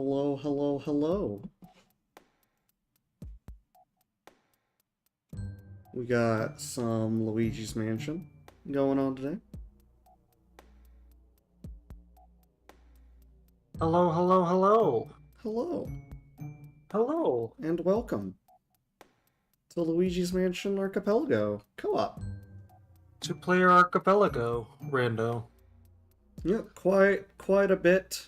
Hello, hello, hello. We got some Luigi's Mansion going on today. Hello, hello, hello. Hello, Hello. and welcome to Luigi's Mansion Archipelago Co-op. Two-player archipelago, Rando. Yeah, quite a bit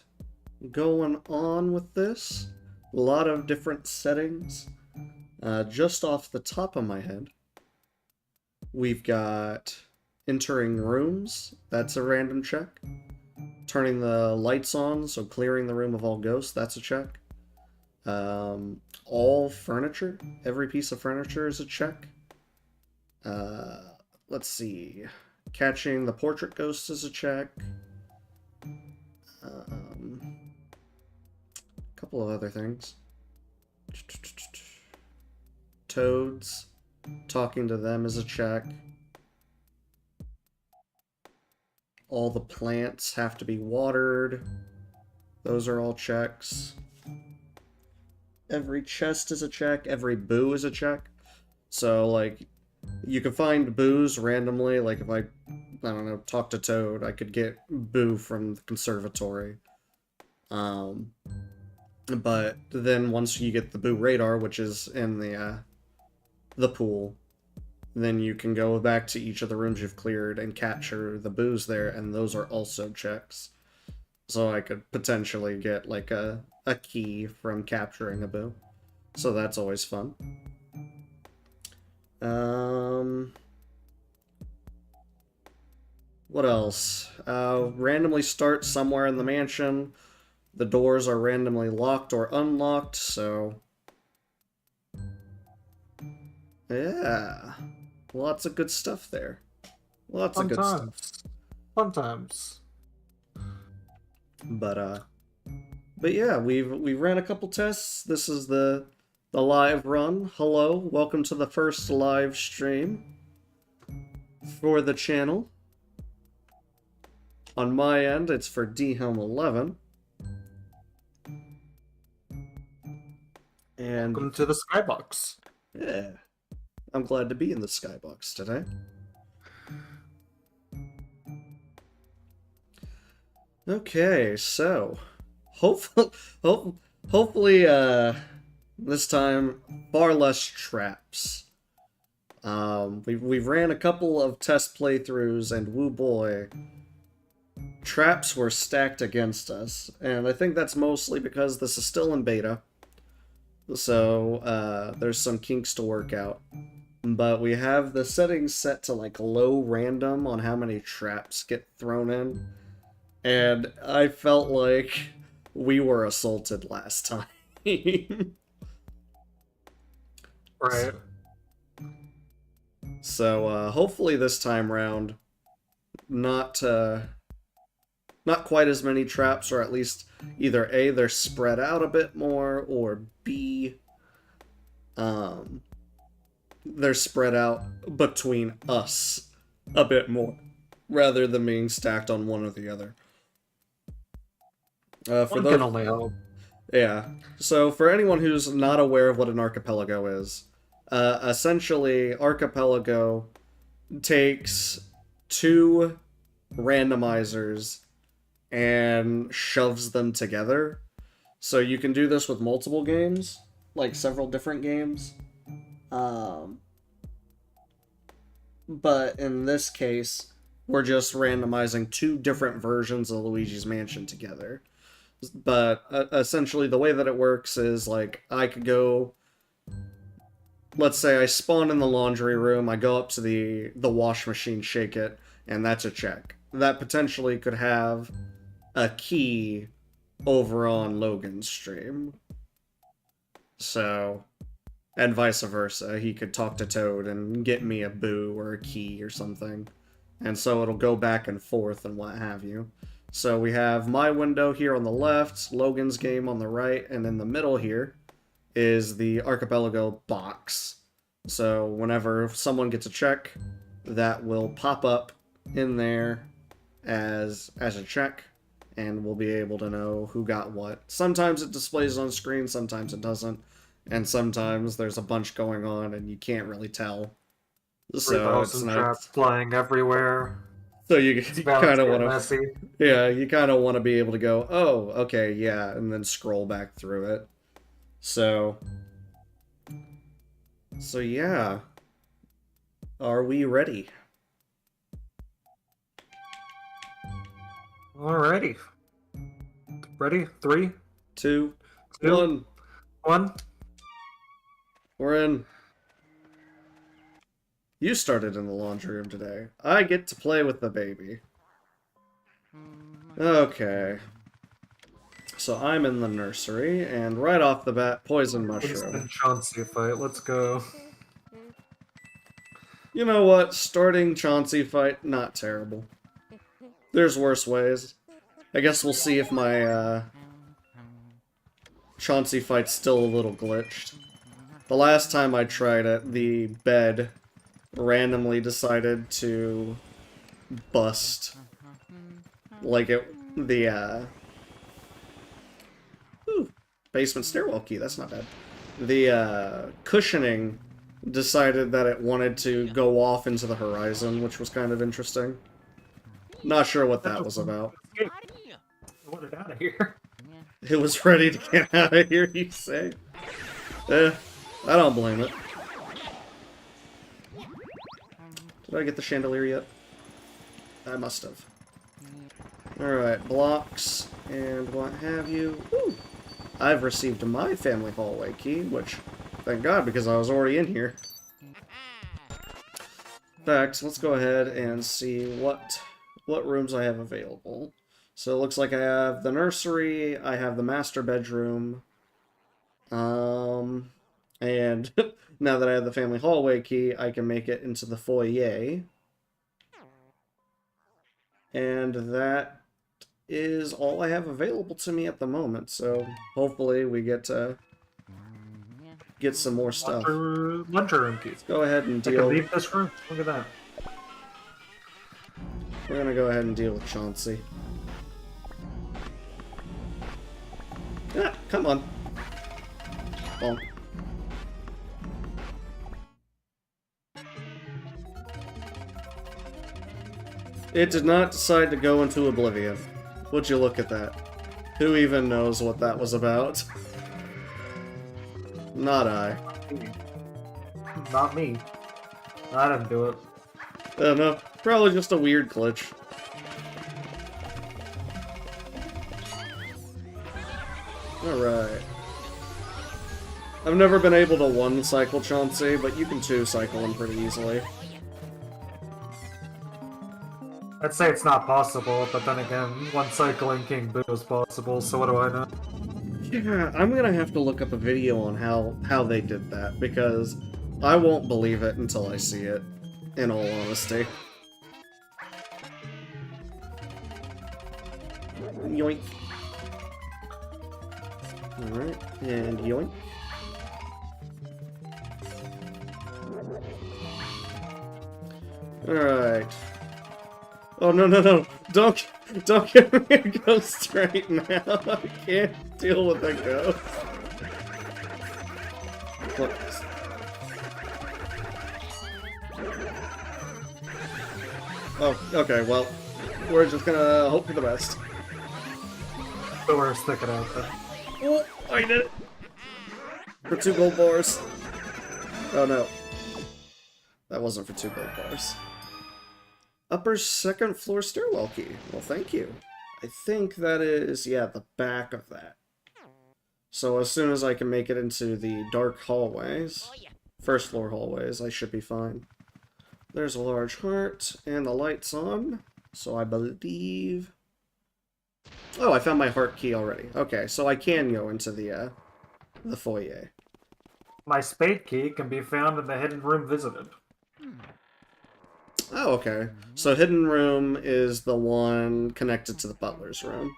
going on with this. A lot of different settings. Just off the top of my head, we've got entering rooms. That's a random check. Turning the lights on, so clearing the room of all ghosts, that's a check. All furniture, every piece of furniture is a check. Let's see. Catching the portrait ghosts is a check. A couple of other things. Toads, talking to them is a check. All the plants have to be watered. Those are all checks. Every chest is a check. Every boo is a check. So, like, you can find boos randomly. Like, if I don't know, talk to Toad, I could get boo from the conservatory. But then once you get the boo radar, which is in the pool, then you can go back to each of the rooms you've cleared and capture the boos there, and those are also checks. So I could potentially get like a key from capturing a boo. So that's always fun. What else? Randomly start somewhere in the mansion. The doors are randomly locked or unlocked, so yeah. Lots of good stuff there. Lots of Fun good stuff. times. Fun times. But yeah, we ran a couple tests. This is the live run. Hello, welcome to the first live stream for the channel. On my end, it's for DHelm11. And Welcome to the Skybox. yeah, I'm glad to be in the Skybox today. Okay, so hopefully this time far less traps. We've ran a couple of test playthroughs, and woo boy, traps were stacked against us, and I think that's mostly because this is still in beta, so there's some kinks to work out. But we have the settings set to like low random on how many traps get thrown in, and I felt like we were assaulted last time. Right. So hopefully this time round, not not quite as many traps, or at least either A, they're spread out a bit more, or B, they're spread out between us a bit more, rather than being stacked on one or the other. For One those, can only hope. yeah. So for anyone who's not aware of what an archipelago is, essentially archipelago takes two randomizers and shoves them together. So you can do this with multiple games, like several different games. But in this case, we're just randomizing two different versions of Luigi's Mansion together. But essentially, the way that it works is like I could go. Let's say I spawn in the laundry room. I go up to the wash machine, shake it, and that's a check. That potentially could have a key over on Logan's stream. So, and vice versa. He could talk to Toad and get me a boo or a key or something. And so it'll go back and forth and what have you. So we have my window here on the left, Logan's game on the right, and in the middle here is the Archipelago box. So whenever someone gets a check, that will pop up in there as a check. and we'll be able to know who got what. Sometimes it displays on screen, sometimes it doesn't, and sometimes there's a bunch going on and you can't really tell. So it's 3,000 nice. traps flying everywhere. So you kind of want to, Messy. yeah, you kind of want to be able to go, oh, okay, yeah, and then scroll back through it. So yeah, are we ready? Alrighty. Ready? 3, 2, 2, 1. 1. We're in. You started in the laundry room today. I get to play with the baby. Okay. So I'm in the nursery, and right off the bat, poison mushroom. Instant Chauncey fight. Let's go. You know what? Starting Chauncey fight, not terrible. There's worse ways. I guess we'll see if my Chauncey fight's still a little glitched. The last time I tried it, the bed randomly decided to bust. Like basement stairwell key, that's not bad. The cushioning decided that it wanted to go off into the horizon, which was kind of interesting. Not sure what that was about. I want it out of here. It was ready to get out of here, you say? I don't blame it. Did I get the chandelier yet? I must have. Alright, blocks and what have you. Woo! I've received my family hallway key, which, thank God, because I was already in here. In fact, let's go ahead and see what rooms I have available. So it looks like I have the nursery, I have the master bedroom, and now that I have the family hallway key, I can make it into the foyer. And that is all I have available to me at the moment, so hopefully we get to get some more stuff. Luncher room keys. Go ahead and I can deal. leave this room. Look at that. We're gonna go ahead and deal with Chauncey. Ah, come on. Bonk. It did not decide to go into oblivion. Would you look at that? Who even knows what that was about? Not I. Not me. I didn't do it. No, probably just a weird glitch. Alright. I've never been able to one-cycle Chauncey, but you can two-cycle him pretty easily. I'd say it's not possible, but then again, one cycling King Boo is possible, so what do I know? Yeah, I'm gonna have to look up a video on how they did that, because I won't believe it until I see it, in all honesty. Yoink. Alright, and yoink. Alright. Oh, no, no, no. Don't give me a ghost right now. I can't deal with a ghost. Look. Oh, okay, well, we're just gonna hope for the best. So we're sticking out there. Oh, I did it! For 2 gold bars. Oh, no. That wasn't for 2 gold bars. Upper 2nd floor stairwell key. Well, thank you. I think that is, yeah, the back of that. So as soon as I can make it into the dark hallways, 1st floor hallways, I should be fine. There's a large heart, and the light's on, so I believe... Oh, I found my heart key already. Okay, so I can go into the foyer. My spade key can be found in the hidden room visited. Oh, okay. So hidden room is the one connected to the butler's room.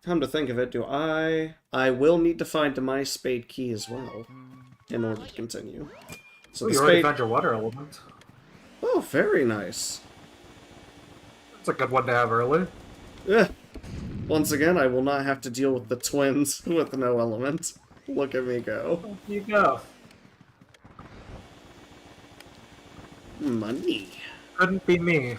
Come to think of it, I will need to find my spade key as well in order to continue. So Ooh, the you already spade... found your water element. Oh, very nice. That's a good one to have early. Yeah, Once again, I will not have to deal with the twins with no element. Look at me go. Here you go. Money. Couldn't be me.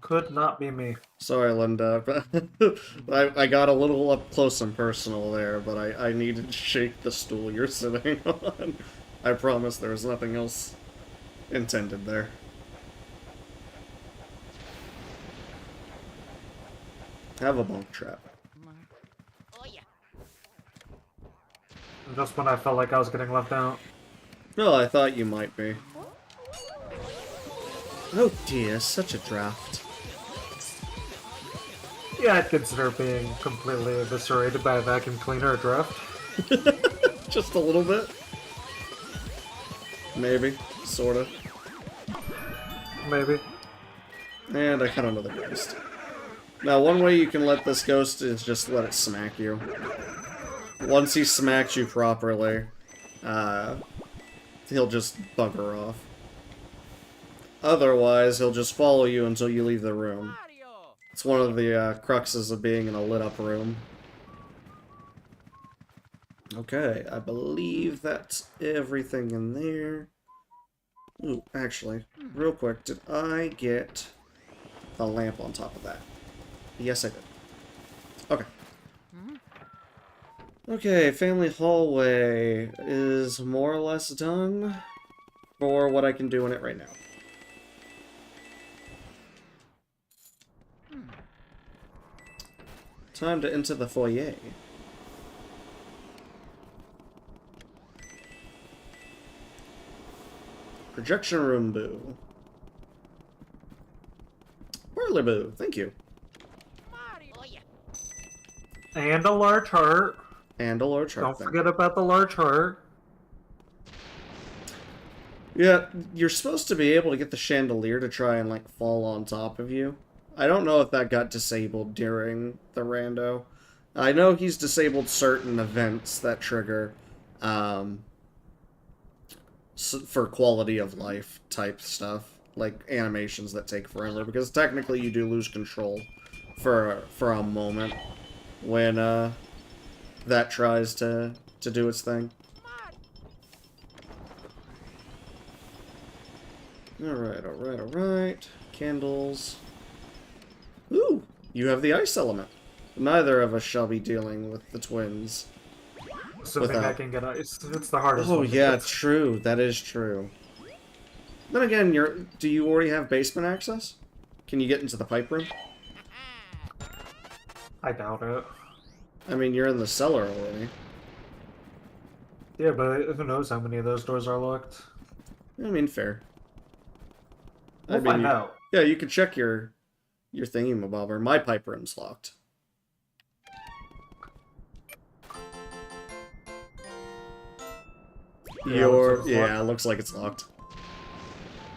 Could not be me. Sorry, Linda. I got a little up close and personal there, but I needed to shake the stool you're sitting on. I promise there was nothing else intended there. Have a bonk trap. Just when I felt like I was getting left out. Well, I thought you might be. Oh dear, such a draft. Yeah, I'd consider being completely eviscerated by a vacuum cleaner a draft. Just a little bit. Maybe. Sorta. Maybe. And I kind of know the ghost. Now, one way you can let this ghost is just let it smack you. Once he smacks you properly, he'll just bugger off. Otherwise, he'll just follow you until you leave the room. It's one of the cruxes of being in a lit-up room. Okay, I believe that's everything in there. Ooh, actually, real quick, did I get the lamp on top of that? Yes, I did. Okay. Okay, family hallway is more or less done for what I can do in it right now. Time to enter the foyer. Projection room boo. Parlor boo, thank you. And a large heart. And a large heart. Don't forget about the large heart. Yeah, you're supposed to be able to get the chandelier to try and, like, fall on top of you. I don't know if that got disabled during the rando. I know he's disabled certain events that trigger, for quality of life type stuff. Like, animations that take forever. Because technically you do lose control for a moment when, that tries to do its thing. Alright, alright, alright. Candles. Ooh! You have the ice element. Neither of us shall be dealing with the twins. Assuming I can get ice. It's the hardest Oh one to yeah, get. true. That is true. Then again, do you already have basement access? Can you get into the pipe room? I doubt it. I mean, you're in the cellar already. Yeah, but who knows how many of those doors are locked? I mean, fair. We'll find out. Yeah, you could check your thingy-mabobber. My pipe room's locked. Yeah, it looks like it's locked.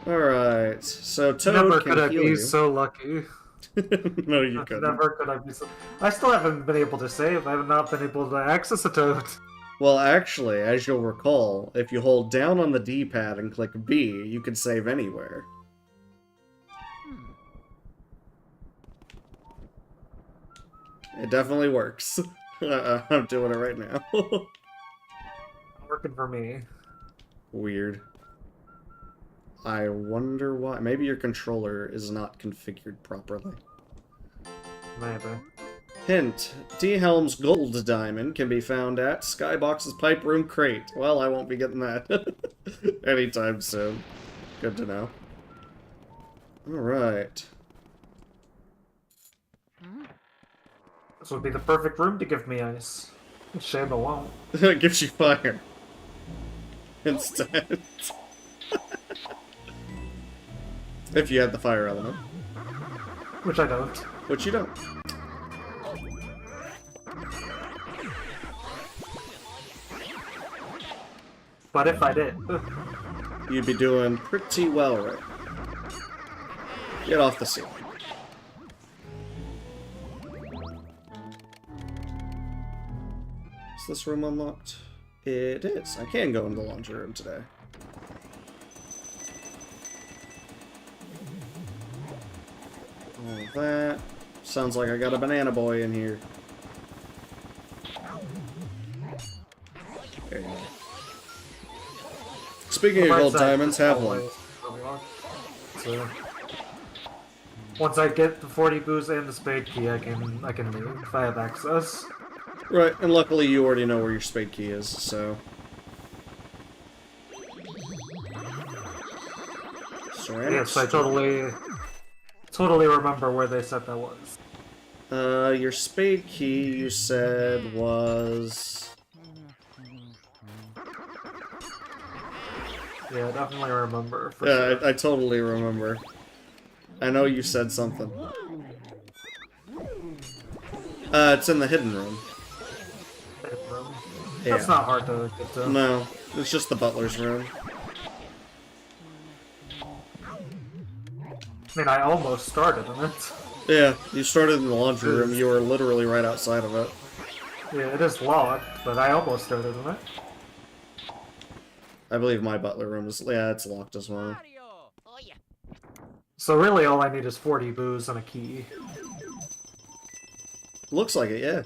Alright, so Toad Never can could I heal be you. so lucky. No, you couldn't. Never could I be so... I still haven't been able to save. I have not been able to access a Toad. Well, actually, as you'll recall, if you hold down on the D-pad and click B, you can save anywhere. It definitely works. I'm doing it right now. Working for me. Weird. I wonder why. Maybe your controller is not configured properly. Maybe. Hint. D-Helm's gold diamond can be found at Skybox's pipe room crate. Well, I won't be getting that anytime soon. Good to know. Alright. This would be the perfect room to give me ice. Shame it won't. It gives you fire. Instead. If you had the fire element. Which I don't. Which you don't. But if I did... You'd be doing pretty well right now. Get off the ceiling. Is this room unlocked? It is. I can go in the laundry room today. All that. Sounds like I got a banana boy in here. There you go. Speaking of gold diamonds, have one. So, once I get the 40 booze and the spade key, I can leave if I have access. Right, and luckily you already know where your spade key is, so. Yes, I totally remember where they said that was. Your spade key, you said, was... Yeah, I definitely remember. For Yeah, sure. I totally remember. I know you said something. It's in the hidden room. Yeah. That's not hard to get to. No, it's just the butler's room. I mean, I almost started in it. Yeah, you started in the laundry room. You were literally right outside of it. Yeah, it is locked, but I almost started in it. I believe my butler room is... Yeah, it's locked as well. So really all I need is 40 booze and a key. Looks like it, yeah.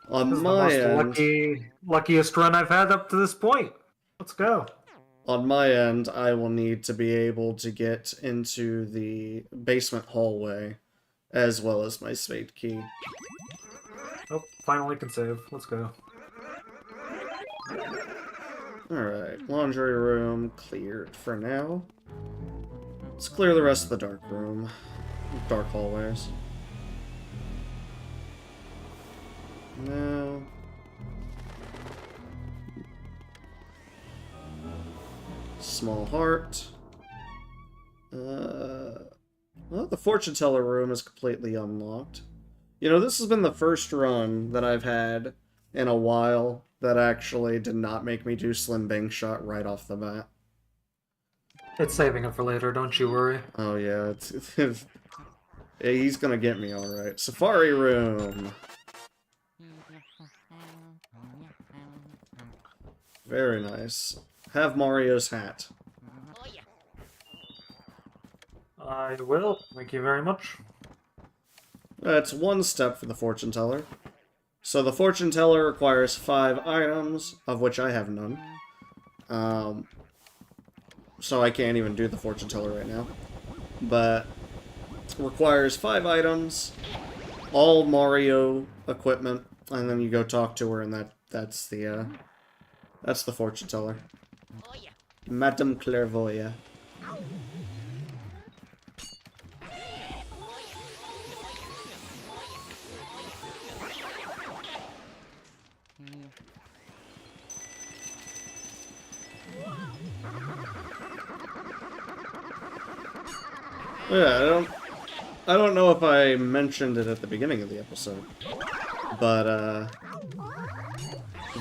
On This is my the most end... luckiest run I've had up to this point. Let's go. On my end, I will need to be able to get into the basement hallway, as well as my spade key. Oh, finally can save. Let's go. Alright, laundry room cleared for now. Let's clear the rest of the dark room. Dark hallways. Now... Small heart. Well, the fortune teller room is completely unlocked. You know, this has been the first run that I've had in a while that actually did not make me do Slim Bing Shot right off the bat. It's saving it for later, don't you worry. Oh yeah, yeah, he's gonna get me alright. Safari room. Very nice. Have Mario's hat. I will. Thank you very much. That's one step for the fortune teller. So the fortune teller requires 5 items, of which I have none. So I can't even do the fortune teller right now. But requires 5 items, all Mario equipment, and then you go talk to her, and that's the fortune teller. Madame Clairvoyant. Yeah, I don't know if I mentioned it at the beginning of the episode, but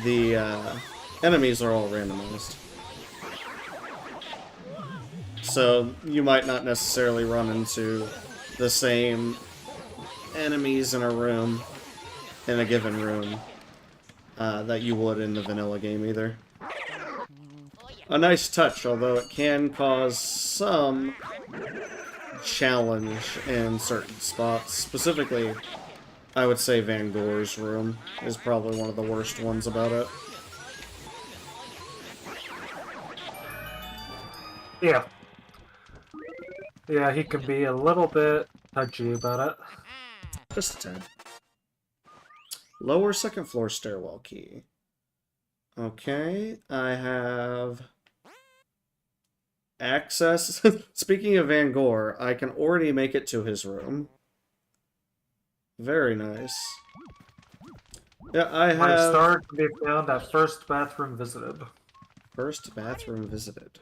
the enemies are all randomized. So you might not necessarily run into the same enemies in a given room, that you would in the vanilla game either. A nice touch, although it can cause some challenge in certain spots. Specifically, I would say Van Gore's room is probably one of the worst ones about it. Yeah. Yeah, he can be a little bit touchy about it. Just a tad. Lower second floor stairwell key. Okay, I have access. Speaking of Van Gore, I can already make it to his room. Very nice. Yeah, I have... My star can be found at first bathroom visited. First bathroom visited.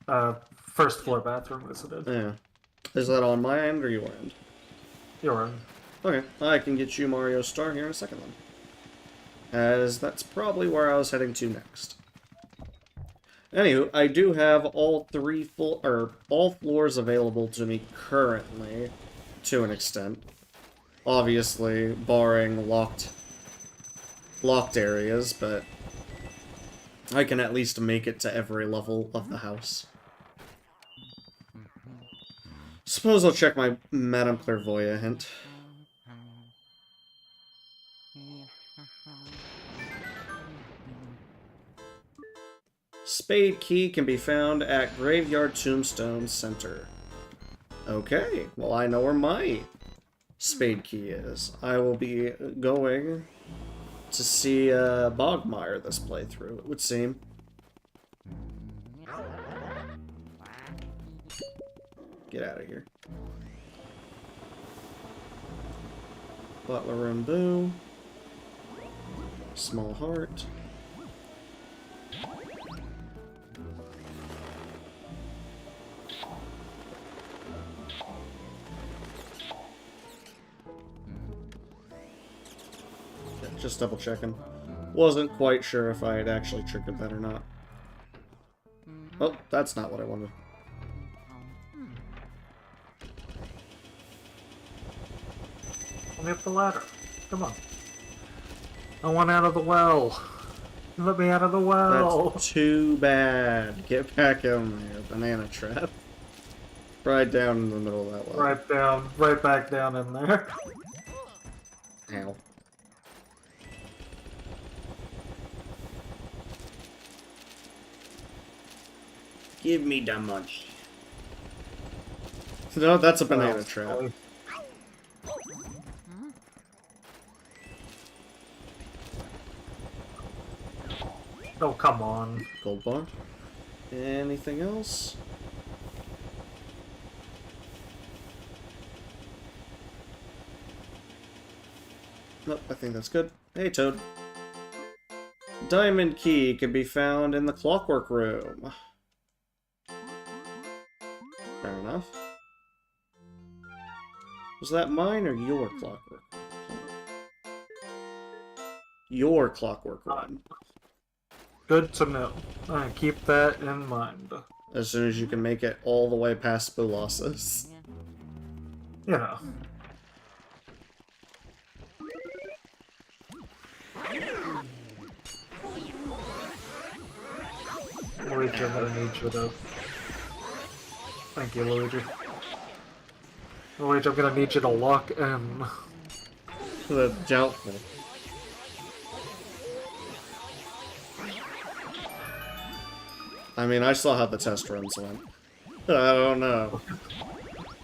First floor bathroom visited. Yeah. Is that on my end or your end? Your end. Okay, I can get you Mario's star here in a second then. As that's probably where I was heading to next. Anywho, I do have all floors available to me currently, to an extent. Obviously, barring locked areas, but I can at least make it to every level of the house. Suppose I'll check my Madame Clairvoyant hint. Spade key can be found at Graveyard Tombstone Center. Okay, well I know where my spade key is. I will be going to see Bogmire this playthrough, it would seem. Get out of here. Butler Room Boo. Small Heart. Just double checking. Wasn't quite sure if I had actually triggered that or not. Oh, that's not what I wanted. Let me up the ladder. Come on. I want out of the well. Let me out of the well. That's too bad. Get back in there, banana trap. Right down in the middle of that well. Right down, right back down in there. Ow. Give me the money. No, that's a banana trap. Oh, come on. Gold bar. Anything else? Nope, I think that's good. Hey, Toad. Diamond key can be found in the Clockwork Room. Fair enough. Was that mine or your Clockwork? Your Clockwork Room. Good to know. Keep that in mind. As soon as you can make it all the way past Bulossus. You know. Luigi, I'm gonna need you to... Thank you, Luigi. Luigi, I'm gonna need you to lock in. The doubtful. I mean, I saw how the test runs went. I don't know.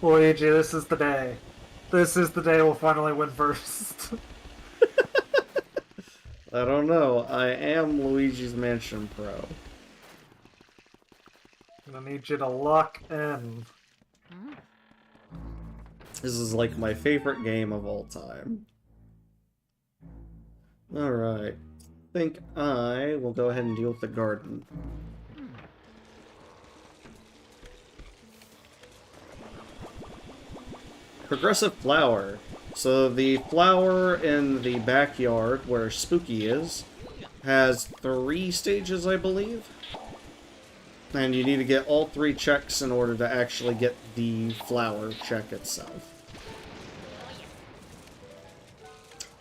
Luigi, this is the day. This is the day we'll finally win first. I don't know. I am Luigi's Mansion Pro. I'm gonna need you to lock in. This is like my favorite game of all time. Alright. I think I will go ahead and deal with the garden. Progressive flower. So the flower in the backyard where Spooky is has 3 stages, I believe. And you need to get all 3 checks in order to actually get the flower check itself.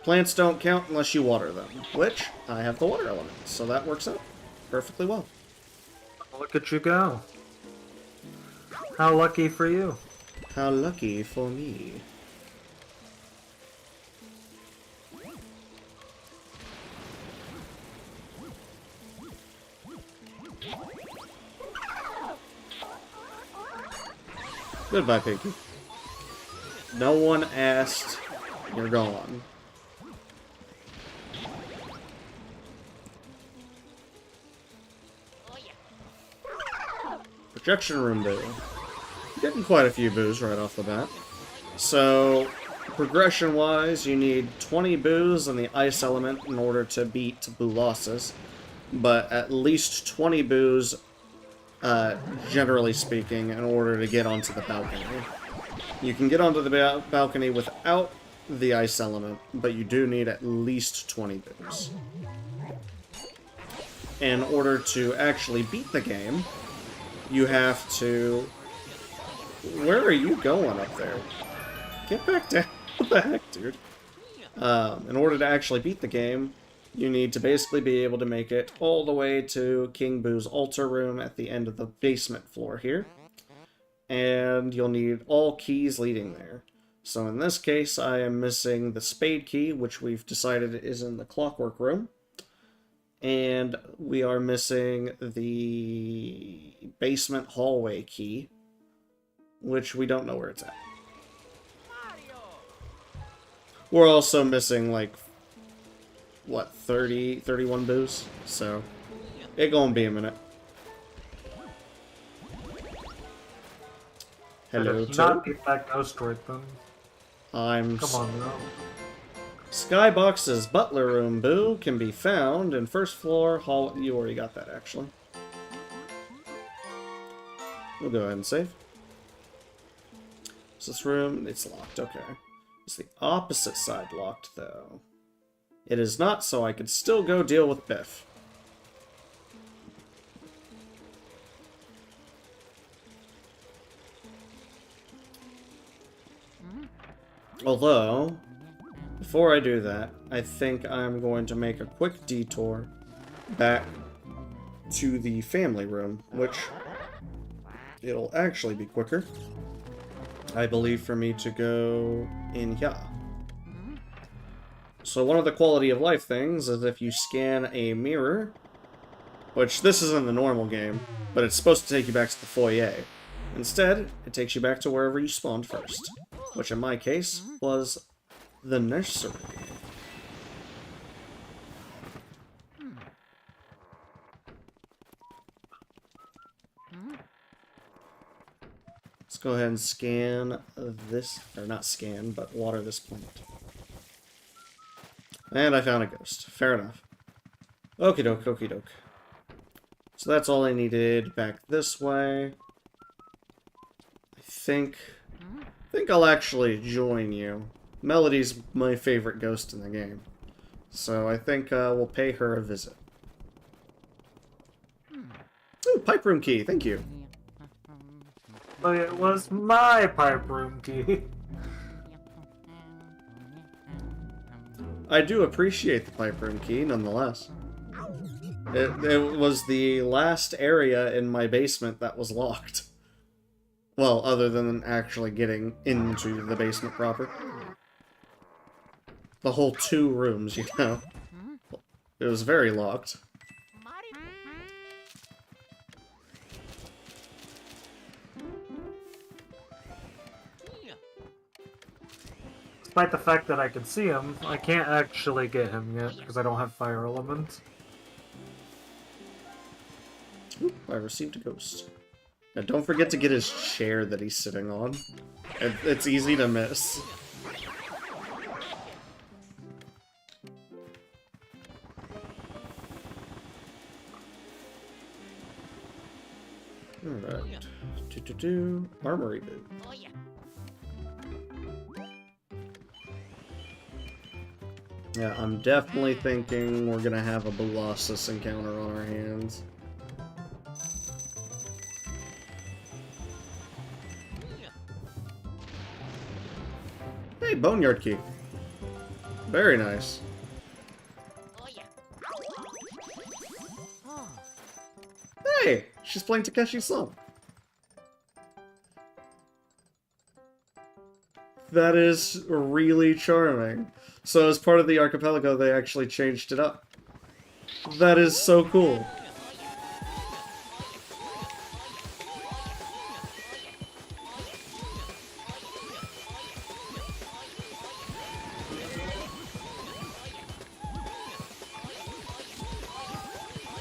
Plants don't count unless you water them, which I have the water element, so that works out perfectly well. Look at you go. How lucky for you. How lucky for me. Goodbye, Piggy. No one asked. You're gone. Projection room boo. Getting quite a few boos right off the bat. So, progression-wise, you need 20 boos in the ice element in order to beat Bulossus, but at least 20 boos, generally speaking, in order to get onto the balcony. You can get onto the balcony without the ice element, but you do need at least 20 boos. In order to actually beat the game, you have to... Where are you going up there? Get back down. What the heck, dude? In order to actually beat the game, you need to basically be able to make it all the way to King Boo's altar room at the end of the basement floor here. and you'll need all keys leading there. So in this case, I am missing the spade key, which we've decided is in the clockwork room. And we are missing the basement hallway key, which we don't know where it's at. We're also missing, like, what, 31 boos? So, it gonna be a minute. Hello, not get that ghost right then. Come on now. Skybox's butler room, boo, can be found in first floor hall. You already got that, actually. We'll go ahead and save. Is this room? It's locked, okay. Is the opposite side locked, though? It is not, so I could still go deal with Biff. Although, before I do that, I think I'm going to make a quick detour back to the family room, which it'll actually be quicker, I believe, for me to go in here. So one of the quality of life things is if you scan a mirror, which this isn't the normal game, but it's supposed to take you back to the foyer. Instead, it takes you back to wherever you spawned first, which in my case was the nursery. Let's go ahead and scan this, or not scan, but water this plant. And I found a ghost. Fair enough. Okie doke, okie doke. So that's all I needed back this way. I think I'll actually join you. Melody's my favorite ghost in the game. So I think we'll pay her a visit. Ooh, pipe room key, thank you. But it was my pipe room key. I do appreciate the pipe room key, nonetheless. It was the last area in my basement that was locked. Well, other than actually getting into the basement proper. The whole 2 rooms, you know. It was very locked. Despite the fact that I can see him, I can't actually get him yet, because I don't have fire element. Ooh, I received a ghost. Now don't forget to get his chair that he's sitting on. It's easy to miss. Alright. Armory boot. Yeah, I'm definitely thinking we're gonna have a Colossus encounter on our hands. Hey, Boneyard Key. Very nice. Hey, she's playing Takeshi's song. That is really charming. So as part of the Archipelago, they actually changed it up. That is so cool.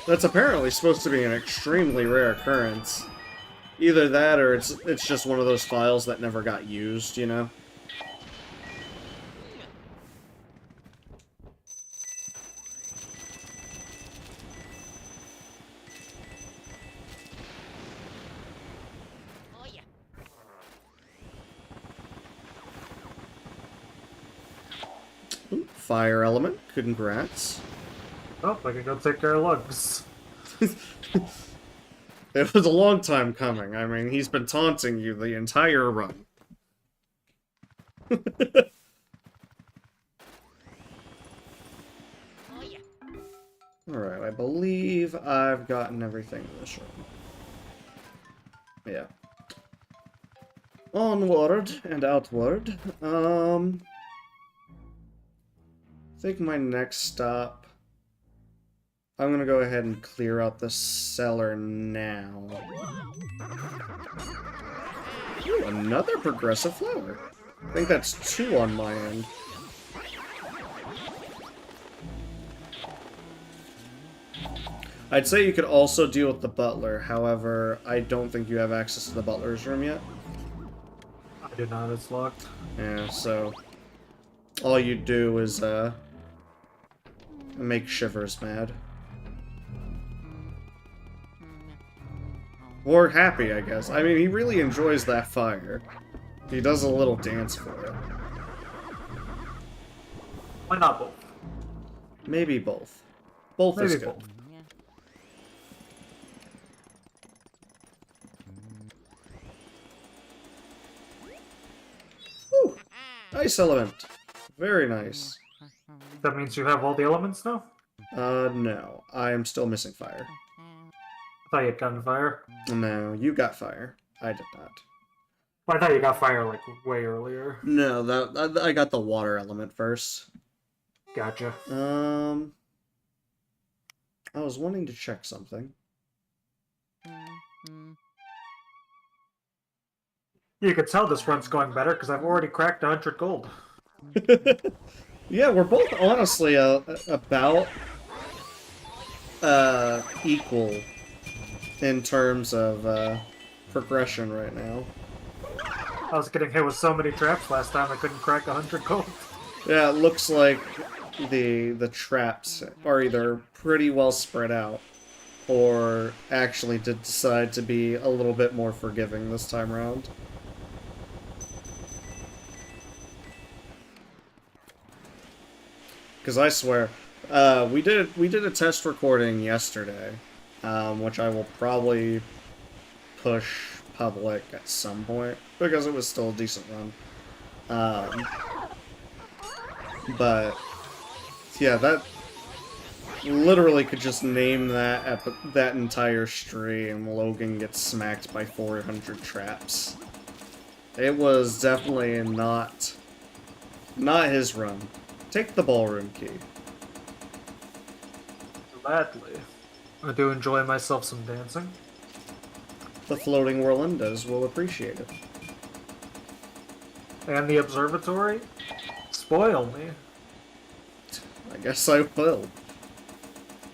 That's apparently supposed to be an extremely rare occurrence. Either that or it's just one of those files that never got used, you know? Ooh, fire element, congrats. Oh, I can go take care of Lugs. It was a long time coming. I mean, he's been taunting you the entire run. Alright, I believe I've gotten everything in this room. Yeah. Onward and outward. I think my next stop... I'm gonna go ahead and clear out the cellar now. Ooh, another progressive flower. I think that's 2 on my end. I'd say you could also deal with the butler, however, I don't think you have access to the butler's room yet. I do not, it's locked. Yeah, so... all you do is, make Shivers mad. Or happy, I guess. I mean, he really enjoys that fire. He does a little dance for it. Why not both? Maybe both. Both Maybe is good. both. Whew. Ice element. Very nice. That means you have all the elements now? No. I am still missing fire. I thought you had gotten fire. No, you got fire. I did not. Well, I thought you got fire, like, way earlier. No, I got the water element first. Gotcha. I was wanting to check something. You could tell this run's going better because I've already cracked 100 gold. Yeah, we're both honestly about equal in terms of progression right now. I was getting hit with so many traps last time I couldn't crack 100 gold. Yeah, it looks like the traps are either pretty well spread out or actually did decide to be a little bit more forgiving this time around. Because I swear, we did a test recording yesterday, which I will probably push public at some point because it was still a decent run. But yeah, that literally could just name that entire stream. Logan gets smacked by 400 traps. It was definitely not his run. Take the ballroom key. Gladly. I do enjoy myself some dancing. The floating Whirlindas will appreciate it. And the observatory? Spoil me. I guess I will.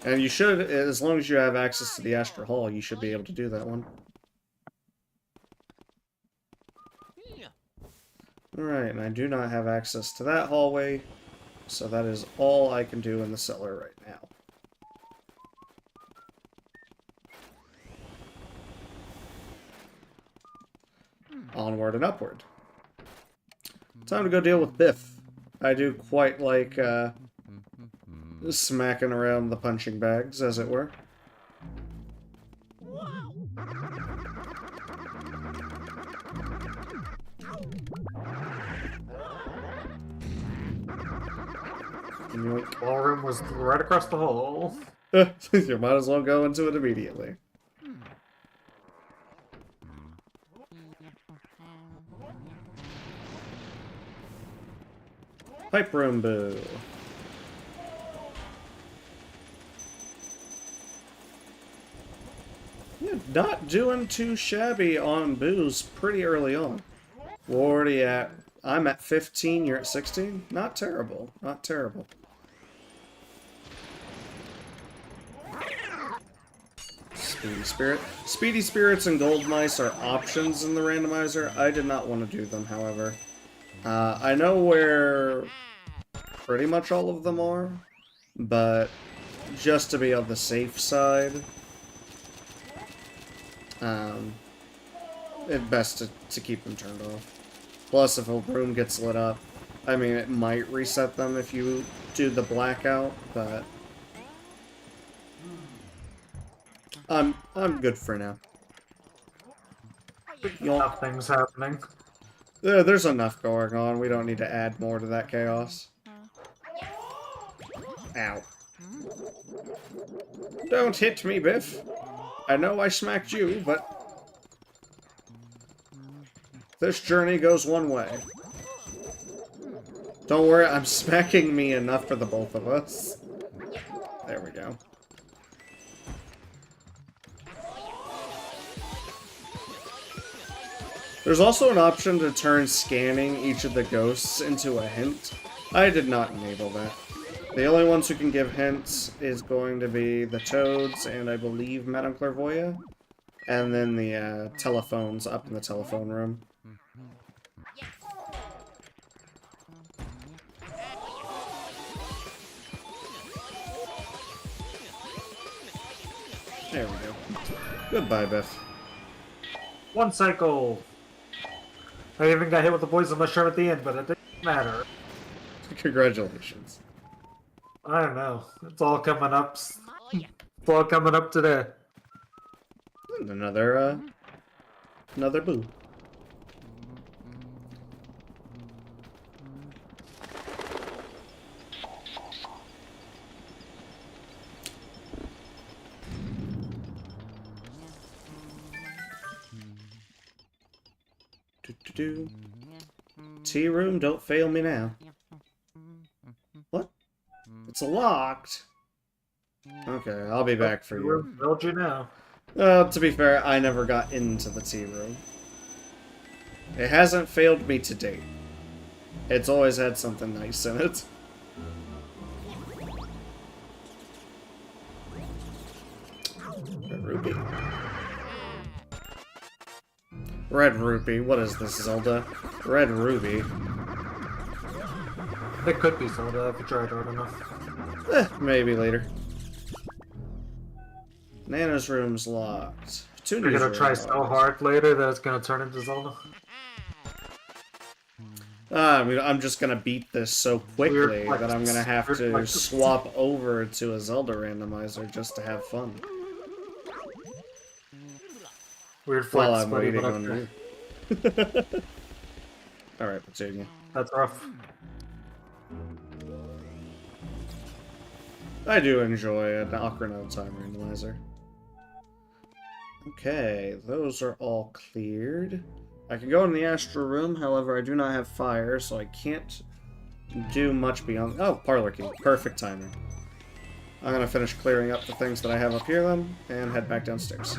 And you should, as long as you have access to the Astral Hall, you should be able to do that one. Alright, and I do not have access to that hallway, so that is all I can do in the cellar right now. Onward and upward. Time to go deal with Biff. I do quite like, smacking around the punching bags, as it were. Ballroom was right across the hall. You might as well go into it immediately. Pipe room boo. Yeah, not doing too shabby on booze pretty early on. We're already at... I'm at 15, you're at 16? Not terrible. Not terrible. Speedy Spirit. Speedy Spirits and Gold Mice are options in the randomizer. I did not want to do them, however. I know where pretty much all of them are, but just to be on the safe side, it's best to keep them turned off. Plus, if a room gets lit up, I mean, it might reset them if you do the blackout, but I'm good for now. Nothing's happening. There's enough going on. We don't need to add more to that chaos. Ow. Don't hit me, Biff. I know I smacked you, but... This journey goes one way. Don't worry, I'm smacking me enough for the both of us. There we go. There's also an option to turn scanning each of the ghosts into a hint. I did not enable that. The only ones who can give hints is going to be the Toads and I believe Madame Clairvoyant. And then the telephones up in the telephone room. There we go. Goodbye, Biff. One cycle! I even got hit with the poison mushroom at the end, but it didn't matter. Congratulations. I don't know. It's all coming up. It's all coming up today. And another boo. Tea room, don't fail me now. What? It's locked. Okay, I'll be back for you. Told you now. To be fair, I never got into the tea room. It hasn't failed me to date. It's always had something nice in it. Red Rupee. Red Rupee. What is this, Zelda? Red Ruby. It could be Zelda if you tried hard enough. Maybe later. Nana's room's locked. You're gonna try so hard later that it's gonna turn into Zelda? I mean, I'm just gonna beat this so quickly that I'm gonna have to swap over to a Zelda randomizer just to have fun. Weird flex, while I'm buddy, waiting but on okay. you. Alright, Petunia. That's rough. I do enjoy an Ocarina of Time randomizer. Okay, those are all cleared. I can go in the astral room, however I do not have fire, so I can't do much beyond... Oh, parlor key. Perfect timing. I'm gonna finish clearing up the things that I have up here then, and head back downstairs.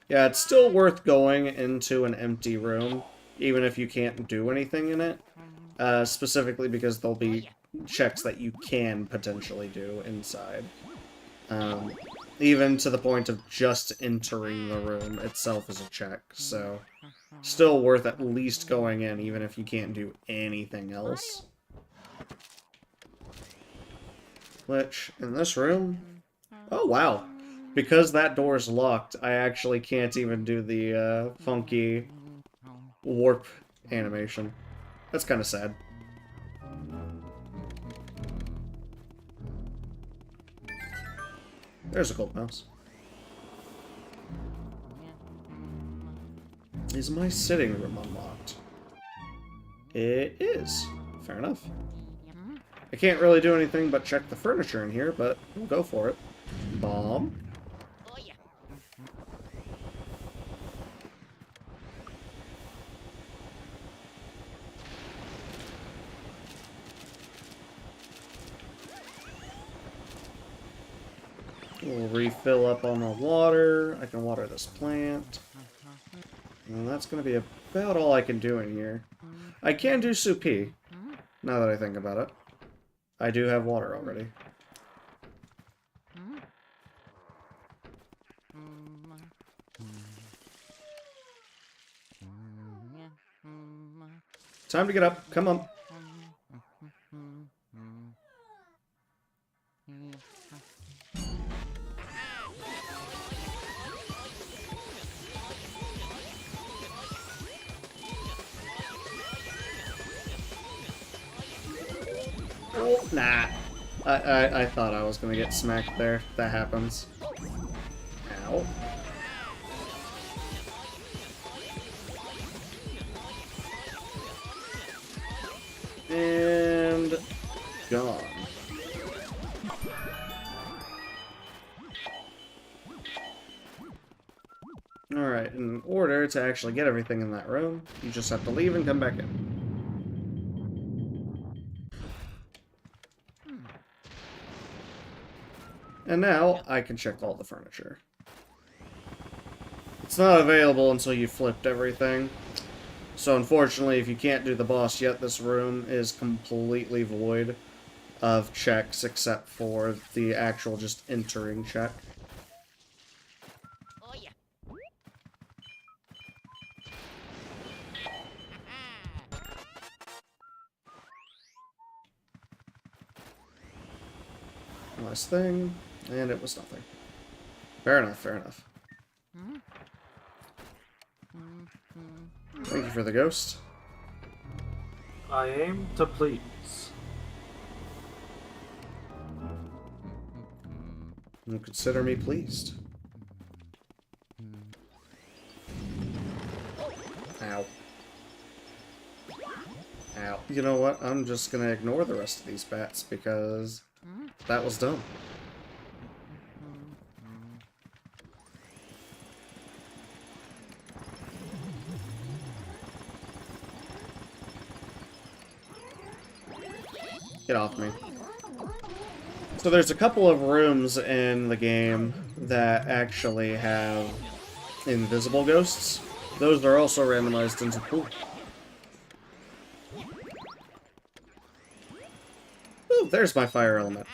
Yeah, it's still worth going into an empty room, even if you can't do anything in it. Specifically because there'll be checks that you can potentially do inside. Even to the point of just entering the room itself is a check, so... Still worth at least going in, even if you can't do anything else. Which, in this room... Oh, wow. Because that door's locked, I actually can't even do the funky warp animation. That's kind of sad. There's a gold mouse. Is my sitting room unlocked? It is. Fair enough. I can't really do anything but check the furniture in here, but we'll go for it. Bomb. We'll refill up on the water. I can water this plant. And that's going to be about all I can do in here. I can do Supi, now that I think about it. I do have water already. Time to get up. Come on. Oh, nah. I thought I was gonna get smacked there. That happens. Ow. And... gone. to actually get everything in that room. You just have to leave and come back in. And now I can check all the furniture. It's not available until you flipped everything. So unfortunately, if you can't do the boss yet, this room is completely void of checks except for the actual just entering check. Oh yeah. Last thing, and it was nothing. Fair enough, fair enough. Thank you for the ghost. I aim to please. And consider me pleased. Ow. Ow. You know what? I'm just gonna ignore the rest of these bats because that was dumb. Get off me. So there's a couple of rooms in the game that actually have invisible ghosts. Those are also randomized into pool. Ooh, there's my fire element.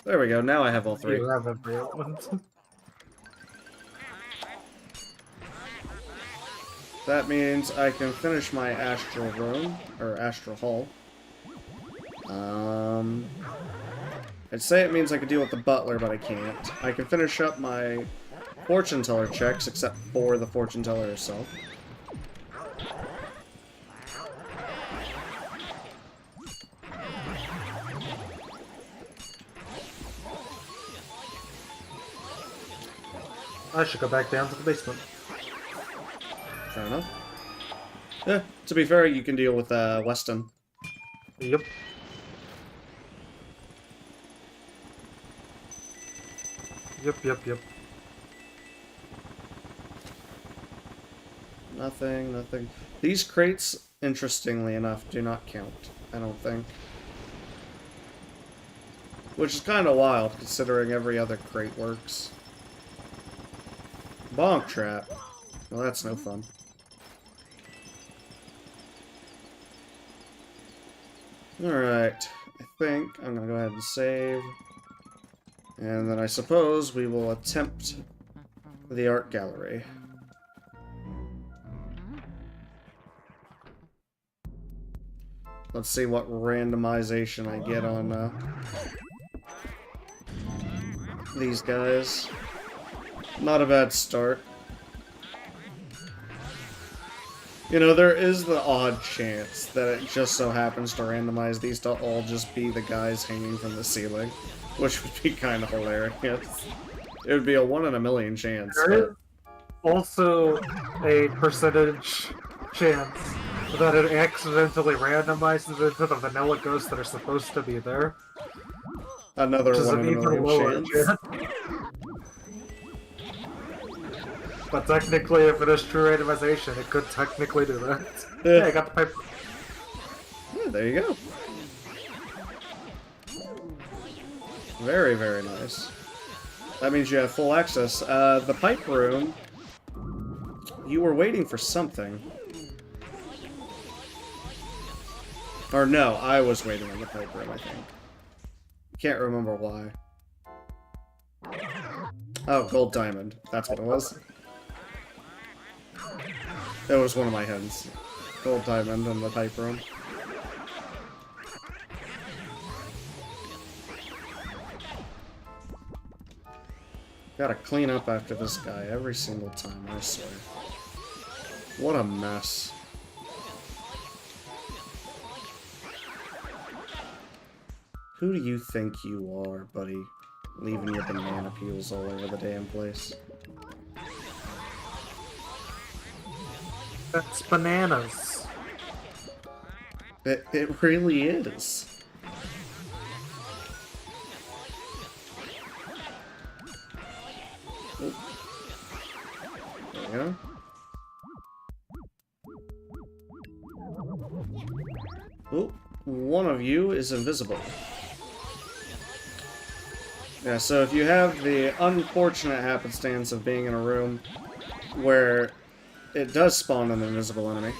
There we go, now I have all three. You have every element. That means I can finish my astral room, or astral hall. I'd say it means I could deal with the butler, but I can't. I can finish up my fortune teller checks, except for the fortune teller herself. I should go back down to the basement. Fair enough. Yeah, to be fair, you can deal with Weston. Yep. Yep. Nothing, nothing. These crates, interestingly enough, do not count, I don't think. Which is kind of wild, considering every other crate works. Bonk trap. Well, that's no fun. Alright, I think I'm gonna go ahead and save. And then I suppose we will attempt the art gallery. Let's see what randomization I get on these guys. Not a bad start. You know, there is the odd chance that it just so happens to randomize these to all just be the guys hanging from the ceiling, which would be kind of hilarious. It would be a 1 in a million chance. There is also a percentage chance that it accidentally randomizes into the vanilla ghosts that are supposed to be there. Another Which is 1 an in a even million lower chance. chance. But technically, if it is true randomization, it could technically do that. Yeah. Hey, I got the pipe. Yeah, there you go. Very, very nice. That means you have full access. The pipe room, you were waiting for something. Or no, I was waiting in the pipe room, I think. Can't remember why. Oh, gold diamond. That's what it was. It was one of my hens. Gold diamond in the pipe room. Gotta clean up after this guy every single time, I swear. What a mess. Who do you think you are, buddy? Leaving your banana peels all over the damn place. That's bananas. It really is. Oh. There we go. Oh, one of you is invisible. Yeah, so if you have the unfortunate happenstance of being in a room where it does spawn an invisible enemy,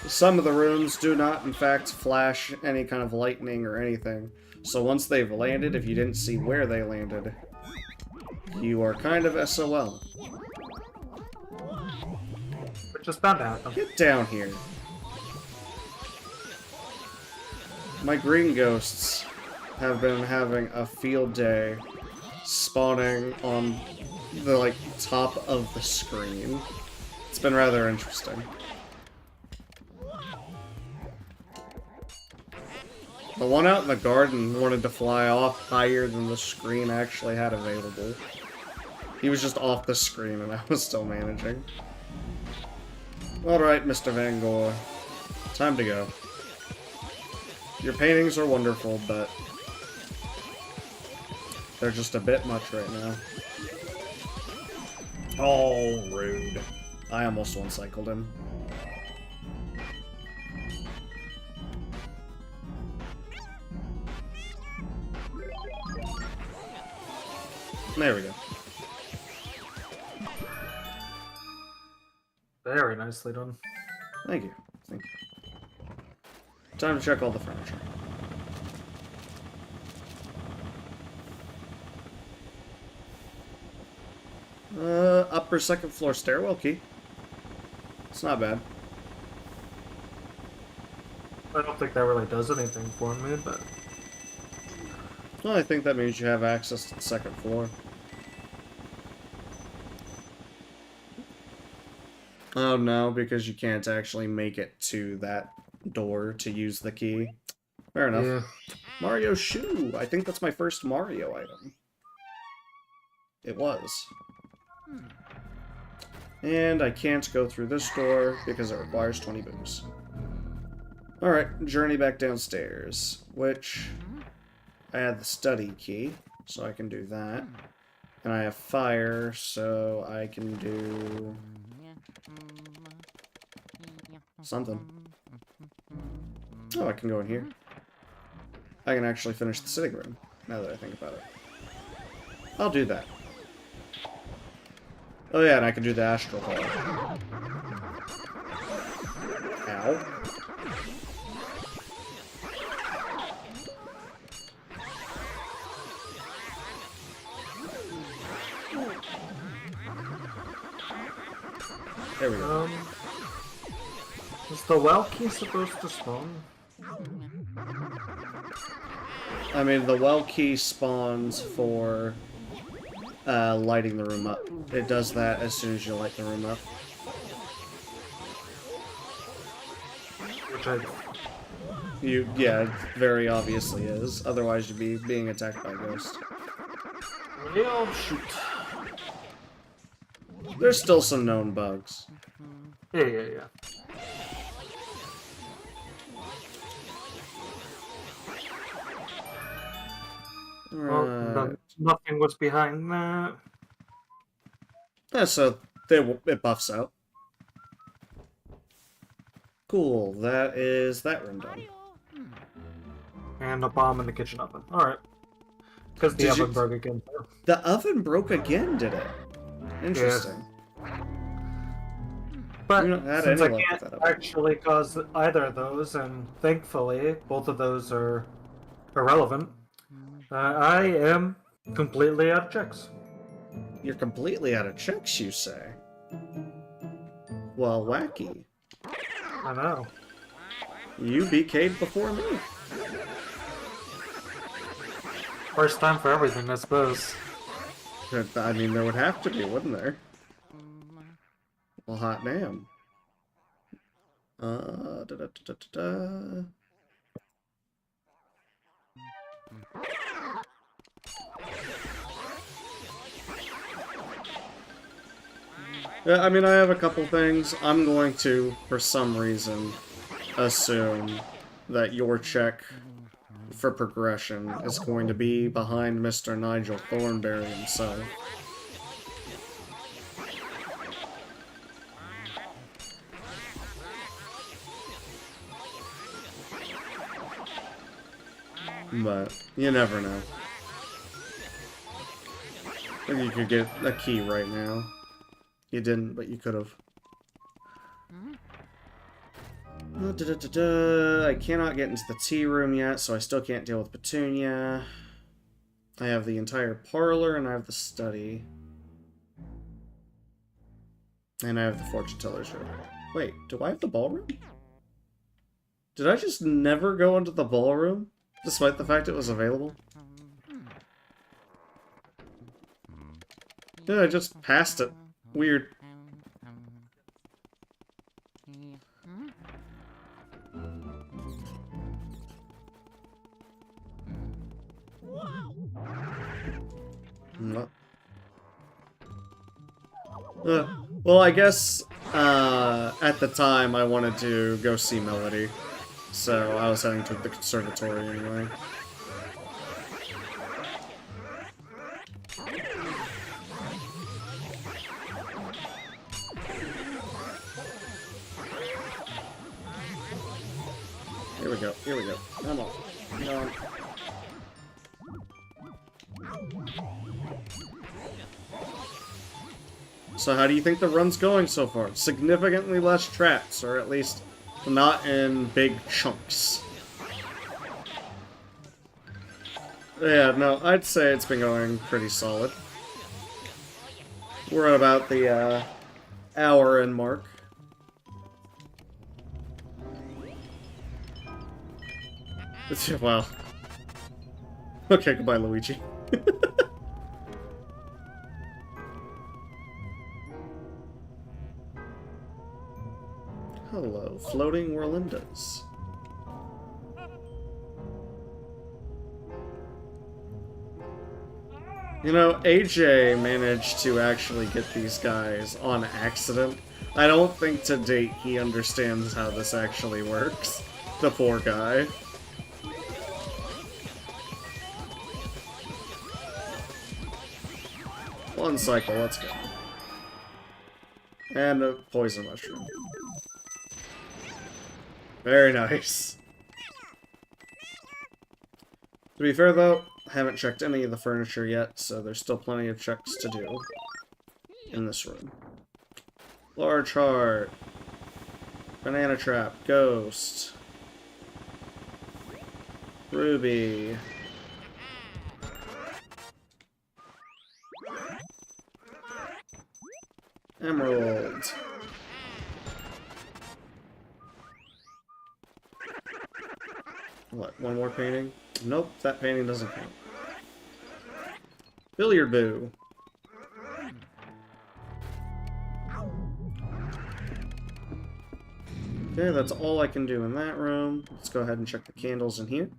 some of the rooms do not, in fact, flash any kind of lightning or anything. So once they've landed, if you didn't see where they landed, you are kind of SOL. Which is bound to happen. Get down here. My green ghosts have been having a field day spawning on the, like, top of the screen. It's been rather interesting. The one out in the garden wanted to fly off higher than the screen actually had available. He was just off the screen and I was still managing. Alright, Mr. Van Gogh. Time to go. Your paintings are wonderful, but they're just a bit much right now. Oh, rude. I almost one-cycled him. There we go. Very nicely done. Thank you. Thank you. Time to check all the furniture. Upper second floor stairwell key. It's not bad. I don't think that really does anything for me, but... Well, I think that means you have access to the second floor. Oh no, because you can't actually make it to that door to use the key. Fair enough. Yeah. Mario shoe! I think that's my first Mario item. It was. And I can't go through this door because it requires 20 booms. Alright, journey back downstairs, which I had the study key, so I can do that. And I have fire, so I can do something. Oh, I can go in here. I can actually finish the sitting room, now that I think about it. I'll do that. Oh yeah, and I can do the astral hall. Ow. There we go. Is the well key supposed to spawn? I mean, the well key spawns for lighting the room up. It does that as soon as you light the room up. Which I... Yeah, it very obviously is. Otherwise you'd be being attacked by a ghost. Well, shoot. There's still some known bugs. Yeah. Well, nothing was behind that. Yeah, so it buffs out. Cool, that is that room done. And a bomb in the kitchen oven. Alright. Because the oven broke again. The oven broke again, did it? Interesting. Yeah. But since I can't that actually cause either of those, and thankfully both of those are irrelevant, I am completely out of checks. You're completely out of checks, you say? Well, wacky. I know. You BK'd before me. First time for everything, I suppose. I mean, there would have to be, wouldn't there? Well, hot damn. Yeah, I mean, I have a couple things. I'm going to, for some reason, assume that your check for progression is going to be behind Mr. Nigel Thornberry himself. But you never know. I think you could get a key right now. You didn't, but you could have. I cannot get into the tea room yet, so I still can't deal with Petunia. I have the entire parlor, and I have the study. And I have the fortune teller's room. Wait, do I have the ballroom? Did I just never go into the ballroom, despite the fact it was available? Yeah, I just passed it. Weird. Well, I guess at the time I wanted to go see Melody, so I was heading to the conservatory anyway. Here we go, here we go. Come on. Come on. So how do you think the run's going so far? Significantly less traps, or at least not in big chunks. Yeah, no, I'd say it's been going pretty solid. We're at about the hour in mark. Wow. Okay, goodbye, Luigi. Hello, floating Rolindas. You know, AJ managed to actually get these guys on accident. I don't think to date he understands how this actually works. The poor guy. One cycle, let's go. And a poison mushroom. Very nice. To be fair though, I haven't checked any of the furniture yet, so there's still plenty of checks to do in this room. Large heart. Banana trap. Ghost. Ruby. Emerald. What, one more painting? Nope, that painting doesn't count. Billiard boo. Okay, that's all I can do in that room. Let's go ahead and check the candles in here.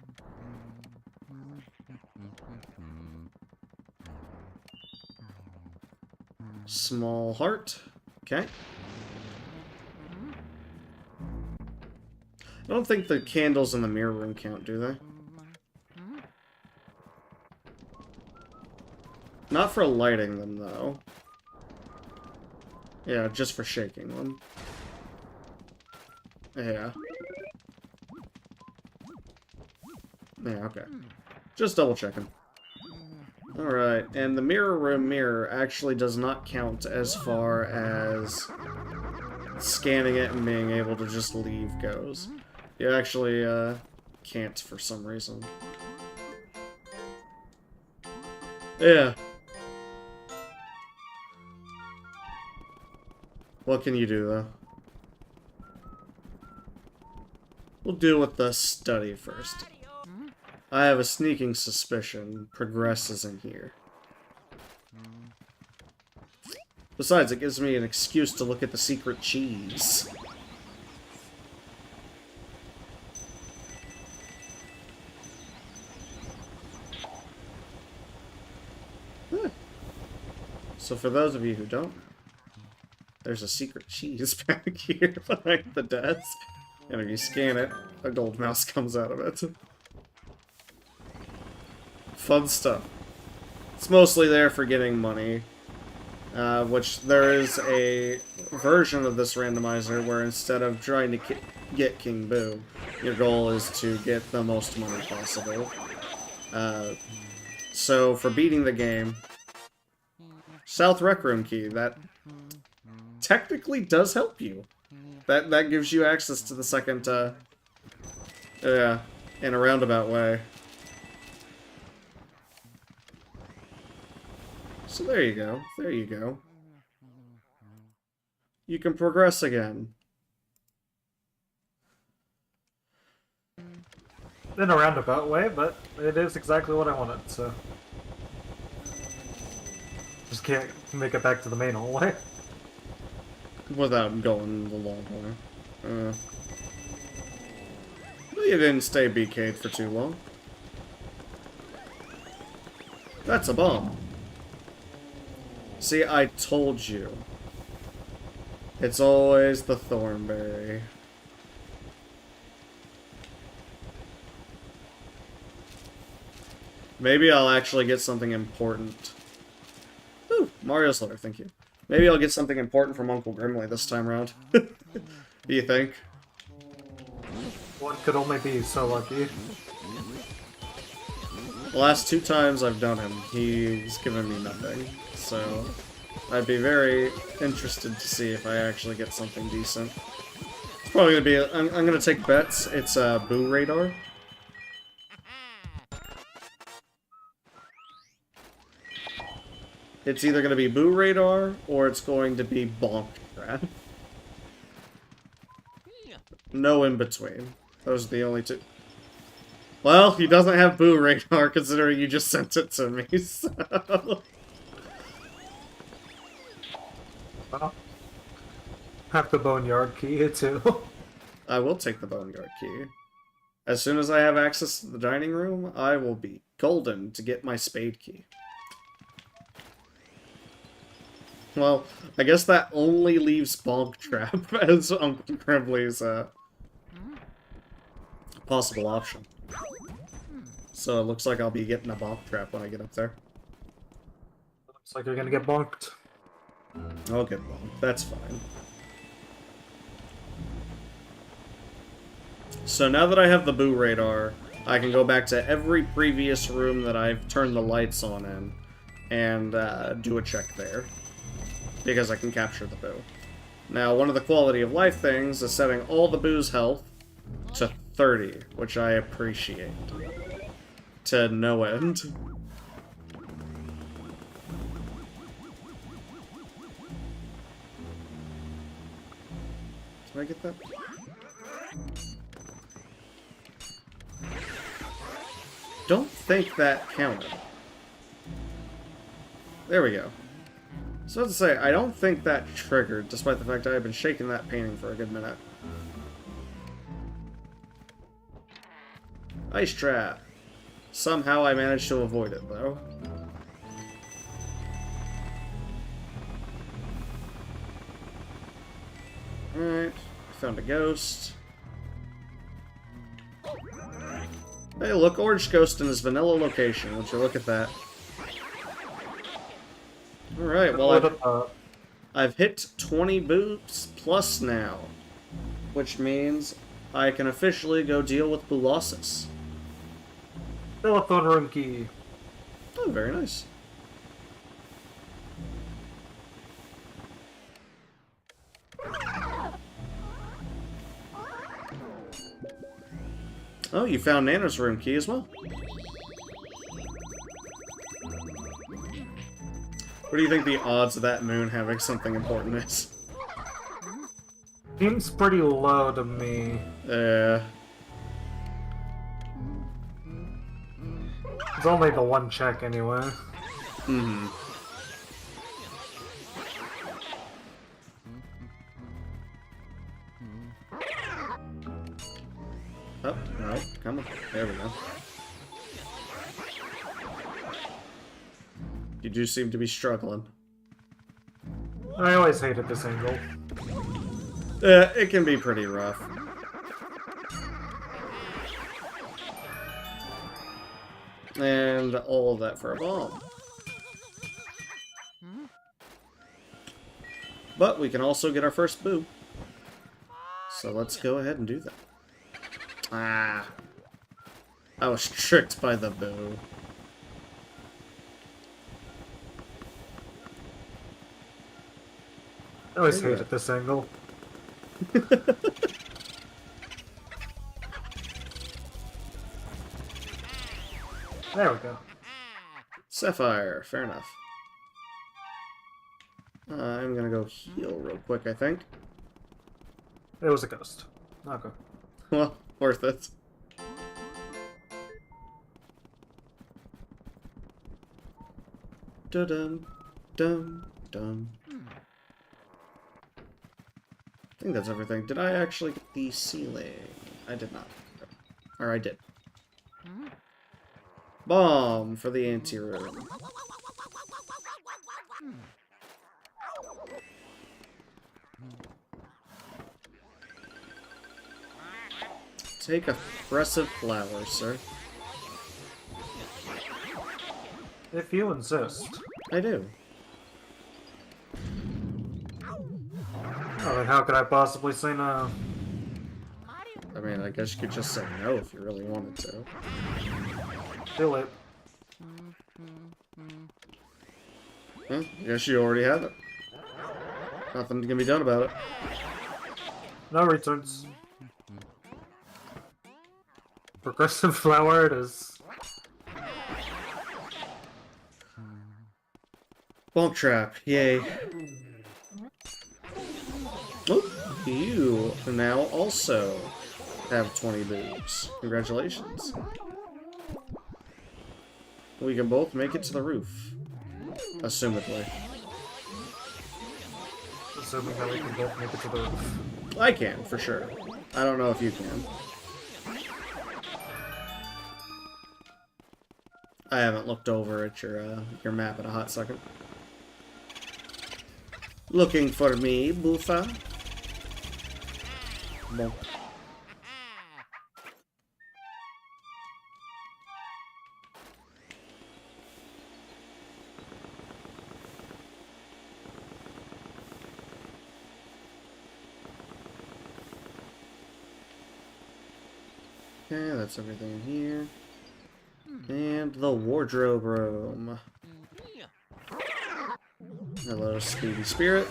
Small heart. Okay. I don't think the candles in the mirror room count, do they? Not for lighting them, though. Yeah, just for shaking them. Yeah. Yeah, okay. Just double checking. Alright, and the mirror room mirror actually does not count as far as scanning it and being able to just leave goes. You actually, can't for some reason. Yeah. What can you do, though? We'll deal with the study first. I have a sneaking suspicion Progress is in here. Besides, it gives me an excuse to look at the secret cheese. So for those of you who don't know, there's a secret cheese back here behind the desk. And if you scan it, a gold mouse comes out of it. Fun stuff. It's mostly there for getting money. Which there is a version of this randomizer where instead of trying to get King Boo, your goal is to get the most money possible. So for beating the game, South Rec Room key, that technically does help you. That gives you access to the second, yeah, in a roundabout way. So there you go. There you go. You can progress again. In a roundabout way, but it is exactly what I wanted, so... Just can't make it back to the main hallway. Without going the long way. Well, you didn't stay BK'd for too long. That's a bomb. See, I told you. It's always the Thornberry. Maybe I'll actually get something important. Ooh, Mario's letter, thank you. Maybe I'll get something important from Uncle Grimly this time around. Do you think? One could only be so lucky. The last 2 times I've done him, he's given me nothing. So, I'd be very interested to see if I actually get something decent. It's probably gonna be, I'm gonna take bets. It's Boo Radar. It's either going to be Boo Radar, or it's going to be Bonk Trap. No in between. Those are the only 2. Well, he doesn't have Boo Radar, considering you just sent it to me, so... Well, have the Boneyard key, too. I will take the Boneyard key. As soon as I have access to the dining room, I will be golden to get my spade key. Well, I guess that only leaves Bonk Trap as Uncle Grimly's possible option. So it looks like I'll be getting a Bonk Trap when I get up there. Looks like you're gonna get bonked. I'll get bonked. That's fine. So now that I have the Boo Radar, I can go back to every previous room that I've turned the lights on in and do a check there. Because I can capture the Boo. Now, one of the quality of life things is setting all the Boo's health to 30, which I appreciate. To no end. Did I get that? Don't think that counted. There we go. So to say, I don't think that triggered, despite the fact I've been shaking that painting for a good minute. Ice trap. Somehow I managed to avoid it, though. Alright, found a ghost. Hey, look, Orange Ghost in his vanilla location. Would you look at that? Alright, well, I've hit 20 boots plus now. Which means I can officially go deal with Bulossus. Telephone room key. Oh, very nice. Oh, you found Nana's room key as well. What do you think the odds of that moon having something important is? Seems pretty low to me. Yeah. It's only the one check anyway. Mm-hmm. Oh, no, come on. There we go. You do seem to be struggling. I always hated this angle. It can be pretty rough. And all of that for a bomb. But we can also get our first boo. So let's go ahead and do that. Ah. I was tricked by the boo. I always There you hated this angle. There we go. Sapphire, fair enough. I'm gonna go heal real quick, I think. It was a ghost. Okay. Well, worth it. Dum dum dum. I think that's everything. Did I actually get the ceiling? I did not. Or I did. Bomb for the anteroom. Take a impressive flower, sir. If you insist. I do. Oh, then how could I possibly say no? I mean, I guess you could just say no if you really wanted to. Too late. Huh? Guess you already have it. Nothing can be done about it. No returns. Progressive flower it is. Bonk trap, yay. Oh, you now also have 20 boobs. Congratulations. We can both make it to the roof. Assumedly. Assuming that we can both make it to the roof. I can, for sure. I don't know if you can. I haven't looked over at your map in a hot second. Looking for me, Boofa? No. Okay, that's everything in here. And the wardrobe room. Hello, Speedy Spirit.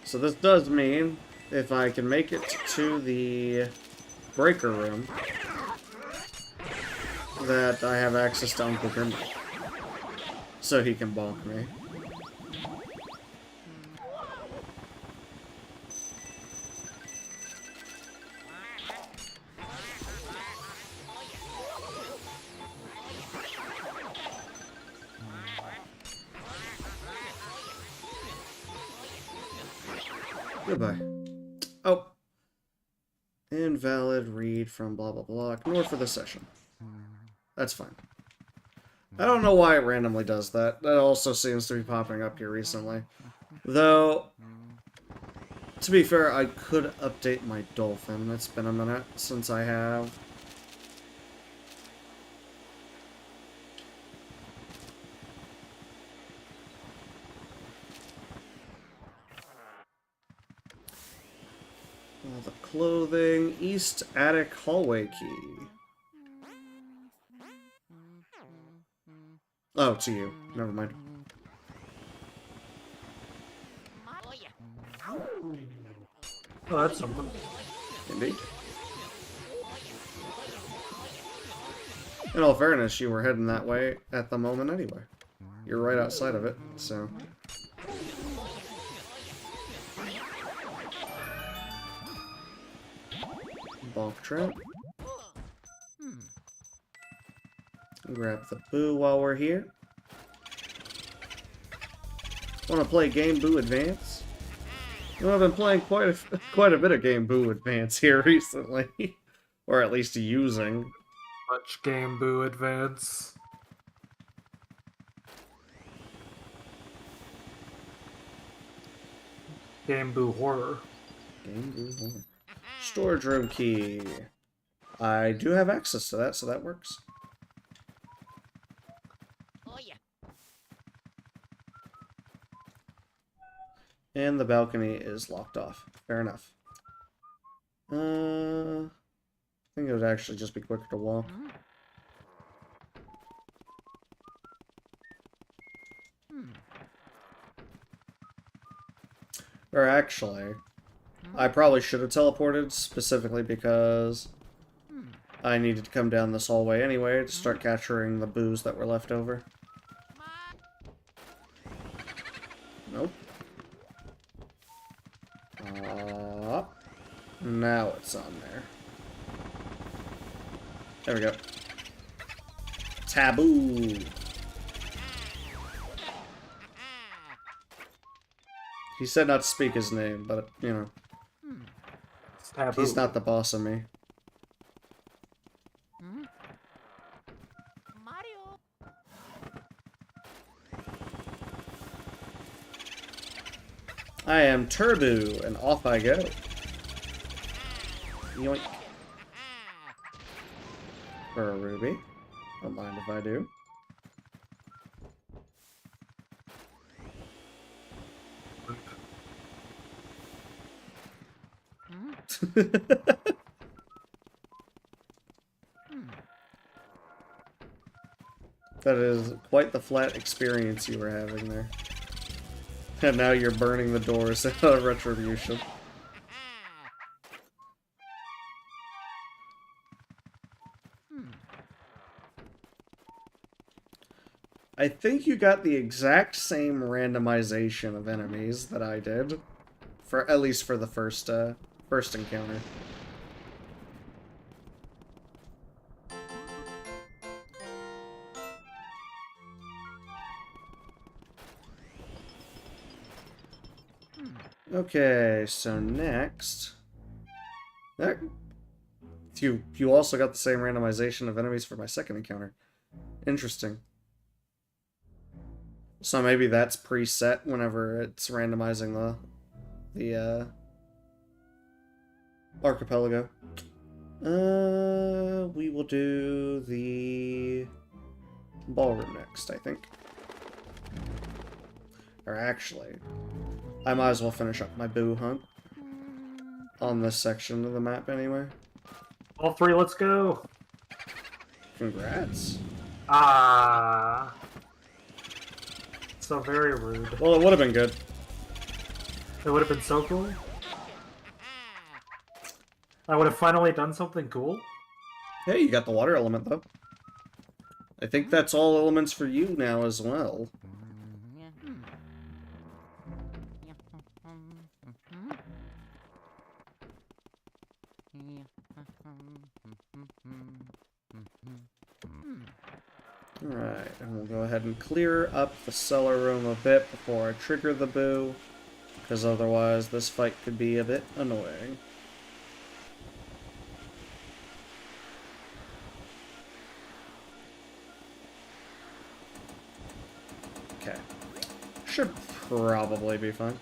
So this does mean if I can make it to the breaker room, that I have access to Uncle Grimby. So he can bonk me. Goodbye. Oh. Invalid read from blah blah blah. Ignore for the session. That's fine. I don't know why it randomly does that. That also seems to be popping up here recently. Though, to be fair, I could update my dolphin. It's been a minute since I have. The clothing, East Attic hallway key. Oh, to you. Never mind. Oh, that's something. Indeed. In all fairness, you were heading that way at the moment anyway. You're right outside of it, so... Bonk trap. Grab the boo while we're here. Want to play Game Boo Advance? You know, I've been playing quite a bit of Game Boo Advance here recently, or at least using. Much Game Boo Advance. Game Boo Horror. Game Boo Horror. Storage room key. I do have access to that, so that works. And the balcony is locked off. Fair enough. I think it would actually just be quicker to walk. Or actually, I probably should have teleported specifically because I needed to come down this hallway anyway to start capturing the boos that were left over. Nope. Now it's on there. There we go. Taboo. He said not to speak his name, but, you know. It's taboo. He's not the boss of me. Mario. I am Turbo, and off I go. Yoink. For a ruby. Don't mind if I do. That is quite the flat experience you were having there. And now you're burning the doors out of retribution. I think you got the exact same randomization of enemies that I did. For at least for the first encounter. Okay, so next... You also got the same randomization of enemies for my second encounter. Interesting. So maybe that's preset whenever it's randomizing the Archipelago. We will do the ballroom next, I think. Or actually, I might as well finish up my boo hunt on this section of the map anyway. All three, let's go. Congrats. Ah. So very rude. Well, it would have been good. It would have been so cool. I would have finally done something cool. Hey, you got the water element, though. I think that's all elements for you now as well. Alright, and we'll go ahead and clear up the cellar room a bit before I trigger the boo, because otherwise this fight could be a bit annoying. Okay. Should probably be fine.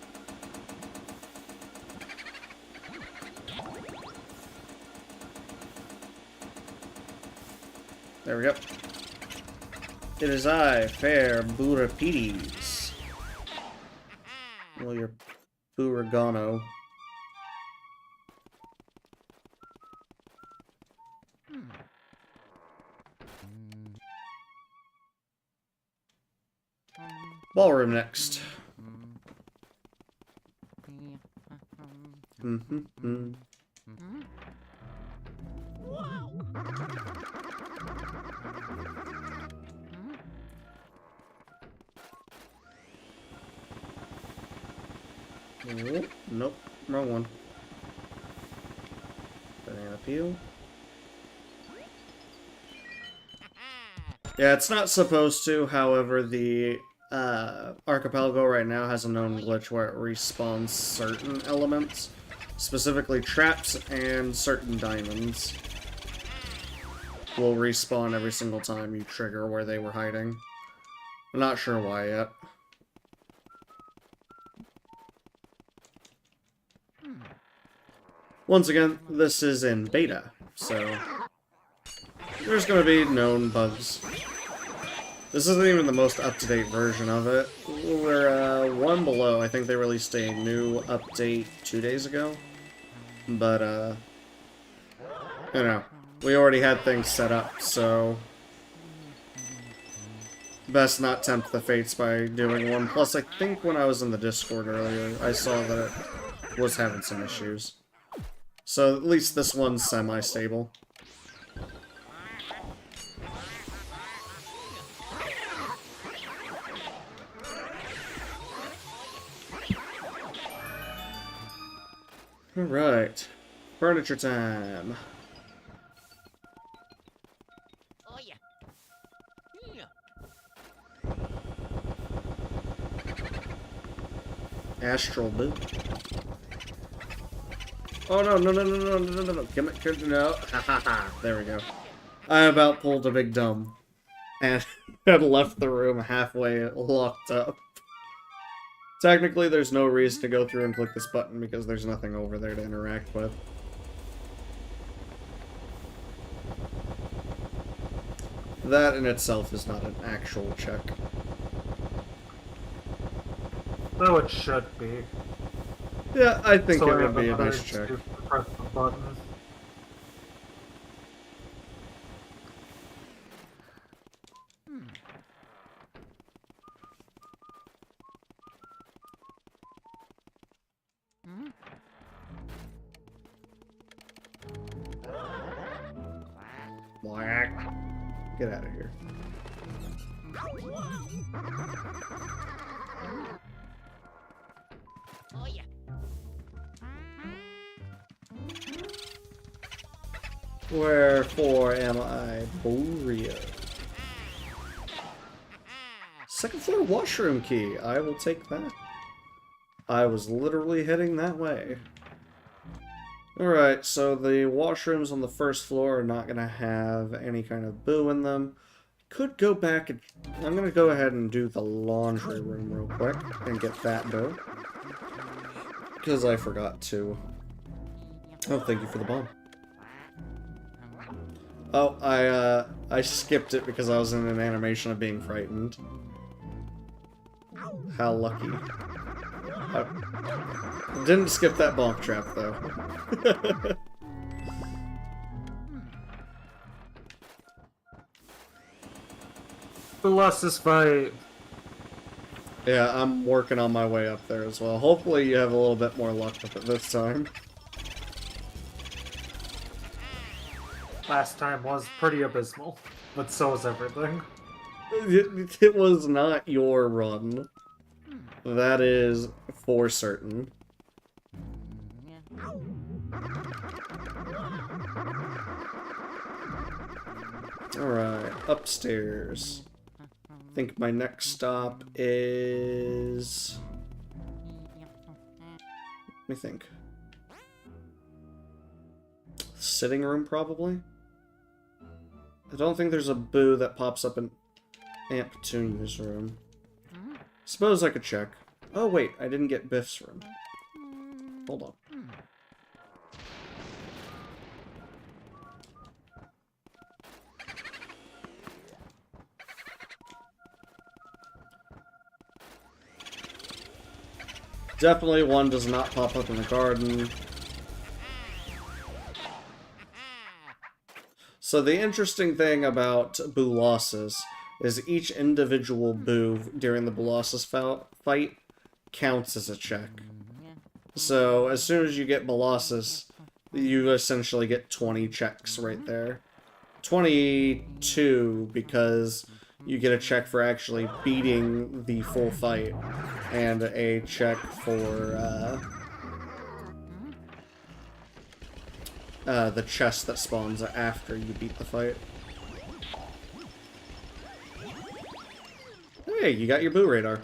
There we go. It is I, fair Burapides. Well, you're Buragano. Ballroom next. Oh, nope, wrong one. Banana peel. Yeah, it's not supposed to, however, the Archipelago right now has a known glitch where it respawns certain elements, specifically traps and certain diamonds will respawn every single time you trigger where they were hiding. I'm not sure why yet. Once again, this is in beta, so there's going to be known bugs. This isn't even the most up-to-date version of it. We're one below. I think they released a new update 2 days ago. But, you know, we already had things set up, so best not tempt the fates by doing one. Plus, I think when I was in the Discord earlier, I saw that it was having some issues. So at least this one's semi-stable. Alright. Furniture time. Oh yeah. Astral boot. Oh no, no, no, no, no, no, no, no. Come on, no. Ha ha ha. There we go. I about pulled a big dumb. And had left the room halfway locked up. Technically, there's no reason to go through and click this button because there's nothing over there to interact with. That in itself is not an actual check. Though it should be. Yeah, I think So it I would be a have nice to check. press the button. Black. Get out of here. Oh yeah. Wherefore am I Borea? Second floor washroom key. I will take that. I was literally heading that way. Alright, so the washrooms on the first floor are not going to have any kind of boo in them. Could go back and... I'm going to go ahead and do the laundry room real quick and get that boo. Because I forgot to. Oh, thank you for the bomb. Oh, I skipped it because I was in an animation of being frightened. How lucky. I didn't skip that bonk trap, though. Who lost this fight? Yeah, I'm working on my way up there as well. Hopefully you have a little bit more luck with it this time. Last time was pretty abysmal, but so is everything. It was not your run. That is for certain. Alright, upstairs. I think my next stop is... Let me think. Sitting room, probably? I don't think there's a boo that pops up in Aunt Petunia's room. Suppose I could check. Oh wait, I didn't get Biff's room. Hold on. Definitely one does not pop up in the garden. So the interesting thing about boo losses is each individual boo during the Bolossus fight counts as a check. So as soon as you get Bolossus, you essentially get 20 checks right there. 22 because you get a check for actually beating the full fight, and a check for the chest that spawns after you beat the fight. Hey, you got your boo radar.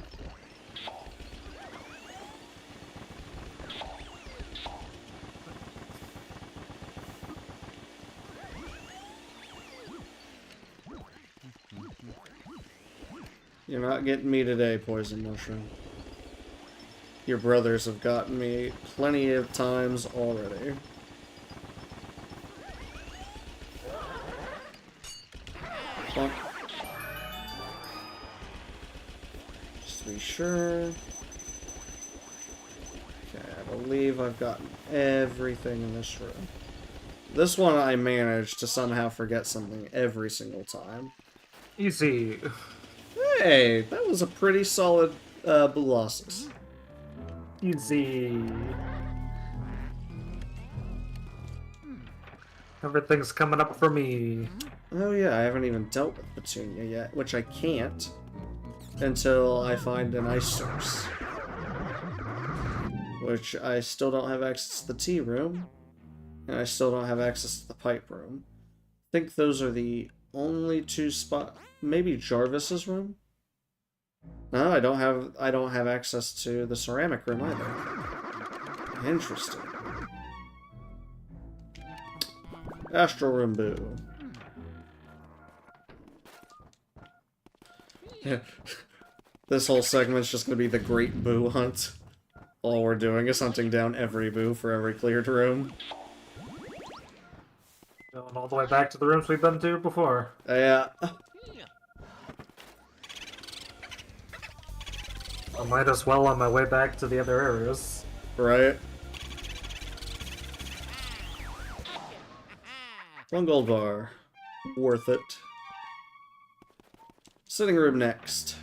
You're not getting me today, Poison Mushroom. Your brothers have gotten me plenty of times already. Bonk. sure. Okay, I believe I've gotten everything in this room. This one I managed to somehow forget something every single time. Easy. Hey, that was a pretty solid Blossus. Easy. Everything's coming up for me. Oh yeah, I haven't even dealt with Petunia yet, which I can't until I find an ice source. Which I still don't have access to the tea room, and I still don't have access to the pipe room. I think those are the only two spots. Maybe Jarvis's room? No, I don't have access to the ceramic room either. Interesting. Astral Room Boo. Yeah. This whole segment's just gonna be the Great Boo Hunt. All we're doing is hunting down every boo for every cleared room. Going all the way back to the rooms we've been to before. Yeah. I might as well on my way back to the other areas. Right? One gold bar. Worth it. Sitting room next.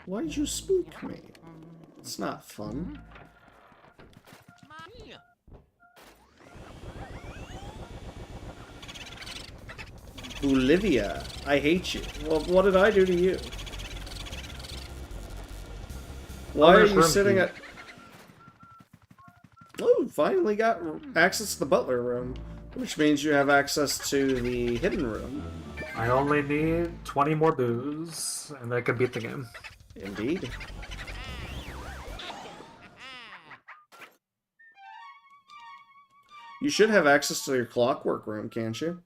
Why'd you spook me? It's not fun. Olivia, I hate you. Well, what did I do to you? Why are you sitting at... Oh, finally got access to the butler room, which means you have access to the hidden room. I only need 20 more boos, and I can beat the game. Indeed. You should have access to your clockwork room, can't you?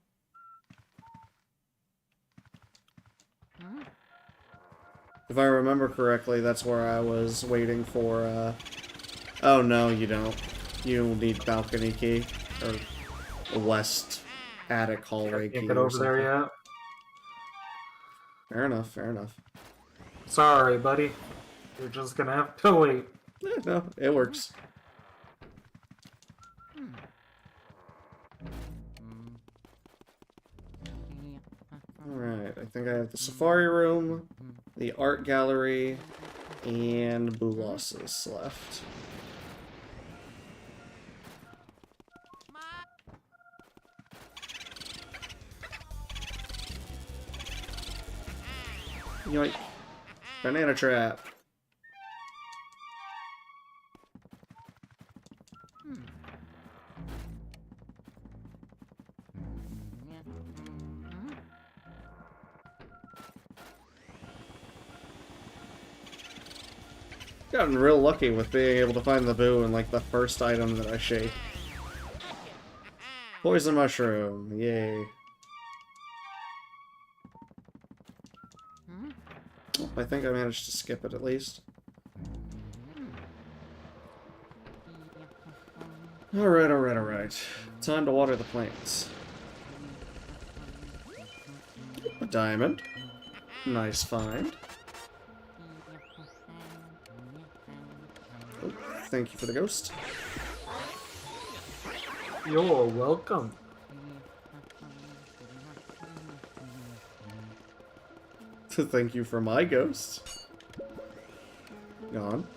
If I remember correctly, that's where I was waiting for, Oh, no, you don't. You need balcony key. Or a west attic hallway key. Can't get over there yet. Fair enough, fair enough. Sorry, buddy. You're just gonna have to wait. Yeah, no, it works. Alright, I think I have the safari room, the art gallery, and Boolossus left. Yoink. Banana trap. Gotten real lucky with being able to find the boo in like the first item that I shake. Poison mushroom, yay. Oh, I think I managed to skip it at least. Alright, alright, alright. Time to water the plants. A diamond. Nice find. Oh, thank you for the ghost. You're welcome. Thank you for my ghost. Gone.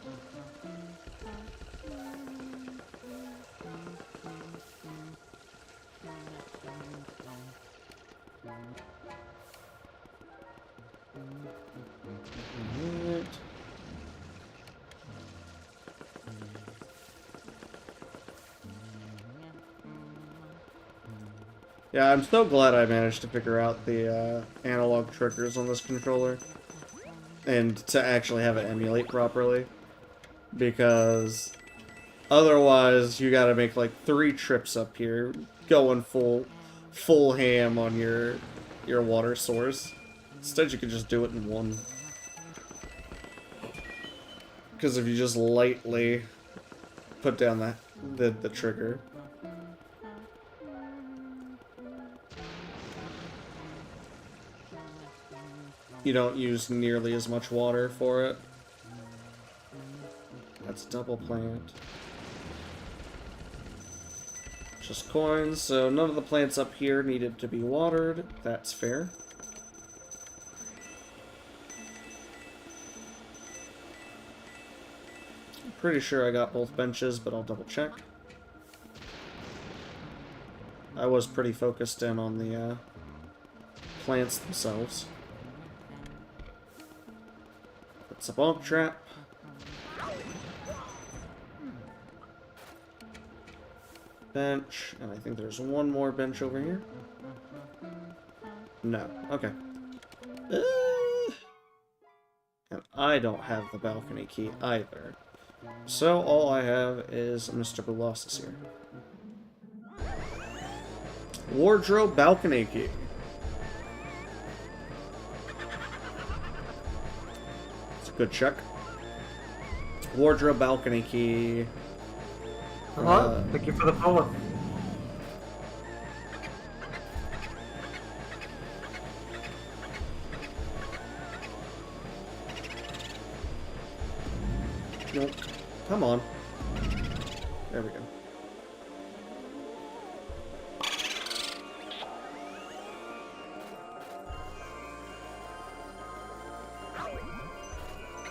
Yeah, I'm so glad I managed to figure out the analog triggers on this controller. And to actually have it emulate properly. Because otherwise you gotta make like 3 trips up here, going full ham on your water source. Instead you could just do it in one. Because if you just lightly put down the trigger. you don't use nearly as much water for it. That's a double plant. Just coins, so none of the plants up here needed to be watered. That's fair. I'm pretty sure I got both benches, but I'll double check. I was pretty focused in on the plants themselves. It's a bonk trap. Bench, and I think there's one more bench over here. No, okay. And I don't have the balcony key either. So all I have is Mr. Boolossus here. Wardrobe balcony key. It's a good check. Wardrobe balcony key. Thank you for the follow. Nope. Come on. There we go.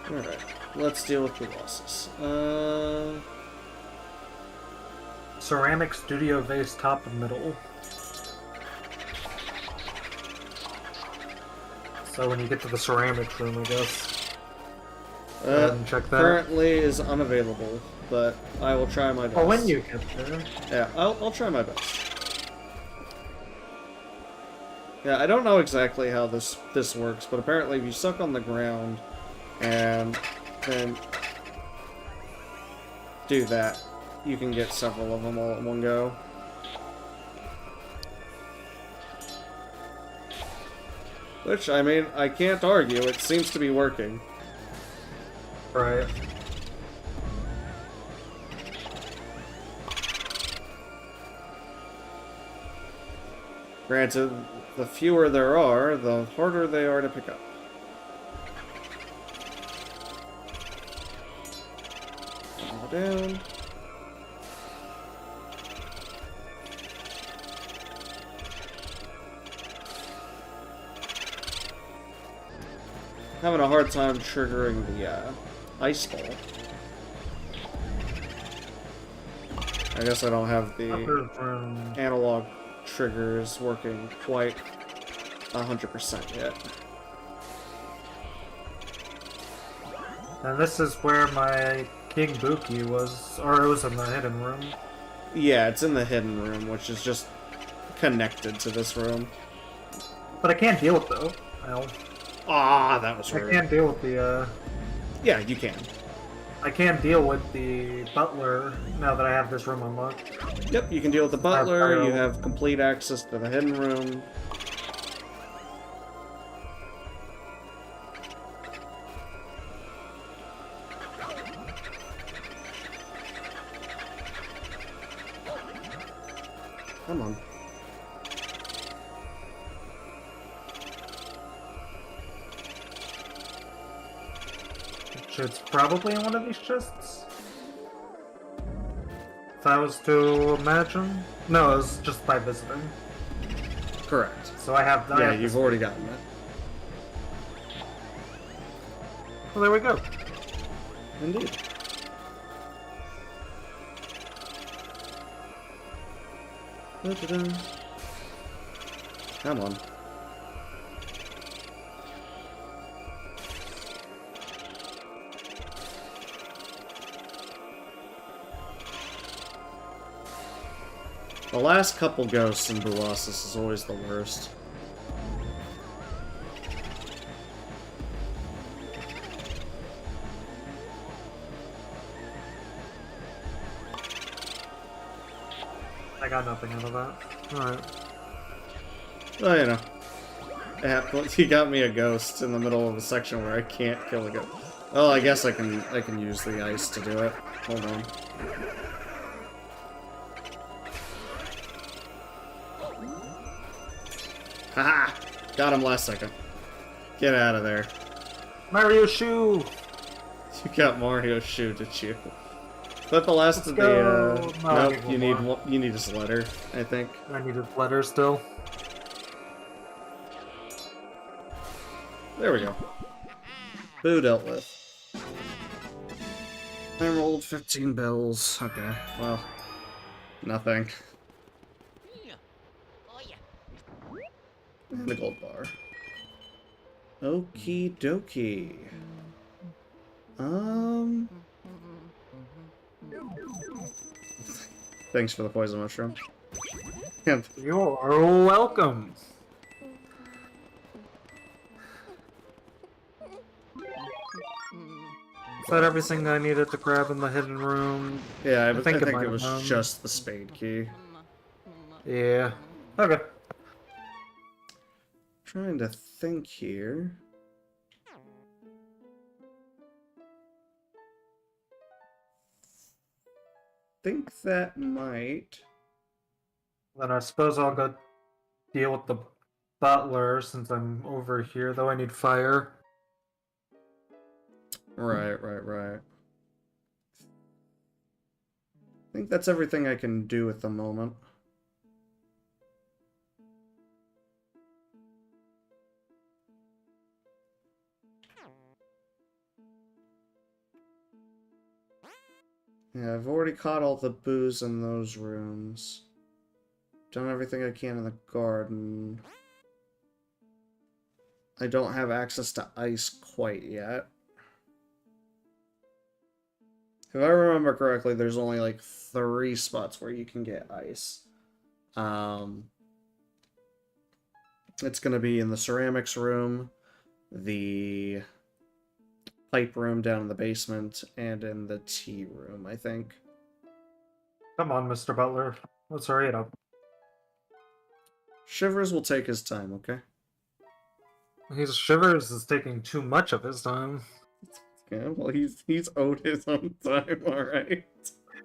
Alright, let's deal with the losses. Ceramic studio vase top and middle. So when you get to the ceramic room, I guess. Go ahead and check that. Currently is unavailable, but I will try my best. Oh, when you get there. Yeah, I'll try my best. Yeah, I don't know exactly how this works, but apparently if you suck on the ground and then do that, you can get several of them all at one go. Which, I mean, I can't argue. It seems to be working. Right. Granted, the fewer there are, the harder they are to pick up. All down. Having a hard time triggering the ice ball. I guess I don't have the analog triggers working quite 100% yet. And this is where my King Buki was, or it was in the hidden room. Yeah, it's in the hidden room, which is just connected to this room. But I can't deal with though. Well, Ah, that was I rude. can't deal with the Yeah, you can. I can't deal with the butler now that I have this room unlocked. Yep, you can deal with the butler, you I'll- have complete access to the hidden room. Come on. It's probably in one of these chests. If I was to imagine. No, it was just by visiting. Correct. So I have that. Yeah, you've already gotten it. Well, there we go. Indeed. Da-da-da. Come on. The last couple ghosts in Boolossus is always the worst. I got nothing out of that. Alright. Well, you know. He got me a ghost in the middle of a section where I can't kill a ghost. Well, I guess I can use the ice to do it. Hold on. Haha! Got him last second. Get out of there. Mario shoe! You got Mario's shoe, did you? Is that the last Let's of go. the, No, I nope, need one you need more. you need a slider, I think. I need a letter still. There we go. Boo dealt with. I rolled 15 bills. Okay, well, nothing. Oh yeah. And a gold bar. Okie dokie. Thanks for the poison mushroom. And You're welcome. Is that everything I needed to grab in the hidden room? yeah, I think might it have was been. just the spade key. Yeah. Okay. Trying to think here. Think that might. Then I suppose I'll go deal with the butler since I'm over here, though I need fire. Right. I think that's everything I can do at the moment. Yeah, I've already caught all the booze in those rooms. Done everything I can in the garden. I don't have access to ice quite yet. If I remember correctly, there's only like 3 spots where you can get ice. It's gonna be in the ceramics room, the pipe room down in the basement, and in the tea room, I think. Come on, Mr. Butler. Let's hurry it up. Shivers will take his time, okay? Shivers is taking too much of his time. Yeah, well, he's owed his own time, alright?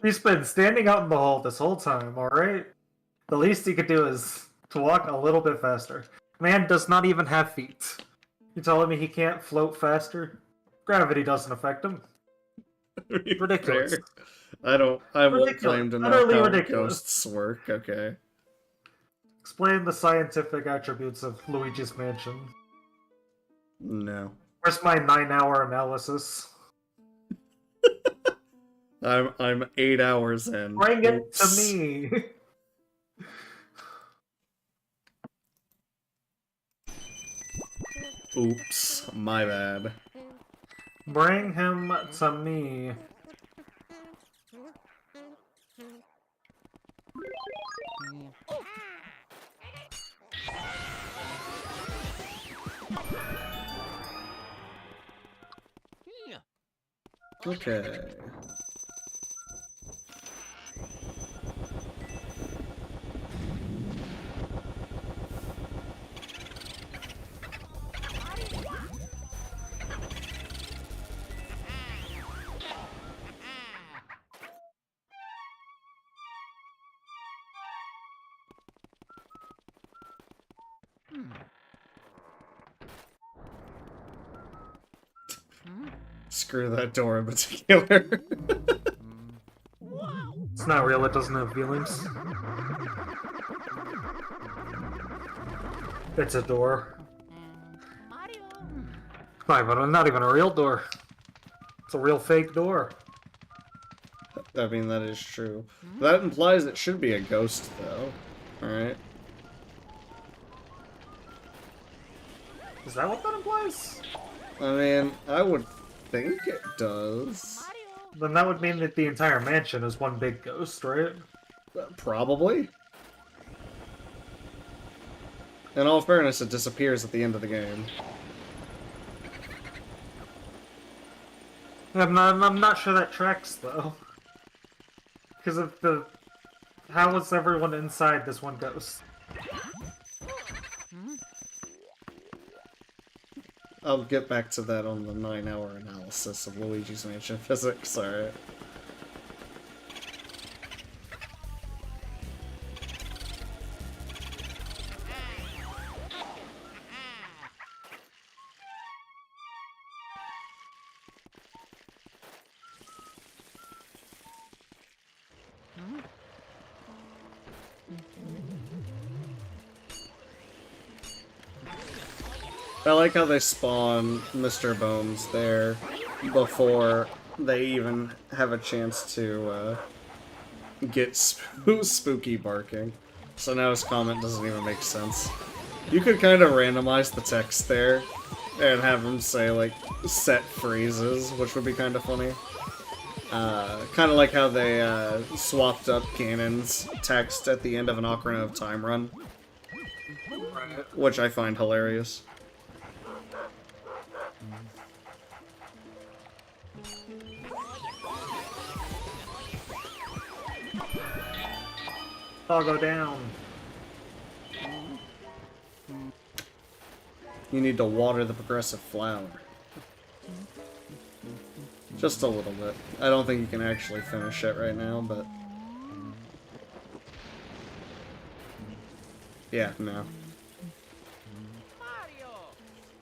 He's been standing out in the hall this whole time, alright? The least he could do is to walk a little bit faster. Man does not even have feet. You telling me he can't float faster? Gravity doesn't affect him. Ridiculous. Fair. I won't Ridiculous. claim to know Utterly how ridiculous. ghosts work, okay? Explain the scientific attributes of Luigi's mansion. No. Where's my 9-hour analysis? I'm 8 hours in. Bring it Oops. to me! Oops, my bad. Bring him to me. Okay. Screw that door in particular. It's not real, it doesn't have feelings. It's a door. Not even a real door. It's a real fake door. I mean, that is true. That implies it should be a ghost, though. Alright. Is that what that implies? I mean, I would think it does. Then that would mean that the entire mansion is one big ghost, right? Probably. In all fairness, it disappears at the end of the game. I'm not sure that tracks, though. Because of the... How was everyone inside this one ghost? I'll get back to that on the 9-hour analysis of Luigi's Mansion physics, alright. I like how they spawn Mr. Bones there before they even have a chance to get spooky barking. So now his comment doesn't even make sense. You could kind of randomize the text there and have him say, like, set phrases, which would be kind of funny. Kind of like how they swapped up Ganon's text at the end of an Ocarina of Time run. Which I find hilarious. I'll go down. You need to water the progressive flower. Just a little bit. I don't think you can actually finish it right now, but... yeah, no.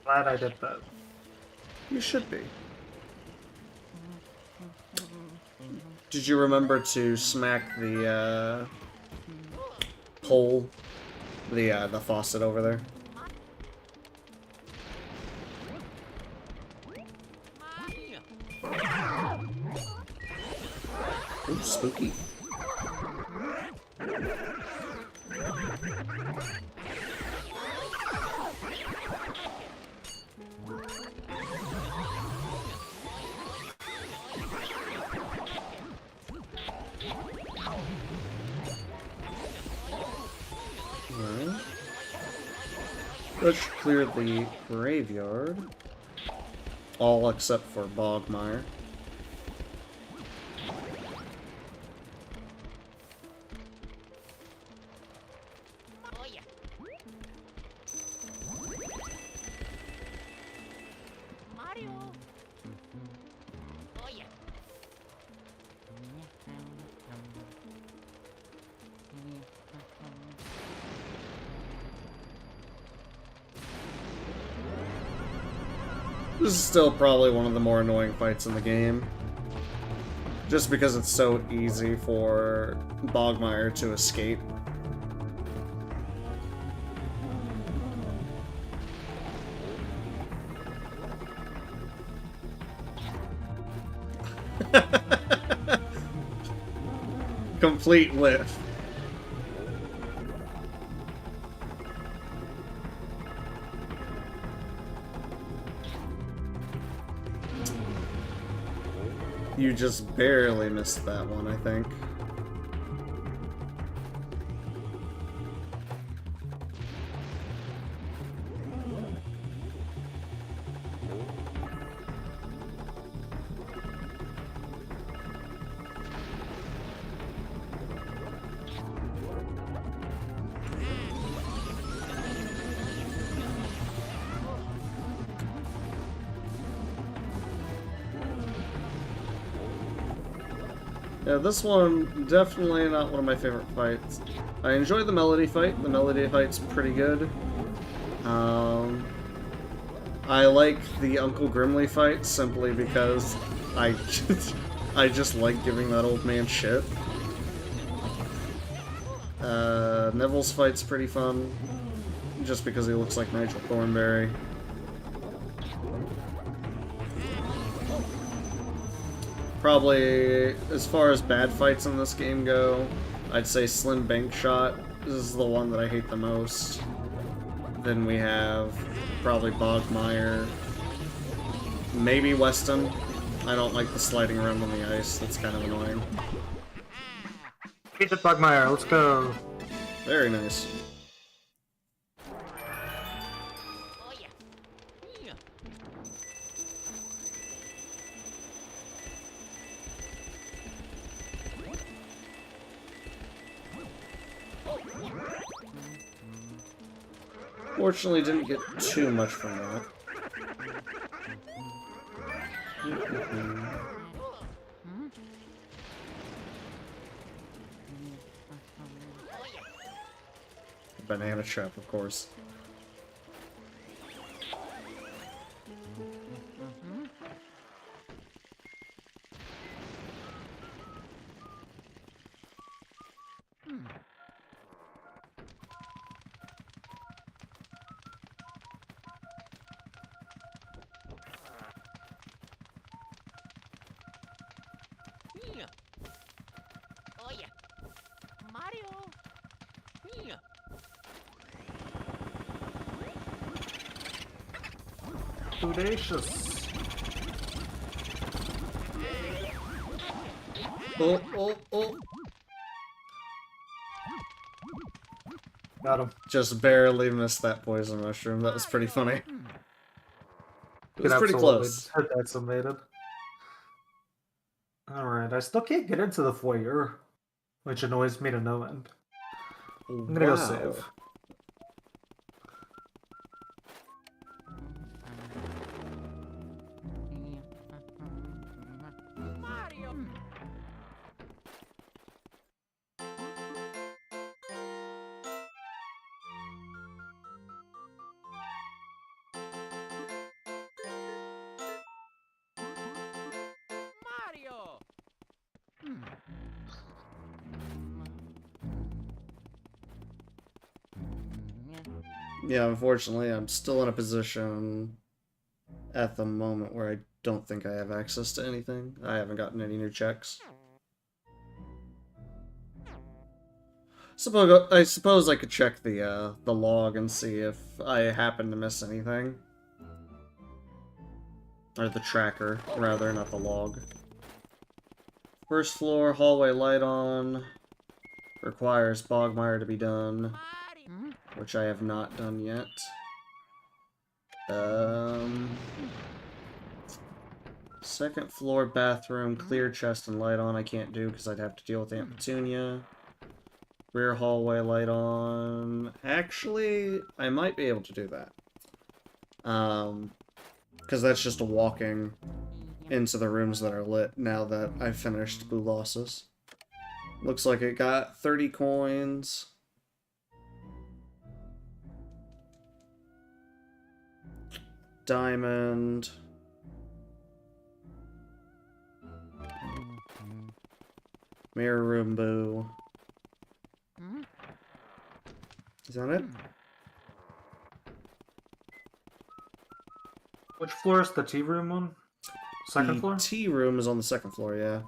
Glad I did that. You should be. Did you remember to smack the, pole? The faucet over there? Ooh, spooky. Alright. Let's clear the graveyard. All except for Bogmire. Oh yeah. Mario. Oh yeah. This is still probably one of the more annoying fights in the game. Just because it's so easy for Bogmire to escape. Complete whiff. You just barely missed that one, I think. Yeah, this one, definitely not one of my favorite fights. I enjoy the Melody fight. The Melody fight's pretty good. I like the Uncle Grimly fight simply because I just like giving that old man shit. Neville's fight's pretty fun, just because he looks like Nigel Thornberry. Probably, as far as bad fights in this game go, I'd say Slim Bank Shot is the one that I hate the most. Then we have probably Bogmire, maybe Weston. I don't like the sliding around on the ice, that's kind of annoying. Beat the Bugmire, let's go. Very nice. Oh yeah. Yeah. Fortunately, didn't get too much from that. Banana trap, of course. Yeah. Oh yeah. Mario. Yeah. Audacious. Oh, oh, oh. Got him. Just barely missed that poison mushroom. That was pretty funny. It was Get pretty absolutely close. decimated. Alright, I still can't get into the foyer, which annoys me to no end. I'm gonna go save. Mario. Mario. Yeah, unfortunately, I'm still in a position at the moment where I don't think I have access to anything. I haven't gotten any new checks. I suppose I could check the log and see if I happen to miss anything. Or the tracker, rather, not the log. First floor, hallway light on. Requires Bogmire to be done, Mario. which I have not done yet. Second floor bathroom, clear chest and light on I can't do because I'd have to deal with Aunt Petunia. Rear hallway light on. Actually, I might be able to do that. Because that's just a walking into the rooms that are lit now that I've finished Blue Losses. Looks like it got 30 coins. Diamond. Mirror Room Boo. Is that it? Which floor is the tea room on? Second floor? The tea room is on the second floor, yeah.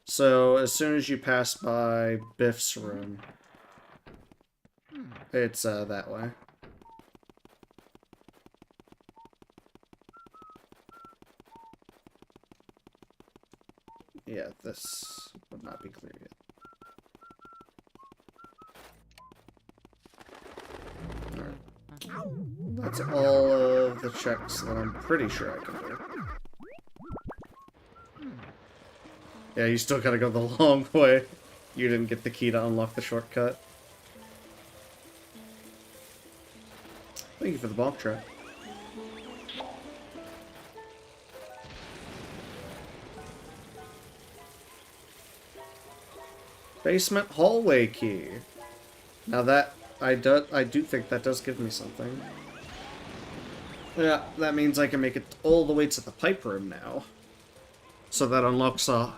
So, as soon as you pass by Biff's room, it's that way. Yeah, this would not be clear yet. Alright. That's all of the checks that I'm pretty sure I can do. Yeah, you still gotta go the long way. You didn't get the key to unlock the shortcut. Thank you for the bomb trap. Basement hallway key. Now that I do think that does give me something. Yeah, that means I can make it all the way to the pipe room now. So that unlocks oh,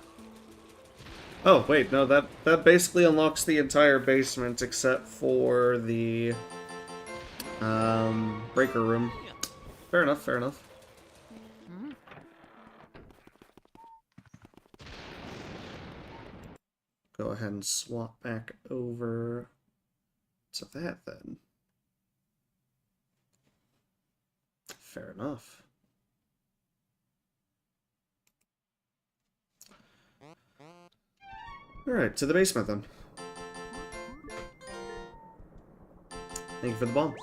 wait, no, that basically unlocks the entire basement except for the breaker room. Fair enough, fair enough. Go ahead and swap back over to that then. Fair enough. Alright, to the basement then. Thank you for the bomb.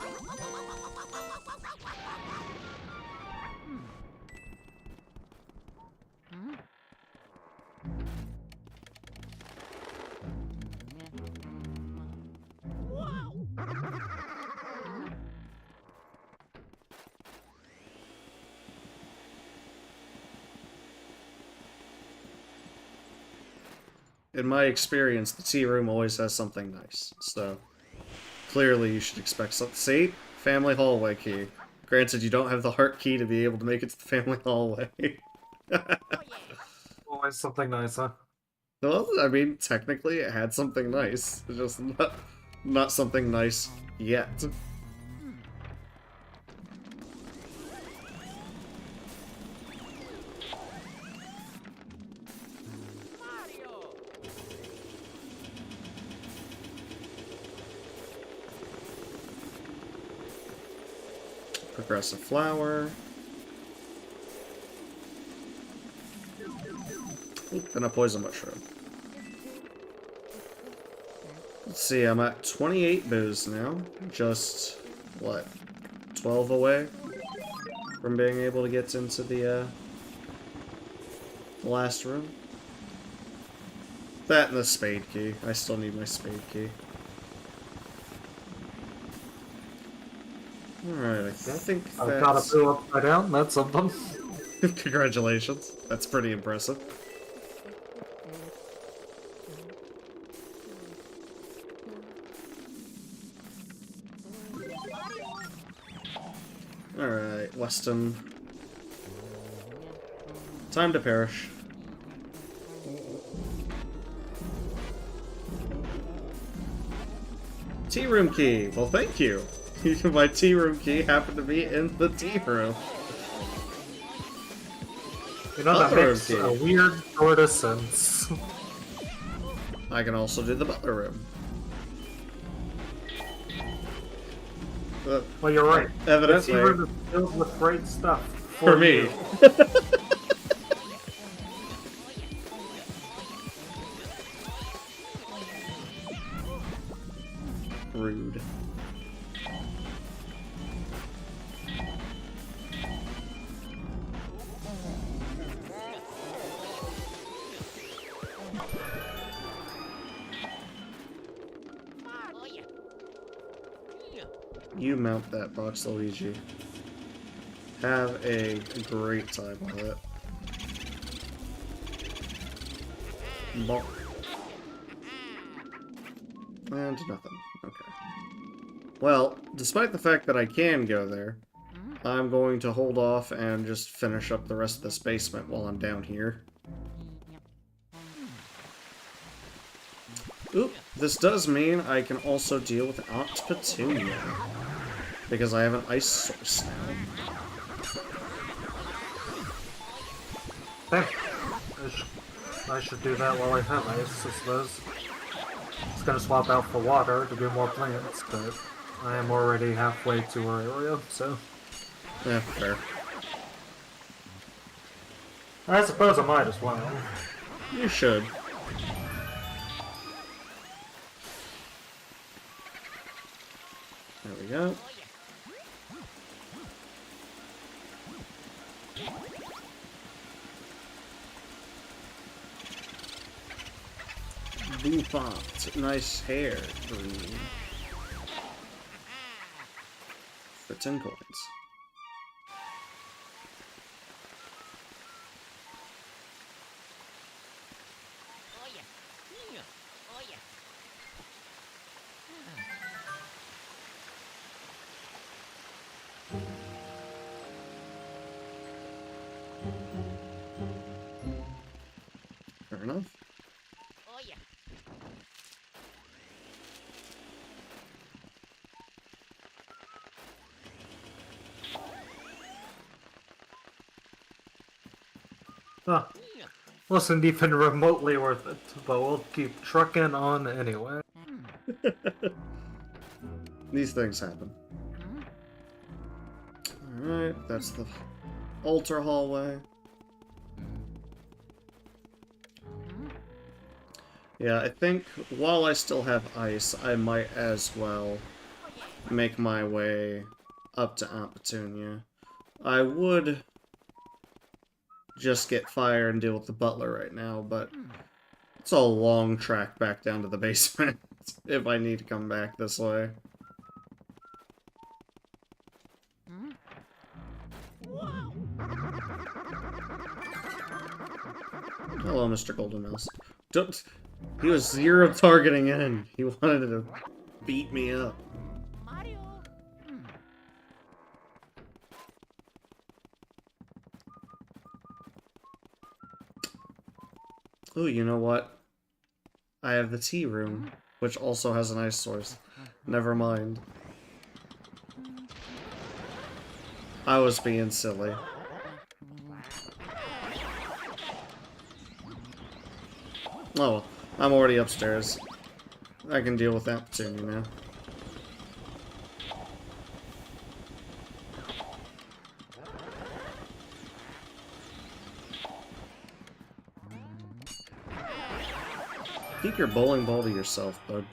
In my experience, the tea room always has something nice, so clearly you should expect something. See? Family hallway key. Granted, you don't have the heart key to be able to make it to the family hallway. Oh yeah. Always something nice, huh? Well, I mean, technically it had something nice. It's just not something nice yet. Mario. aggressive flower. Oop, and a poison mushroom. Let's see, I'm at 28 boos now. Just, what, 12 away from being able to get into the last room. That and the spade key. I still need my spade key. Alright, I think that's... I've got a boo upside down, that's something. Congratulations. That's pretty impressive. Alright, Weston. Time to perish. Tea room key. Well, thank you. My tea room key happened to be in the tea room. You know, that Butler room makes key. a weird sort of sense. I can also do the butler room. Well, you're right. Evidently. The tea room is filled with great stuff. For me. you. Rude. You mount that box, Luigi. Have a great time with it. Bonk. And nothing. Okay. Well, despite the fact that I can go there, I'm going to hold off and just finish up the rest of this basement while I'm down here. Oop, this does mean I can also deal with Aunt Petunia, because I have an ice source now. Hey, I should do that while I have ice, I suppose. It's gonna swap out for water to get more plants, but I am already halfway to our area, so... Yeah, fair. I suppose I might as well. You should. There we go. Bouffant. Nice hair. Green. For 10 coins. Fair enough. Huh. Wasn't even remotely worth it, but we'll keep trucking on anyway. These things happen. Alright, that's the altar hallway. Yeah, I think while I still have ice, I might as well make my way up to Aunt Petunia. I would just get fire and deal with the butler right now, but it's a long track back down to the basement if I need to come back this way. Hello, Mr. Golden Mouse. Don't... He was zero targeting in. He wanted to beat me up. Mario. Oh, you know what? I have the tea room, which also has an ice source. Never mind. I was being silly. Oh well, I'm already upstairs. I can deal with that Petunia now. Keep your bowling ball to yourself, bud.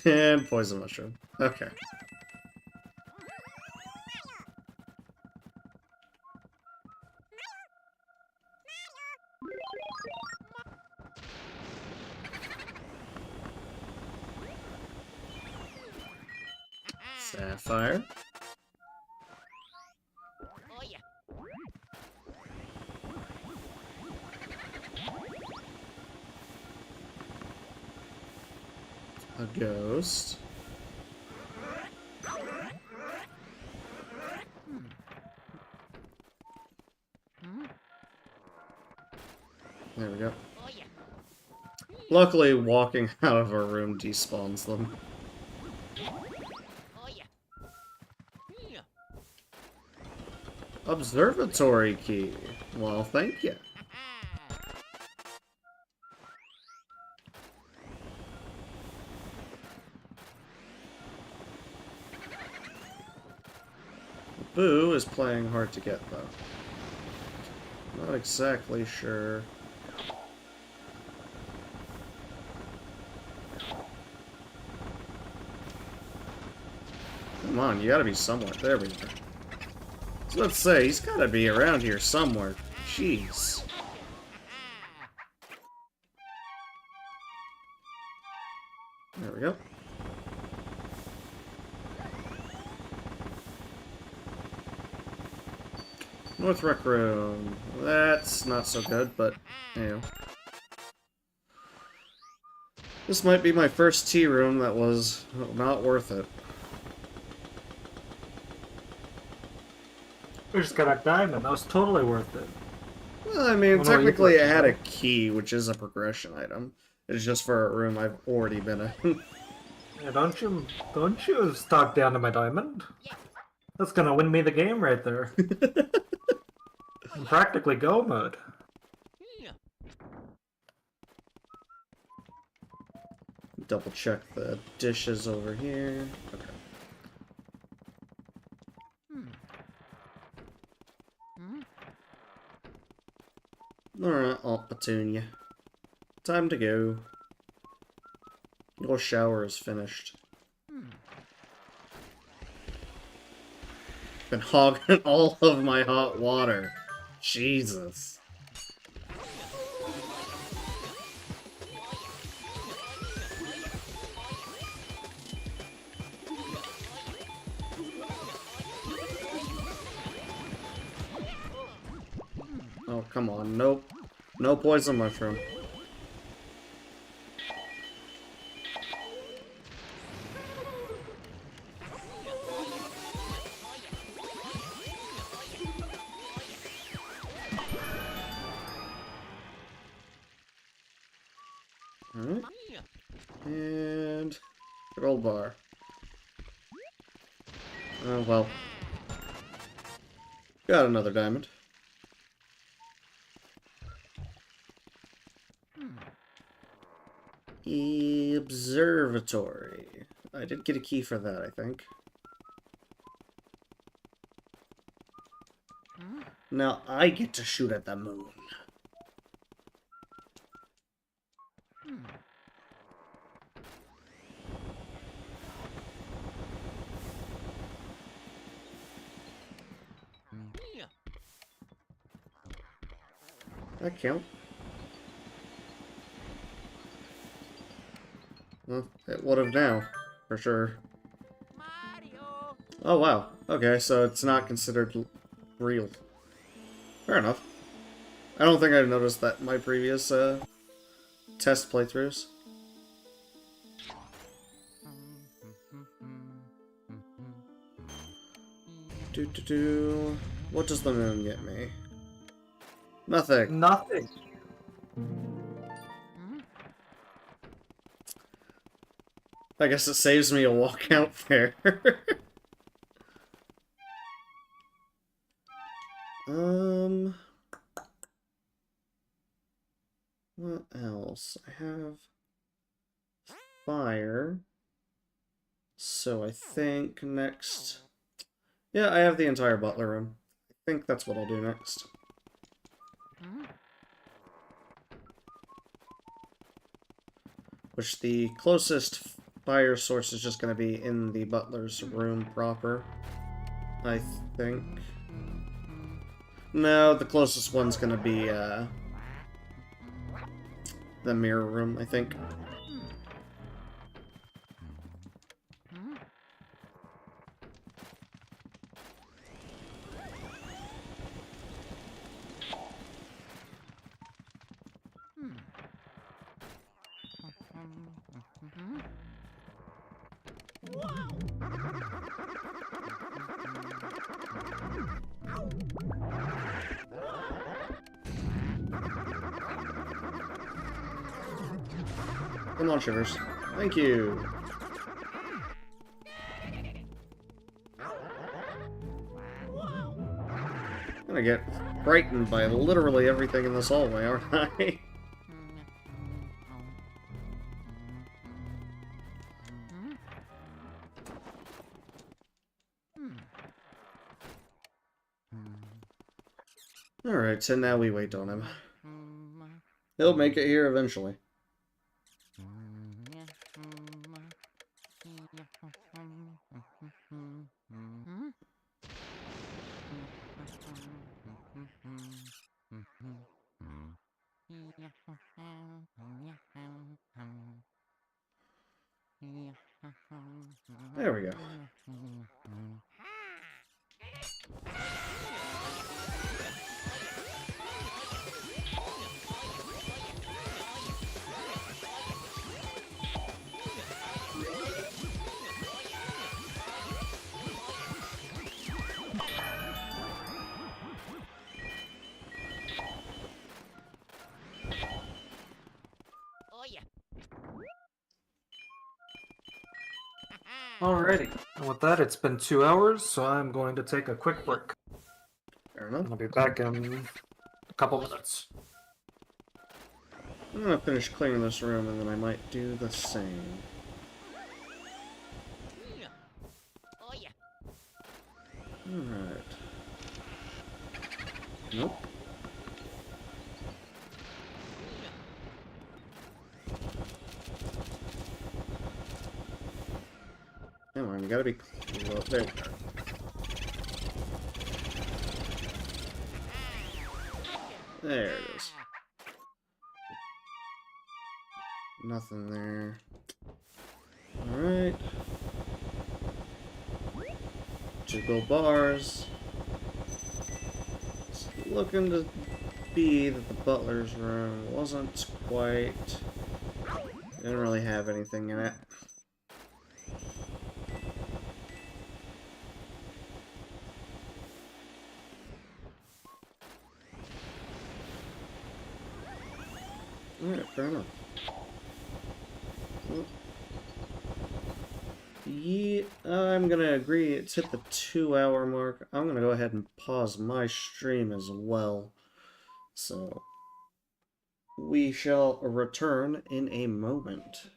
And poison mushroom. Okay. Sapphire. Oh yeah. A ghost. There we go. Oh yeah. Luckily, walking out of a room despawns them. Oh yeah. Yeah. Observatory key. Well, thank you. Boo is playing hard to get, though. Not exactly sure. Come on, you gotta be somewhere. There we go. So let's say, he's gotta be around here somewhere. Jeez. There we go. North Rec Room. That's not so good, but, you know. This might be my first tea room that was not worth it. We just got a diamond. That was totally worth it. Well, I mean, What are you technically it looking had a at? key, which is a progression item. It's just for a room I've already been in. Yeah, don't you talk down to my diamond? That's gonna win me the game right there. In practically go mode. Yeah. Double check the dishes over here. Okay. Alright, Aunt Petunia. Time to go. Your shower is finished. Been hogging all of my hot water. Jesus. Oh, come on. Nope. No poison mushroom. Alright. And gold bar. Oh well. Got another diamond. Observatory. I did get a key for that, I think. Now I get to shoot at the moon. Yeah. That count? Well, it would have now, for sure. Mario. Oh wow. Okay, so it's not considered real. Fair enough. I don't think I noticed that in my previous test playthroughs. Do. What does the moon get me? Nothing. Nothing. I guess it saves me a walkout fare. What else? I have fire. So I think next... Yeah, I have the entire butler room. I think that's what I'll do next. which the closest fire source is just going to be in the butler's room proper, I think. No, the closest one's going to be the mirror room, I think. Come on, Shivers. Thank you. I'm gonna get frightened by literally everything in this hallway, aren't I? Alright, so now we wait on him. He'll make it here eventually. There we go. Oh yeah. Alrighty. And with that, it's been 2 hours, so I'm going to take a quick break. Fair enough. I'll be back in a couple minutes. I'm gonna finish clearing this room and then I might do the same. Oh yeah. Alright. Nope. Come on, you gotta be close. There we go. There it is. Nothing there. Alright. 2 gold bars. It's looking to be that the butler's room wasn't quite... Didn't really have anything in it. Alright, fair enough. Well, yeah, I'm gonna agree. It's hit the 2-hour mark. I'm gonna go ahead and pause my stream as well. So, we shall return in a moment.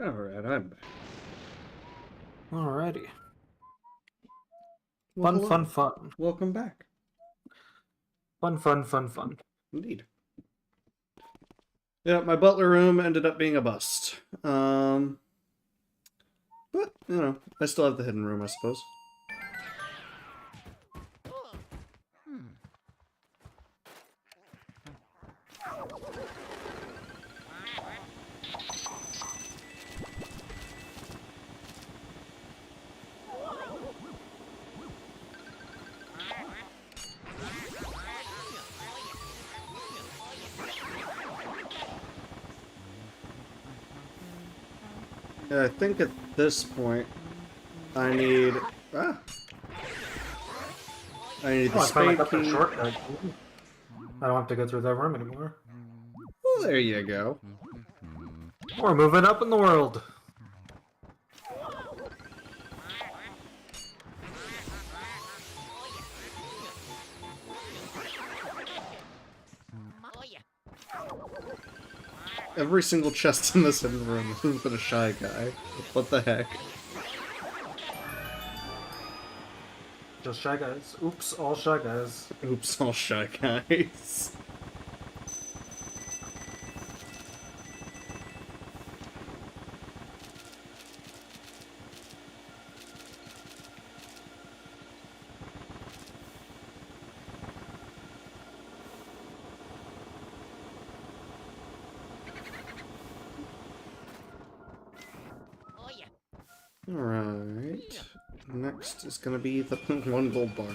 Alright, I'm back. Alrighty. Well, Fun, hello. fun, fun. Welcome back. Fun, fun, fun, fun. Indeed. Yeah, my butler room ended up being a bust. But, you know, I still have the hidden room, I suppose. Yeah, I think at this point, I need... I need the Oh, I finally spade got the key. shortcut. I don't have to go through that room anymore. Well, there you go. We're moving up in the world. Oh yeah. Every single chest in this hidden room has been a shy guy. What the heck? Just shy guys. Oops, all shy guys. Oops, all shy guys. Oh yeah. Alright. Next is gonna be the one gold bar.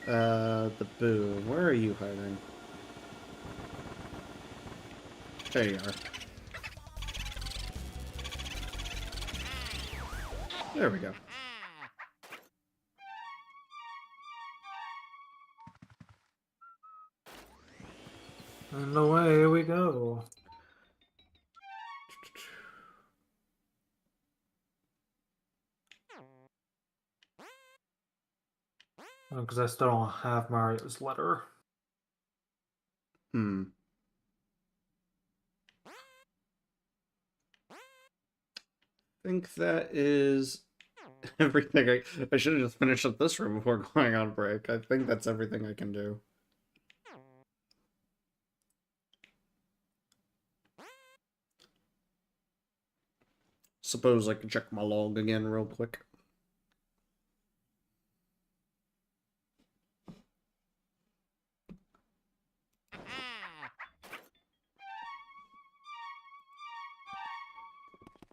The boo. Where are you hiding? There you are. There we go. And away we go. Because I still don't have Mario's letter. Hmm. I think that is everything. I should have just finished up this room before going on break. I think that's everything I can do. Suppose I can check my log again real quick.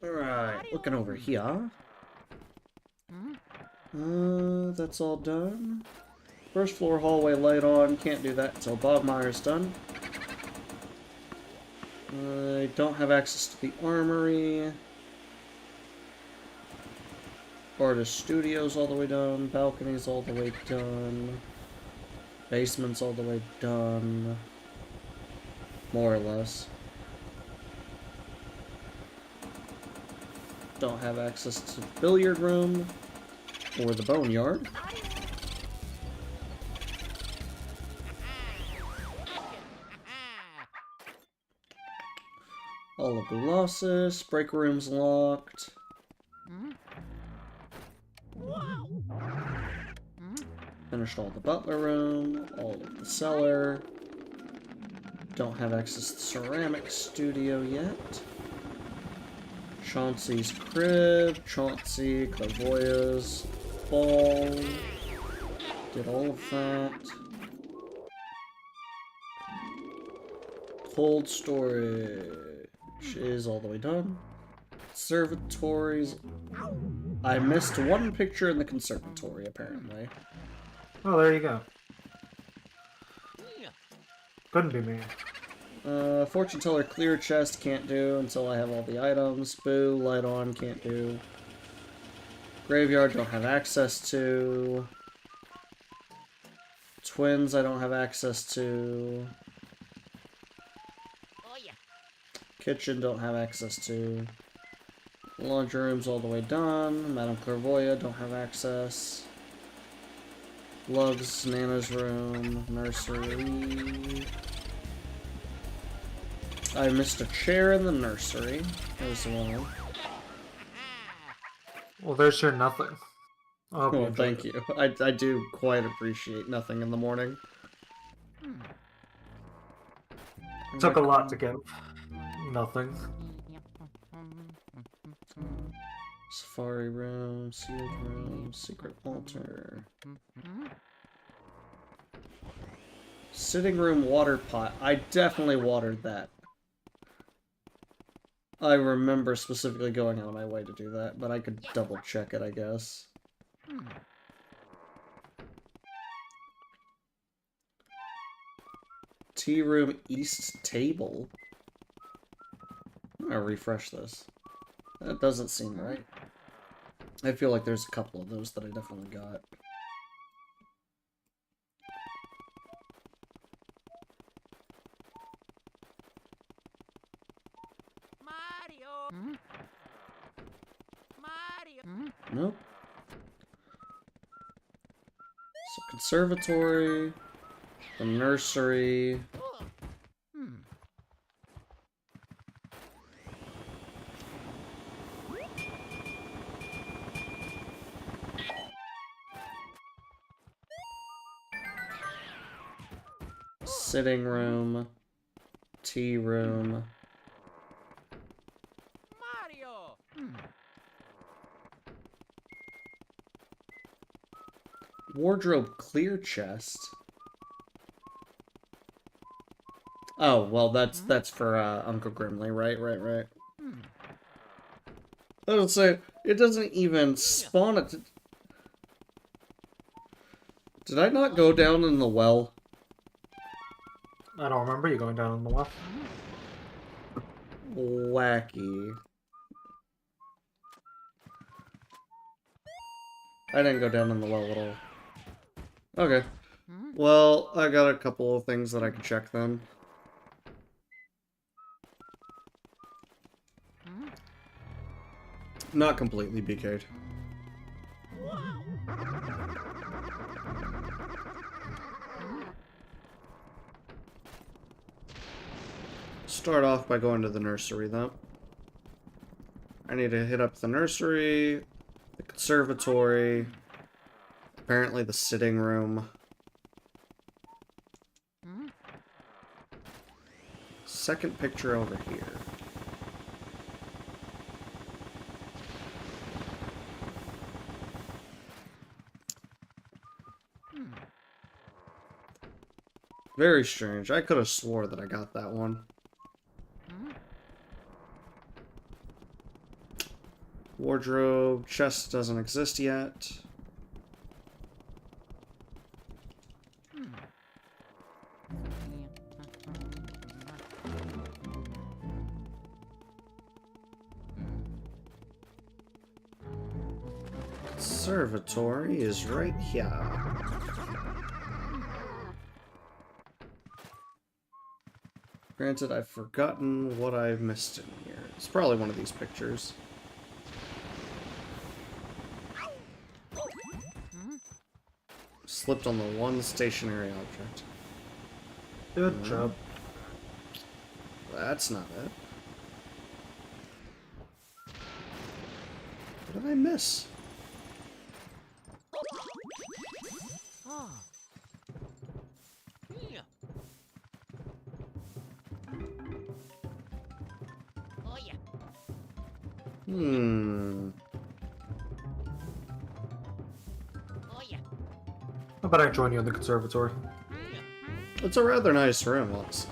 Alright, looking over here. That's all done. First floor hallway light on. Can't do that until Bob Meyer's done. I don't have access to the armory. Artist studios all the way done. Balconies all the way done. Basement's all the way done. More or less. Don't have access to the billiard room or the boneyard. All of Colossus. Break room's locked. Finished all the butler room, all of the cellar. Don't have access to the ceramic studio yet. Chauncey's crib, Chauncey, Clairvoya's ball. Did all of that. Cold storage is all the way done. Conservatories. I missed one picture in the conservatory, apparently. Oh, there you go. Couldn't be me. Fortune teller clear chest can't do until I have all the items. Boo, light on, can't do. Graveyard don't have access to. Twins I don't have access to. Oh yeah. Kitchen don't have access to. Laundry room's all the way done. Madame Clairvoya don't have access. Lugs, Nana's room, nursery. I missed a chair in the nursery as well. Well, there's your nothing. I hope you Well, enjoyed thank it. you. I do quite appreciate nothing in the morning. Took a lot to give. Nothing. Safari room, sealed room, secret altar. Sitting room water pot. I definitely watered that. I remember specifically going out of my way to do that, but I could double check it, I guess. Tea room east table. I'm gonna refresh this. That doesn't seem right. I feel like there's a couple of those that I definitely got. Mario. Mario. Nope. So conservatory, the nursery. Sitting room, tea room. Mario. Wardrobe clear chest. Oh, well, that's for Uncle Grimly, right. I would say it doesn't even spawn it. Did I not go down in the well? I don't remember you going down on the left. Wacky. I didn't go down in the well at all. Okay. Well, I got a couple of things that I can check then. Not completely BK'd. Start off by going to the nursery, though. I need to hit up the nursery, the conservatory, apparently the sitting room. Second picture over here. Very strange. I could have swore that I got that one. Wardrobe, chest doesn't exist yet. Conservatory is right here. Granted, I've forgotten what I've missed in here. It's probably one of these pictures. Slipped on the one stationary object. Good job. That's not it. What did I miss? Oh. Yeah. Oh yeah. Hmm. Oh yeah. How about I join you in the conservatory? It's a rather nice room, honestly.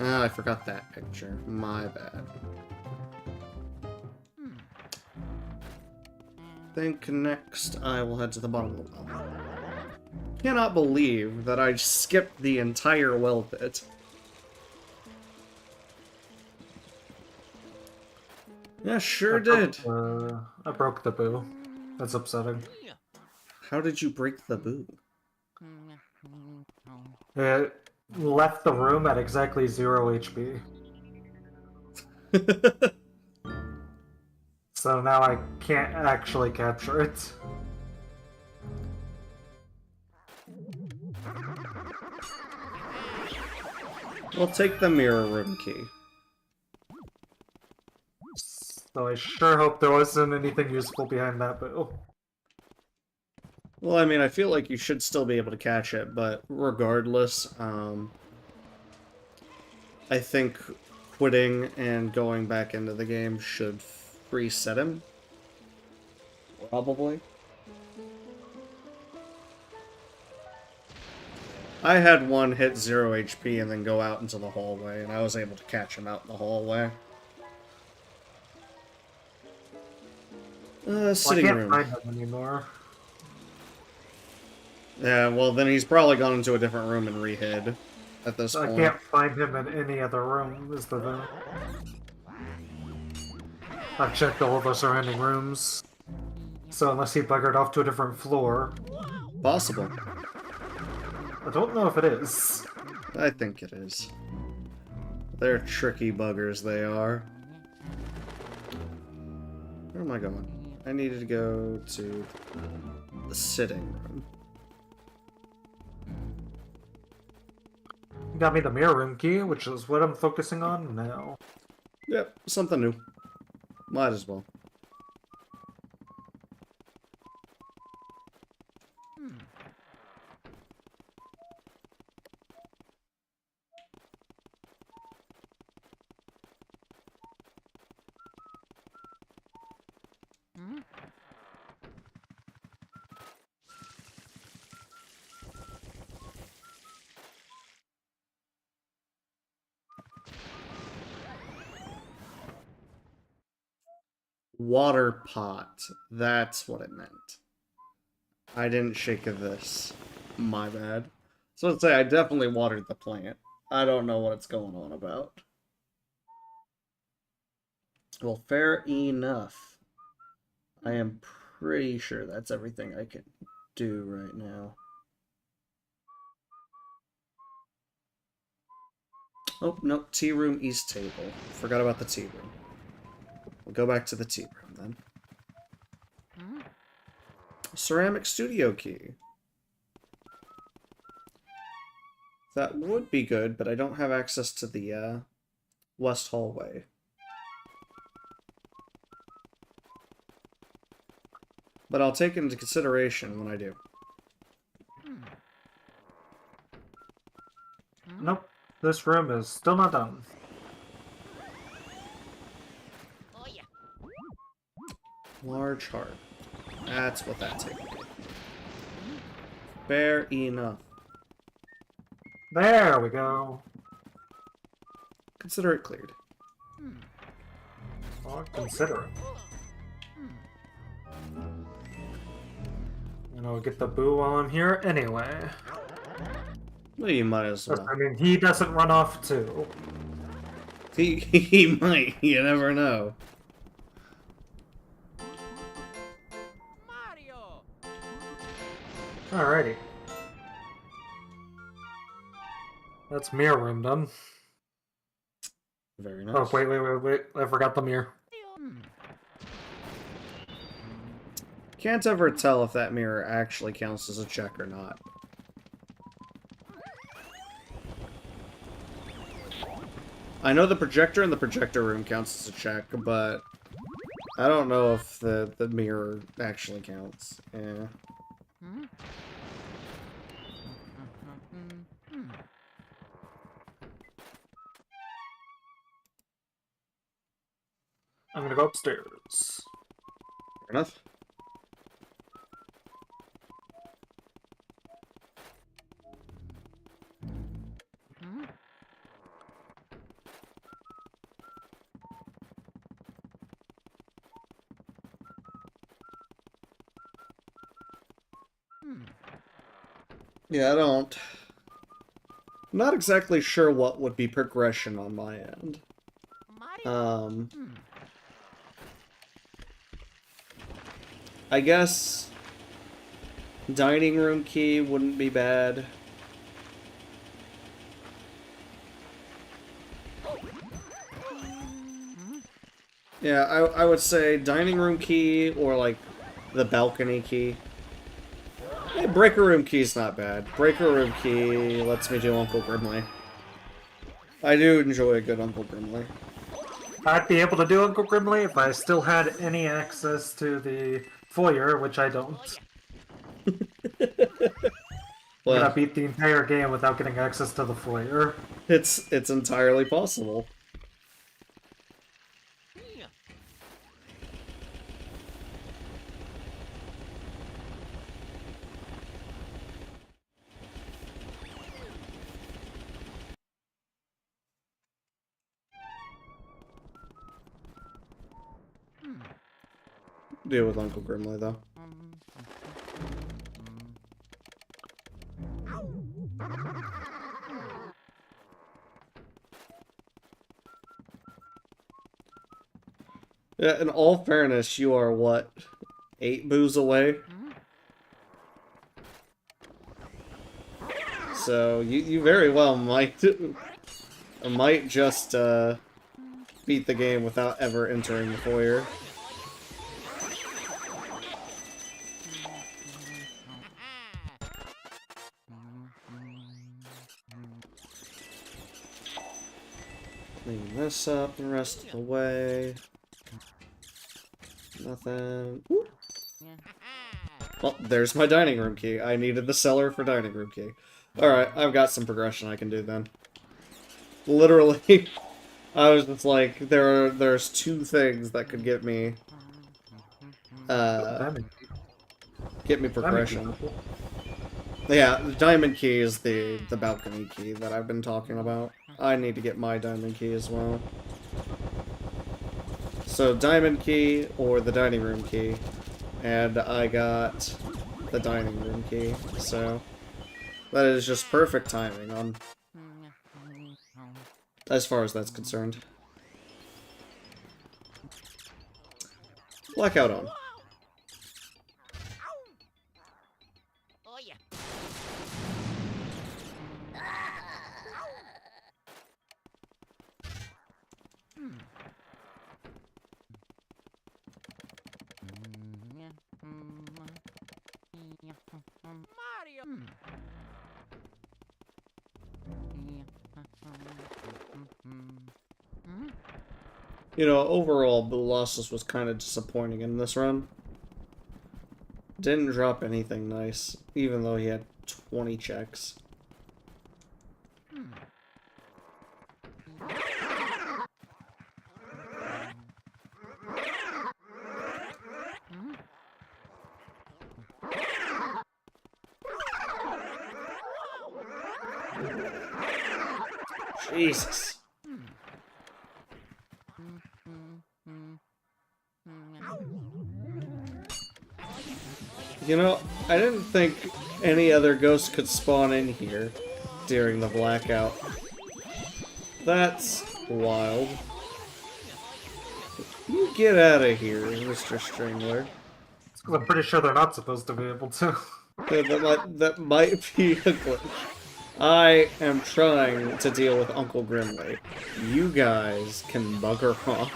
Ah, I forgot that picture. My bad. Think next I will head to the bottom of the well. Cannot believe that I skipped the entire well bit. Yeah, sure did. I broke the boo. That's upsetting. How did you break the boo? It left the room at exactly 0 HP. So now I can't actually capture it. We'll take the mirror room key. So I sure hope there wasn't anything useful behind that boo. Well, I mean, I feel like you should still be able to catch it, but regardless, I think quitting and going back into the game should reset him. Probably. I had one hit 0 HP and then go out into the hallway, and I was able to catch him out in the hallway. Sitting room. I can't find him anymore. Yeah, well, then he's probably gone into a different room and re-hid at this I point. can't find him in any other room, is the thing. I've checked all of the surrounding rooms. So unless he buggered off to a different floor. Possible. I don't know if it is. I think it is. They're tricky buggers, they are. Where am I going? I needed to go to the sitting room. Got me the mirror room key, which is what I'm focusing on now. Yep, something new. Might as well. Water pot. That's what it meant. I didn't shake of this. My bad. So I'd say I definitely watered the plant. I don't know what it's going on about. Well, fair enough. I am pretty sure that's everything I can do right now. Oh, no. Tea room, east table. Forgot about the tea room. We'll go back to the tea room then. Ceramic studio key. That would be good, but I don't have access to the west hallway. But I'll take it into consideration when I do. Nope. This room is still not done. Oh yeah. Large heart. That's what that takes. Fair enough. There we go. Consider it cleared. I'll consider it. And I'll get the boo while I'm here anyway. Well, you might as well. I mean, he doesn't run off too. He might. You never know. Mario. Alrighty. That's mirror room done. Very nice. Oh, wait. I forgot the mirror. Can't ever tell if that mirror actually counts as a check or not. I know the projector in the projector room counts as a check, but I don't know if the mirror actually counts. Yeah. I'm gonna go upstairs. Fair enough. Yeah, I'm not exactly sure what would be progression on my end. Mario. I guess dining room key wouldn't be bad. Yeah, I would say dining room key or like the balcony key. Hey, breaker room key's not bad. Breaker room key lets me do Uncle Grimly. I do enjoy a good Uncle Grimly. I'd be able to do Uncle Grimly if I still had any access to the foyer, which I don't. Oh yeah. I'm gonna Well, beat the entire game without getting access to the foyer. it's entirely possible. Yeah. Deal with Uncle Grimly, though. Yeah, in all fairness, you are, what, 8 boos away? So, you very well might just, beat the game without ever entering the foyer. Clean this up the rest of the way. Nothing. Ooh. Well, there's my dining room key. I needed the cellar for dining room key. Alright, I've got some progression I can do then. Literally, I was just like, there's 2 things that could get me, progression. Yeah, the diamond key is the balcony key that I've been talking about. I need to get my diamond key as well. So, diamond key or the dining room key. And I got the dining room key, so that is just perfect timing on as far as that's concerned. Blackout on. Oh yeah. Mario. You know, overall, Blue Losses was kind of disappointing in this run. Didn't drop anything nice, even though he had 20 checks. Jesus. You know, I didn't think any other ghosts could spawn in here during the blackout. That's wild. You get out of here, Mr. Stringler. It's 'cause I'm pretty sure they're not supposed to be able to. That might be a glitch. I am trying to deal with Uncle Grimly. You guys can bugger off.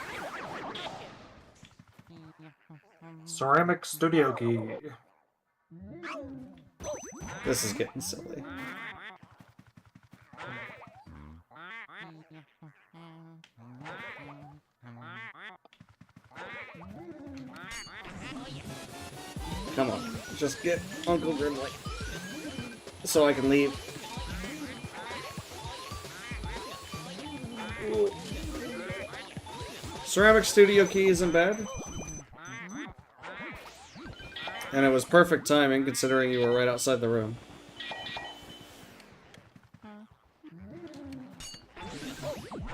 Ceramic Studio Key. This is getting silly. Come on, just get Uncle Grimly so I can leave. Ooh. Ceramic Studio Key isn't bad. And it was perfect timing considering you were right outside the room.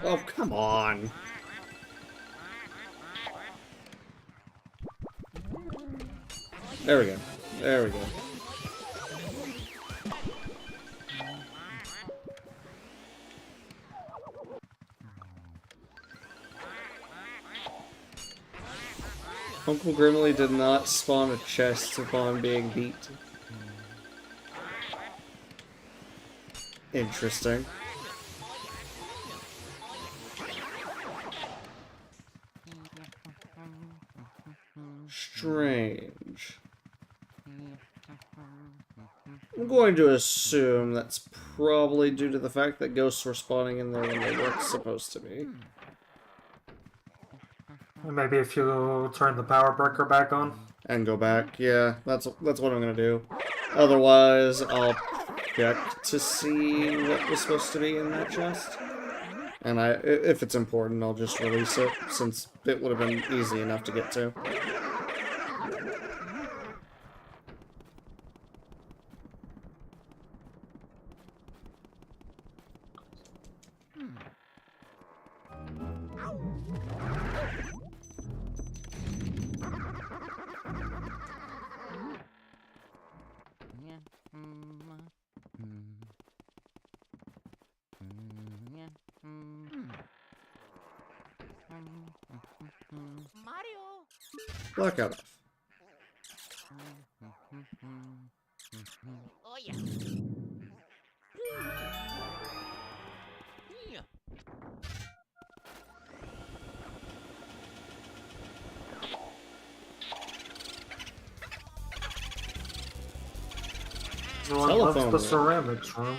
Oh, come on. There we go. There we go. Uncle Grimly did not spawn a chest upon being beat. Interesting. Strange. I'm going to assume that's probably due to the fact that ghosts were spawning in there when they weren't supposed to be. Maybe if you turn the power breaker back on. And go back. Yeah, that's what I'm gonna do. Otherwise, I'll check to see what was supposed to be in that chest. And if it's important, I'll just release it, since it would have been easy enough to get to. Mario. Blackout off. Oh yeah. Yeah. No one loves Telephone the room. ceramics room.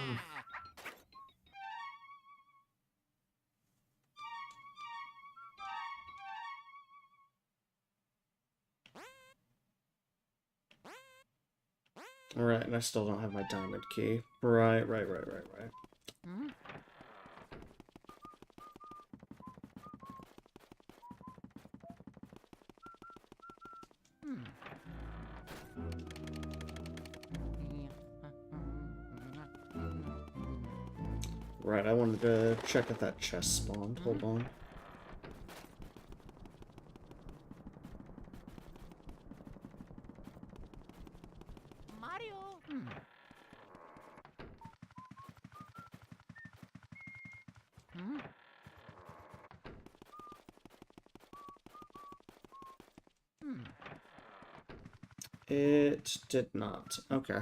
Alright, and I still don't have my diamond key. Right. Right, I wanted to check if that chest spawned. Hold on. Mario. It did not. Okay.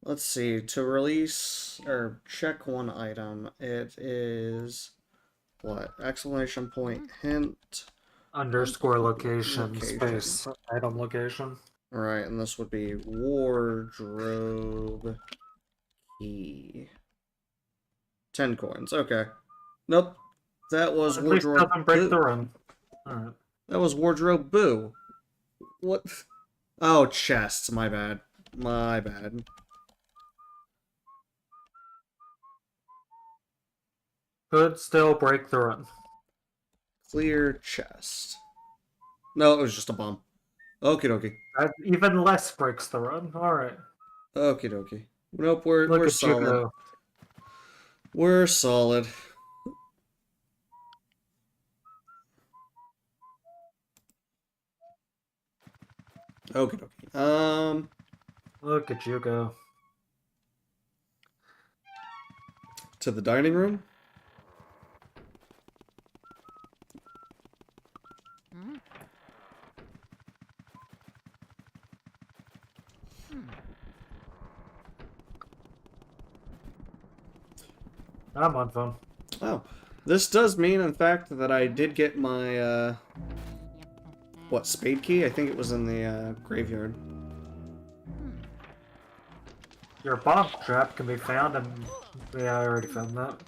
Let's see. To release or check one item, it is what? Exclamation point hint. Underscore location, Location. space, item location. Alright, and this would be wardrobe key. 10 coins. Okay. Nope. That was At least it wardrobe doesn't break boo. the run. Alright. That was wardrobe boo. What? Oh, chests. My bad. My bad. Could still break the run. Clear chest. No, it was just a bomb. Okie dokie. That even less breaks the run. Alright. Okie dokie. Nope, we're Look at you solid. go. We're solid. Okie dokie. Look at you go. To the dining room? I'm on phone. Oh. This does mean, in fact, that I did get my, what, spade key? I think it was in the, graveyard. Your bomb trap can be found and... Yeah, I already found that.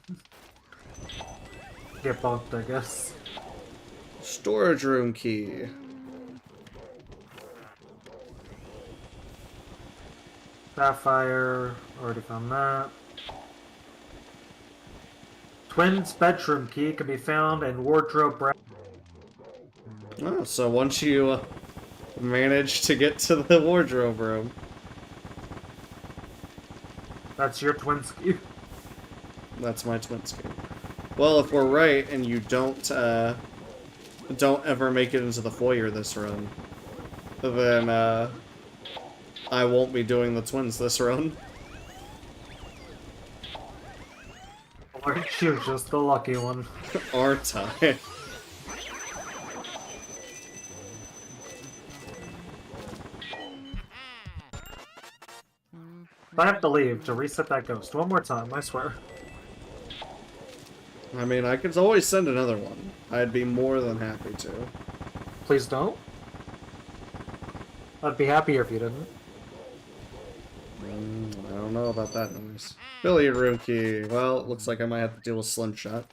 Get bonked, I guess. Storage room key. Sapphire, already found that. Twins bedroom key can be found in wardrobe. Oh, so once you manage to get to the wardrobe room. That's your twins key. That's my twin scheme. Well, if we're right and you don't ever make it into the foyer this run, then I won't be doing the twins this run. Aren't you just the lucky one? Aren't I? I have to leave to reset that ghost one more time, I swear. I mean, I could always send another one. I'd be more than happy to. Please don't. I'd be happier if you didn't. I don't know about that noise. Billiard room key. Well, it looks like I might have to deal with Slingshot.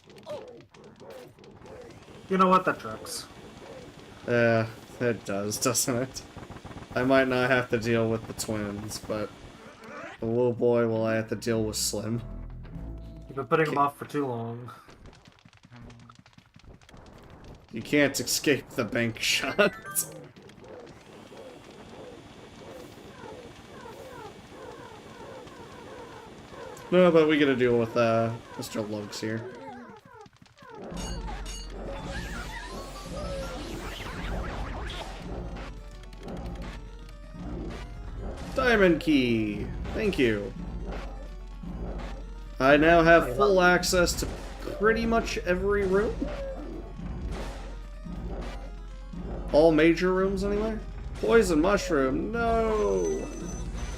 You know what? That tracks. It does, doesn't it? I might not have to deal with the twins, but oh boy, will I have to deal with Slim. You've been putting them off for too long. You can't escape the bank shot. No, but we gotta deal with Mr. Lugs here. Diamond key! Thank you. I now have full access to pretty much every room. All major rooms, anyway? Poison mushroom, no!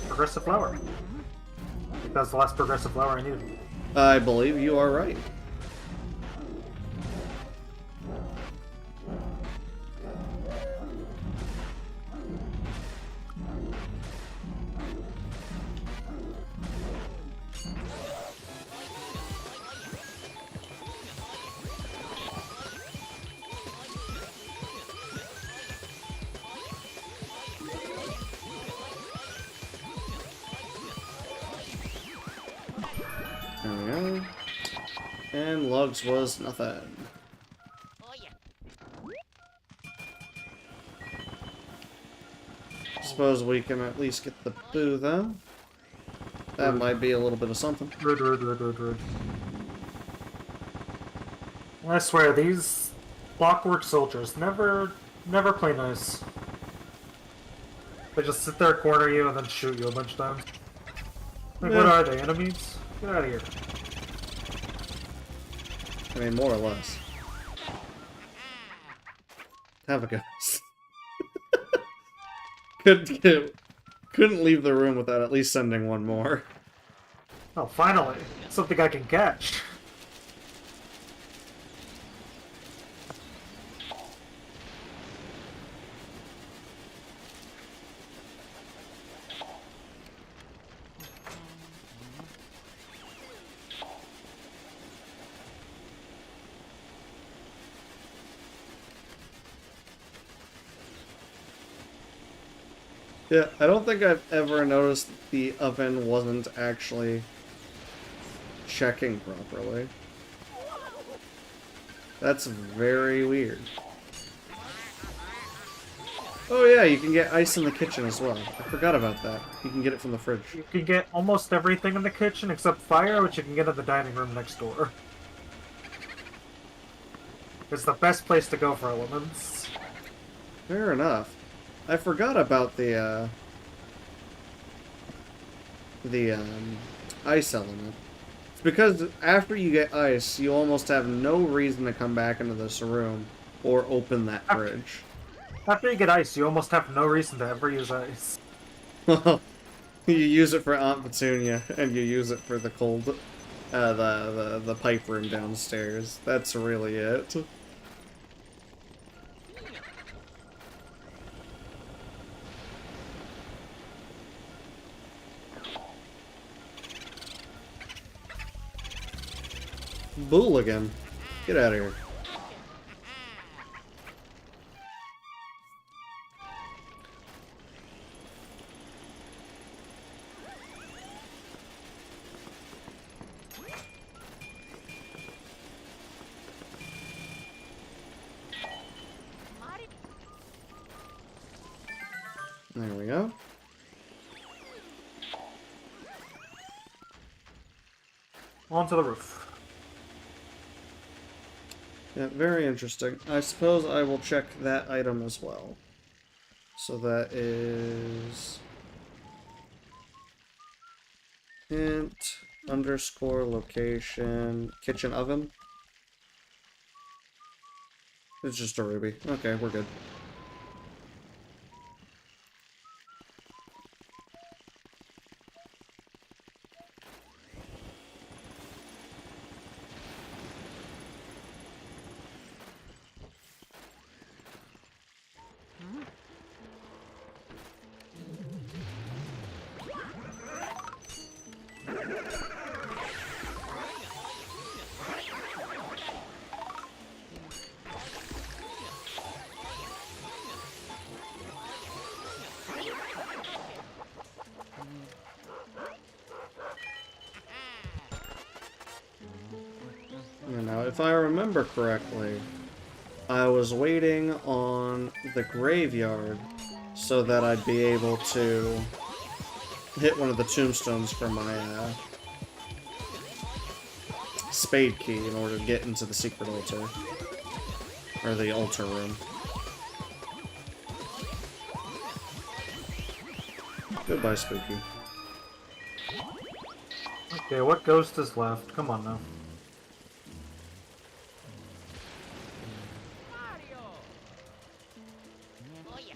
Progressive flower. That's the last progressive flower I needed. I believe you are right. There we go. And Lugs was nothing. Oh yeah. Suppose we can at least get the boo, though. That might be a little bit of something. Rude. I swear, these clockwork soldiers never play nice. They just sit there, corner you, and then shoot you a bunch of times. Like, what Yeah. are they, enemies? Get out of here. I mean, more or less. Have a ghost. Couldn't leave the room without at least sending one more. Oh, finally! Something I can catch. Yeah, I don't think I've ever noticed the oven wasn't actually checking properly. That's very weird. Oh yeah, you can get ice in the kitchen as well. I forgot about that. You can get it from the fridge. You can get almost everything in the kitchen except fire, which you can get in the dining room next door. It's the best place to go for elements. Fair enough. I forgot about the ice element. It's because after you get ice, you almost have no reason to come back into this room or open that fridge. After you get ice, you almost have no reason to ever use ice. You use it for Aunt Petunia, and you use it for the cold, the pipe room downstairs. That's really it. Bull again. Get out of here. There we go. Onto the roof. Yeah, very interesting. I suppose I will check that item as well. So that is hint underscore location kitchen oven. It's just a ruby. Okay, we're good. if I remember correctly, I was waiting on the graveyard so that I'd be able to hit one of the tombstones for my spade key in order to get into the secret altar. Or the altar room. Goodbye, Spooky. Okay, what ghost is left? Come on now. Mario. Oh yeah.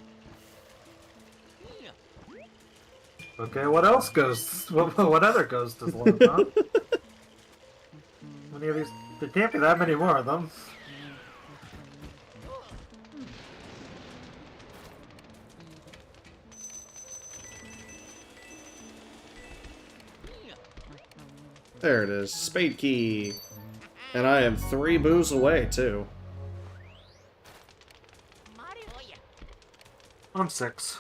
Okay, what else ghosts? What other ghost is left, huh? Many of these? There can't be that many more of them. There it is. Spade key. And I am 3 boos away, too. Mario. Oh yeah. I'm 6.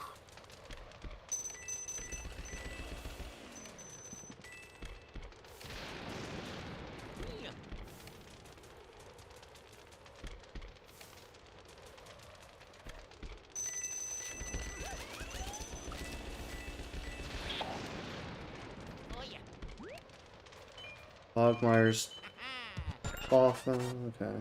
Oh yeah. Hogmire's coffin. Okay.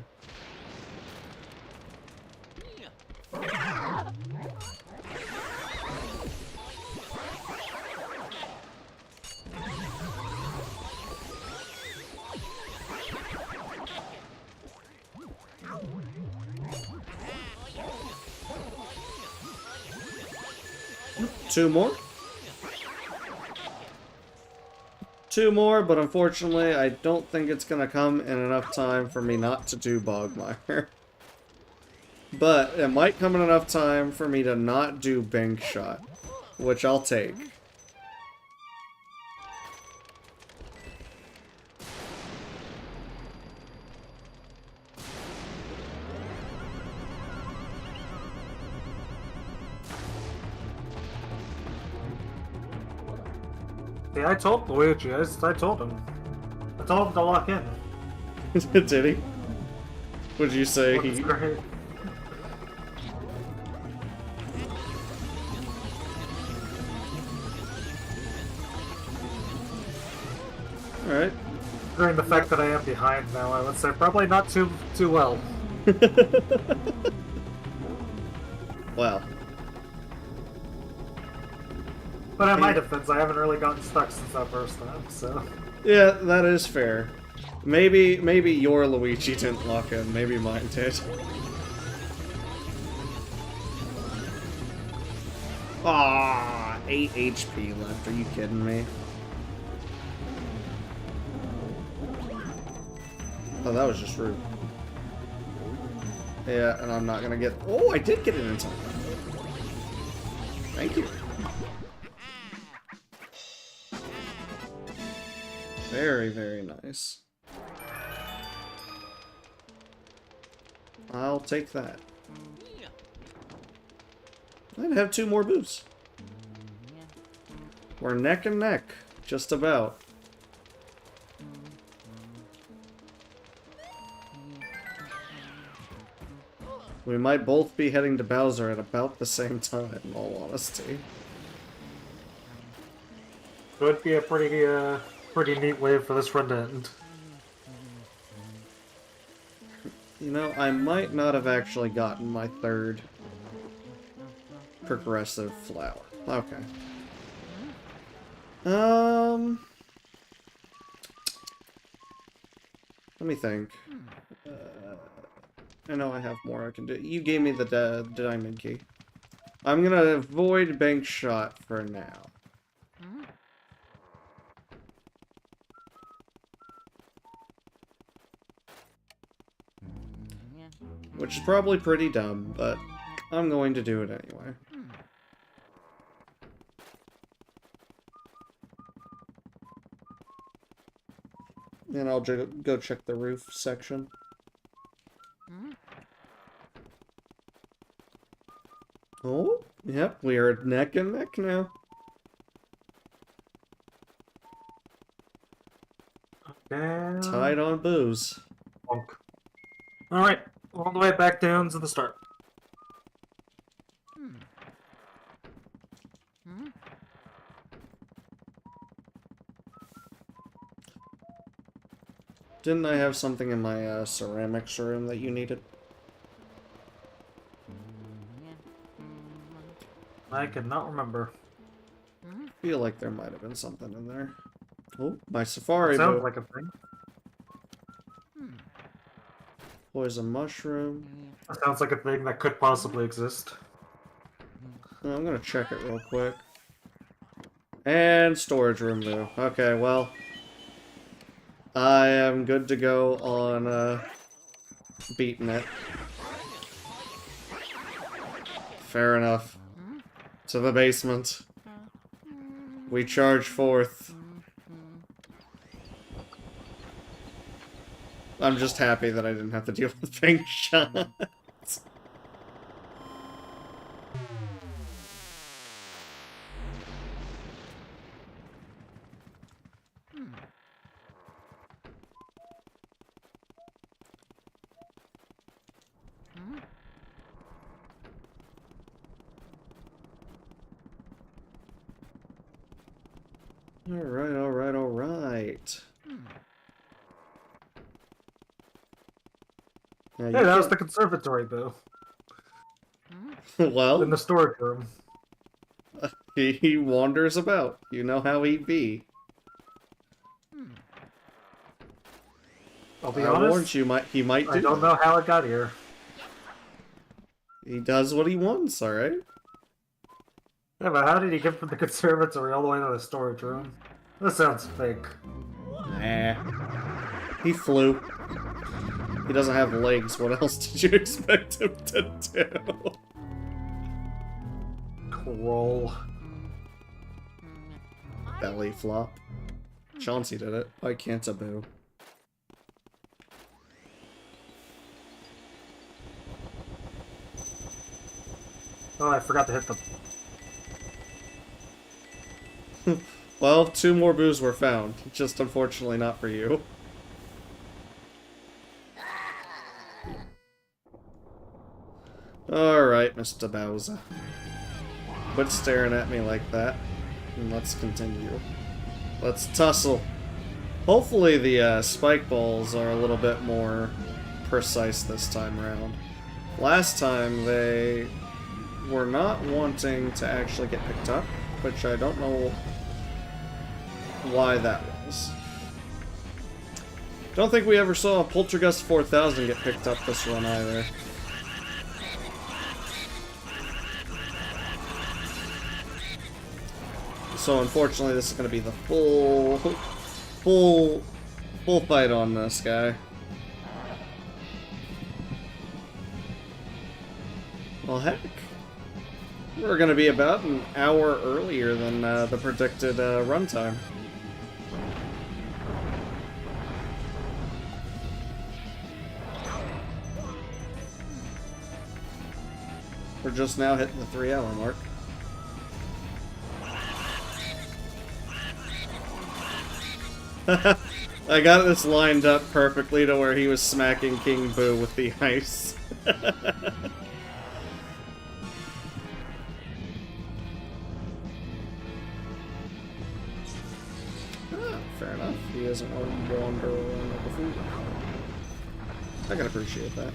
Two more? 2 more, but unfortunately, I don't think it's gonna come in enough time for me not to do Bogmire. But it might come in enough time for me to not do Bank Shot, which I'll take. Yeah, I told Luigi. I told him. I told him to lock in. Did he? Would you say Looks he... great. Alright. Considering the fact that I am behind now, I would say probably not too well. Well. But in my defense, I haven't really gotten stuck since that first time, so... Yeah, that is fair. Maybe your Luigi didn't lock in. Maybe mine did. Ah, 8 HP left. Are you kidding me? Oh, that was just rude. Yeah, and I'm not gonna get... Oh, I did get it in time. Thank you. Very, very nice. I'll take that. I'd have 2 more boos. We're neck and neck, just about. We might both be heading to Bowser at about the same time, in all honesty. Could be a pretty neat way for this run to end. You know, I might not have actually gotten my 3rd progressive flower. Okay. Let me think. I know I have more I can do. You gave me the diamond key. I'm gonna avoid Bank Shot for now. Which is probably pretty dumb, but I'm going to do it anyway. And I'll go check the roof section. Oh, yep, we are neck and neck now. And... Tied on booze. Bonk. Alright, all the way back down to the start. Didn't I have something in my ceramics room that you needed? I cannot remember. I feel like there might have been something in there. Oh, my safari Sounds boat. like a thing. Poison mushroom. That sounds like a thing that could possibly exist. Oh, I'm gonna check it real quick. And storage room though. Okay, well. I am good to go on beating it. Fair enough. To the basement. We charge forth. I'm just happy that I didn't have to deal with pink shots. Alright, alright, alright. Hey, that was the conservatory, Boo. Well, In the storage room. he wanders about. You know how he be. I'll be I warned honest, you, he might do I don't that. know how it got here. He does what he wants, alright? Yeah, but how did he get from the conservatory all the way to the storage room? That sounds fake. Nah. He flew. He doesn't have legs. What else did you expect him to do? Crawl. Belly flop. Chauncey did it. Why can't a boo? Oh, I forgot to hit the... Well, 2 more boos were found. Just unfortunately not for you. Alright, Mr. Bowser. Quit staring at me like that. And let's continue. Let's tussle. Hopefully the spike balls are a little bit more precise this time around. Last time they were not wanting to actually get picked up, which I don't know why that was. Don't think we ever saw a Poltergust 4000 get picked up this run either. So unfortunately this is going to be the full fight on this guy. Well, heck. We're going to be about an hour earlier than the predicted runtime. We're just now hitting the 3-hour mark. I got this lined up perfectly to where he was smacking King Boo with the ice. Fair enough. He doesn't wander around like a fool. I can appreciate that.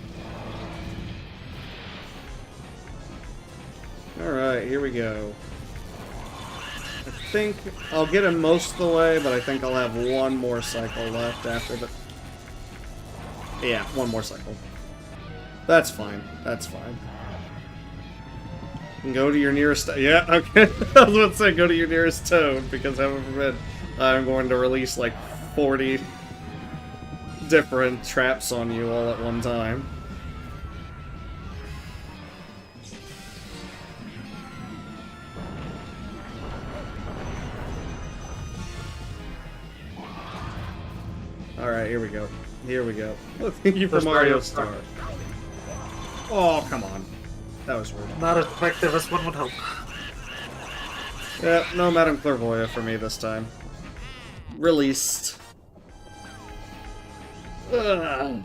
Alright, here we go. I think I'll get him most of the way, but I think I'll have one more cycle left after the... Yeah, one more cycle. That's fine. That's fine. And go to your nearest... Yeah, okay. I was about to say go to your nearest toad, because heaven forbid I'm going to release like 40 different traps on you all at one time. Alright, here we go. Here we go. Oh, thank you for Mario Star. Oh, come on. That was rude. Not as effective as one would hope. Yeah, no Madame Clairvoyant for me this time. Released. Ugh.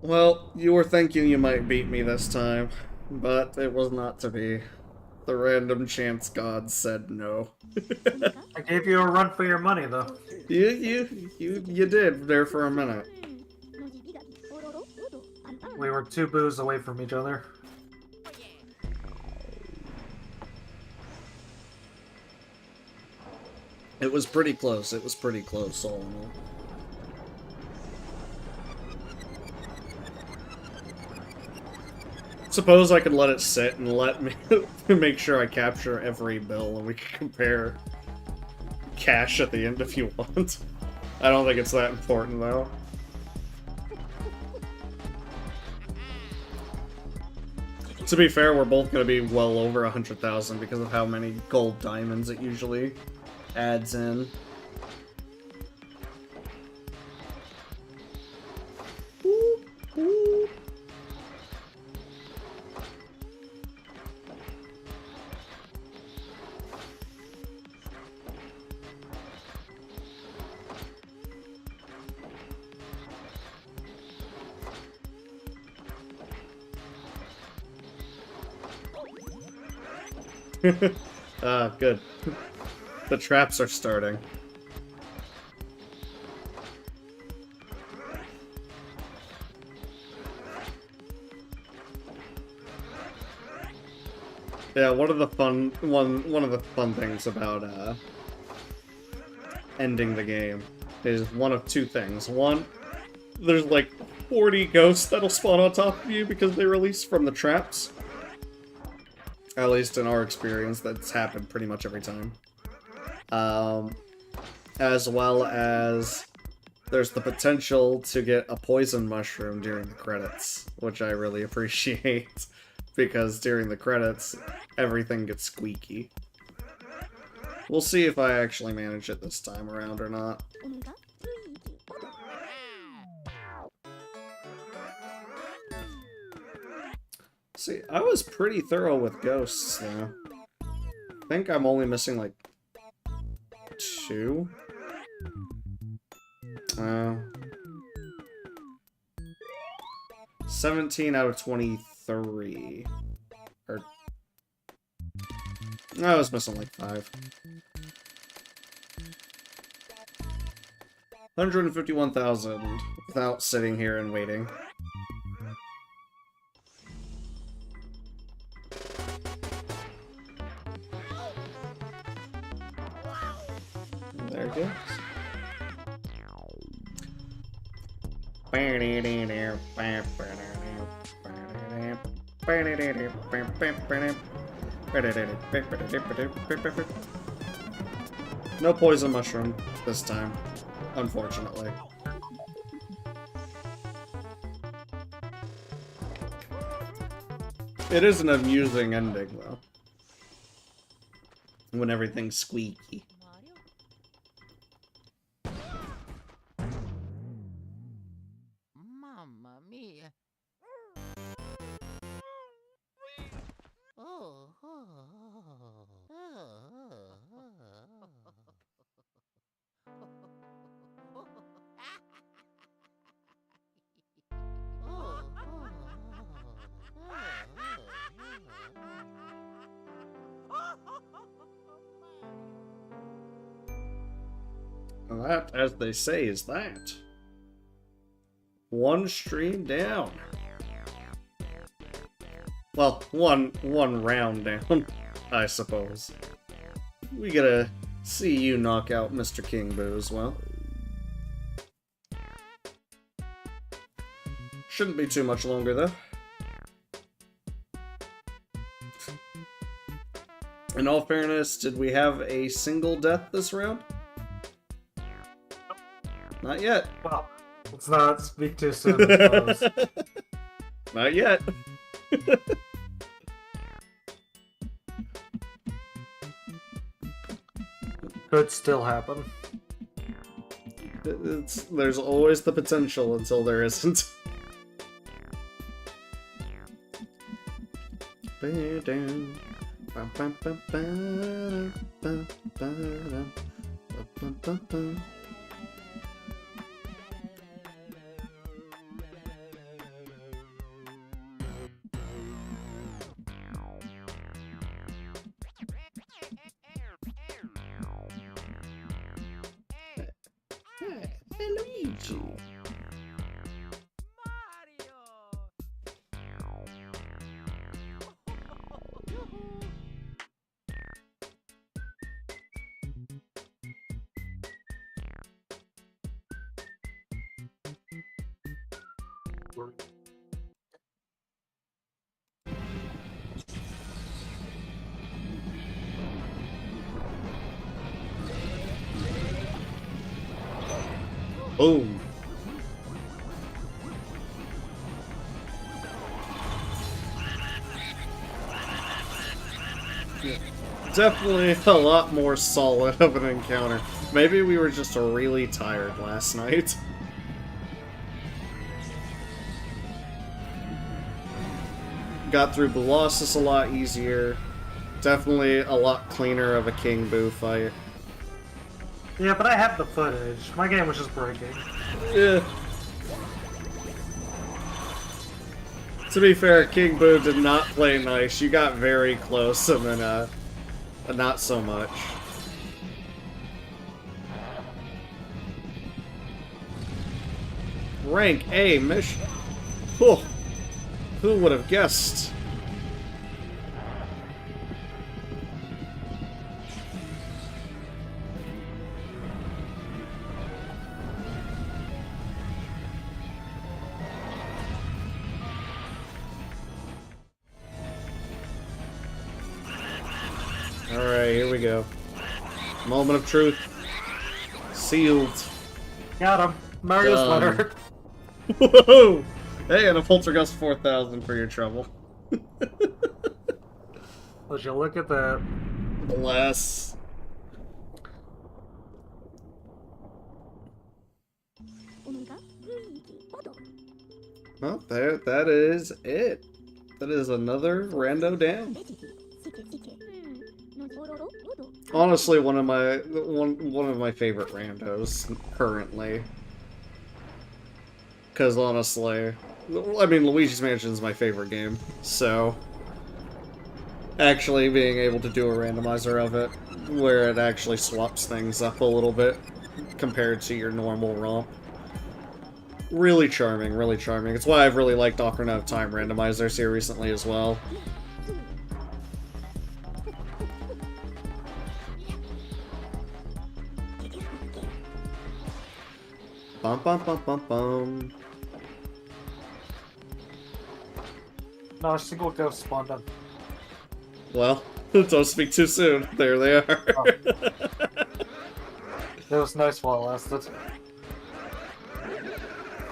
Well, you were thinking you might beat me this time, but it was not to be. The random chance god said no. I gave you a run for your money, though. You did there for a minute. We were 2 boos away from each other. It was pretty close. It was pretty close, all in all. Suppose I could let it sit and let me make sure I capture every bill and we can compare cash at the end if you want. I don't think it's that important, though. To be fair, we're both going to be well over 100,000 because of how many gold diamonds it usually adds in. Boop, boop. Good. The traps are starting. Yeah, one of the fun things about ending the game is one of two things. One, there's like 40 ghosts that'll spawn on top of you because they release from the traps. At least in our experience, that's happened pretty much every time. As well as there's the potential to get a poison mushroom during the credits, which I really appreciate, because during the credits, everything gets squeaky. We'll see if I actually manage it this time around or not. See, I was pretty thorough with ghosts, though. I think I'm only missing, like, 2? 17 out of 23. Or... I was missing, like, 5. 151,000 without sitting here and waiting. There it goes. No poison mushroom this time, unfortunately. It is an amusing ending, though. When everything's squeaky. Mamma mia. Oh, oh, That, as they say, is that. One stream down. Well, one round down, I suppose. We gotta see you knock out Mr. King Boo as well. Shouldn't be too much longer, though. In all fairness, did we have a single death this round? Not yet. Well, let's not speak too soon, I suppose. Not yet. Could still happen. There's always the potential until there isn't. Luigi. Boom. Definitely a lot more solid of an encounter. Maybe we were just really tired last night. Got through Colossus a lot easier. Definitely a lot cleaner of a King Boo fight. Yeah, but I have the footage. My game was just breaking. Yeah. To be fair, King Boo did not play nice. You got very close and then, not so much. Rank A mission. Whew. Who would have guessed? Alright, here we go. Moment of truth. Sealed. Got him. Mario's Done. winner. Whoa! Hey, and a Poltergust 4000 for your trouble. Would you look at that? Bless. Well, there, that is it. That is another rando down. Honestly, one of my favorite randos currently. Because honestly, I mean, Luigi's Mansion is my favorite game, so actually being able to do a randomizer of it, where it actually swaps things up a little bit compared to your normal romp. Really charming, really charming. It's why I've really liked Ocarina of Time randomizers here recently as well. Bum bum bum bum bum. No, a single ghost spawned him. Well, don't speak too soon. There they are. Oh. It was nice while it lasted.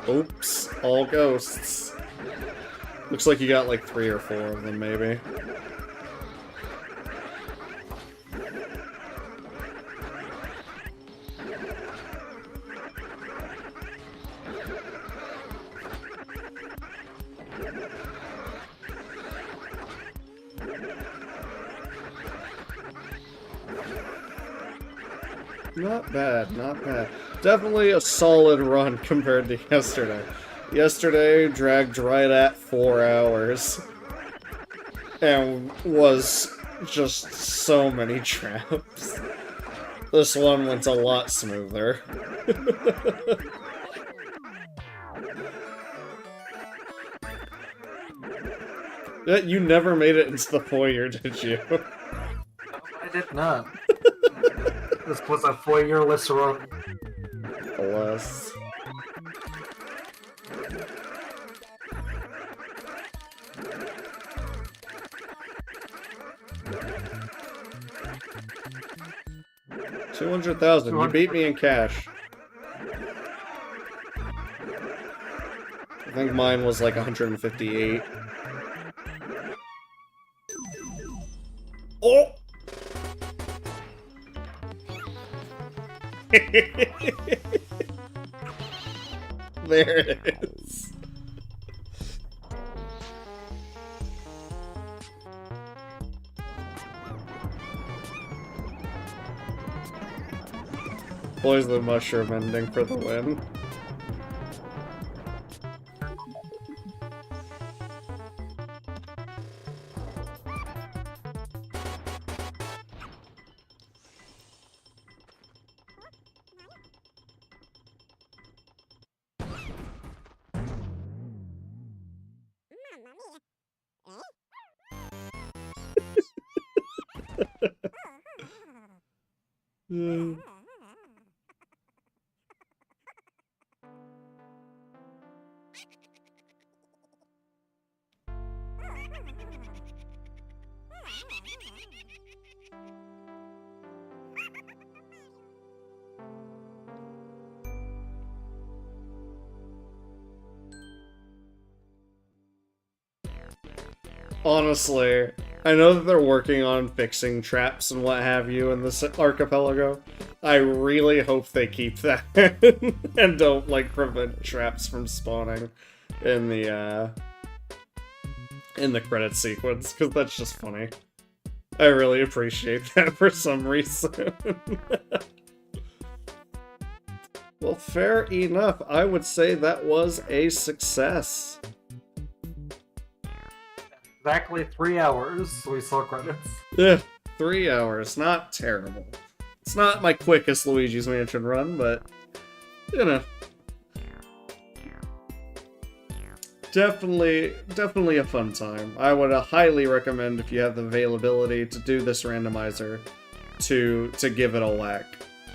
Oops, all ghosts. Looks like you got like 3 or 4 of them, maybe. Not bad, not bad. Definitely a solid run compared to yesterday. Yesterday dragged right at 4 hours. And was just so many traps. This one went a lot smoother. You never made it into the foyer, did you? I did not. This was a 4-year-less run. Alas. $200,000. You beat me in cash. I think mine was like 158. Oh! There it is. Poison mushroom ending for the win. Mm. Honestly, I know that they're working on fixing traps and what have you in this archipelago. I really hope they keep that and don't, like, prevent traps from spawning in the credit sequence, because that's just funny. I really appreciate that for some reason. Well, fair enough. I would say that was a success. Exactly 3 hours we saw credits. Yeah, 3 hours. Not terrible. It's not my quickest Luigi's Mansion run, but, you know. Definitely a fun time. I would highly recommend, if you have the availability to do this randomizer, to give it a whack.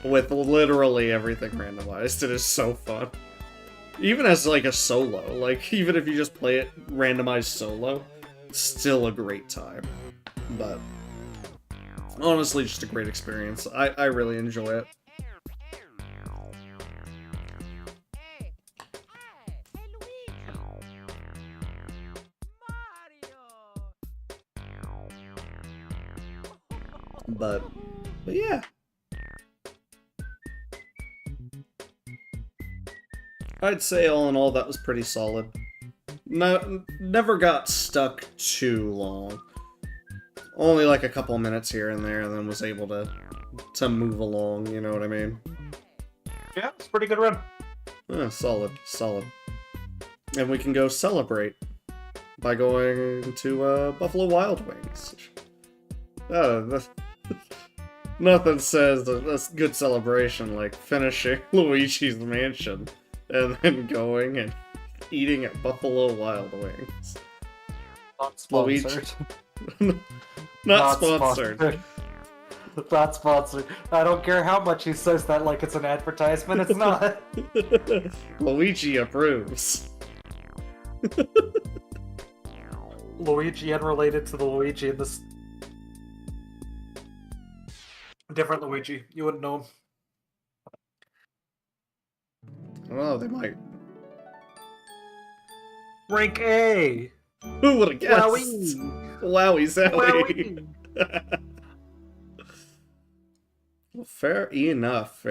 With literally everything randomized. It is so fun. Even as, like, a solo. Like, even if you just play it randomized solo, it's still a great time. But honestly, just a great experience. I really enjoy it. But yeah. I'd say all in all that was pretty solid. No, never got stuck too long. Only like a couple minutes here and there, and then was able to move along, you know what I mean? Yeah, it's a pretty good run. Solid. And we can go celebrate by going to Buffalo Wild Wings. Nothing says a good celebration like finishing Luigi's Mansion and then going and eating at Buffalo Wild Wings. Not sponsored. Not sponsored. Not sponsored. I don't care how much he says that like it's an advertisement, it's not. Luigi approves. Luigi unrelated to the Luigi in this. Different Luigi. You wouldn't know him. I don't know, they might. Rank A! Who would have guessed? Wowie! Wowie Zowie! Wowie! Well, fair enough.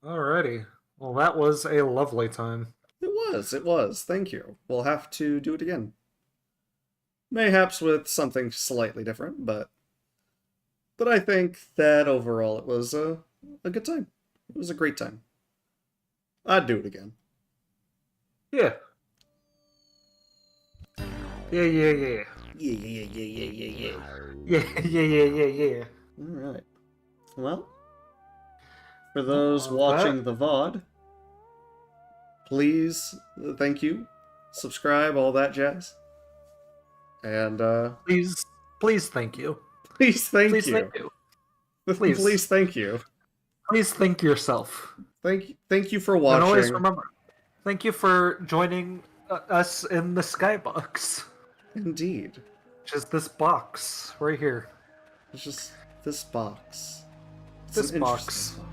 Alrighty. Well, that was a lovely time. It was. Thank you. We'll have to do it again. Mayhaps with something slightly different, but I think that overall it was a good time. It was a great time. I'd do it again. Yeah. Yeah. Yeah. Yeah. Alright. Well, for those watching the VOD, please, thank you, subscribe, all that jazz. And, Please thank you. Please thank Please you. thank you. Please. Please thank you. Please thank yourself. Thank you for watching. And always remember, thank you for joining us in the Skybox. Indeed. Which is this box right here. It's just this box. It's This an box. interesting box.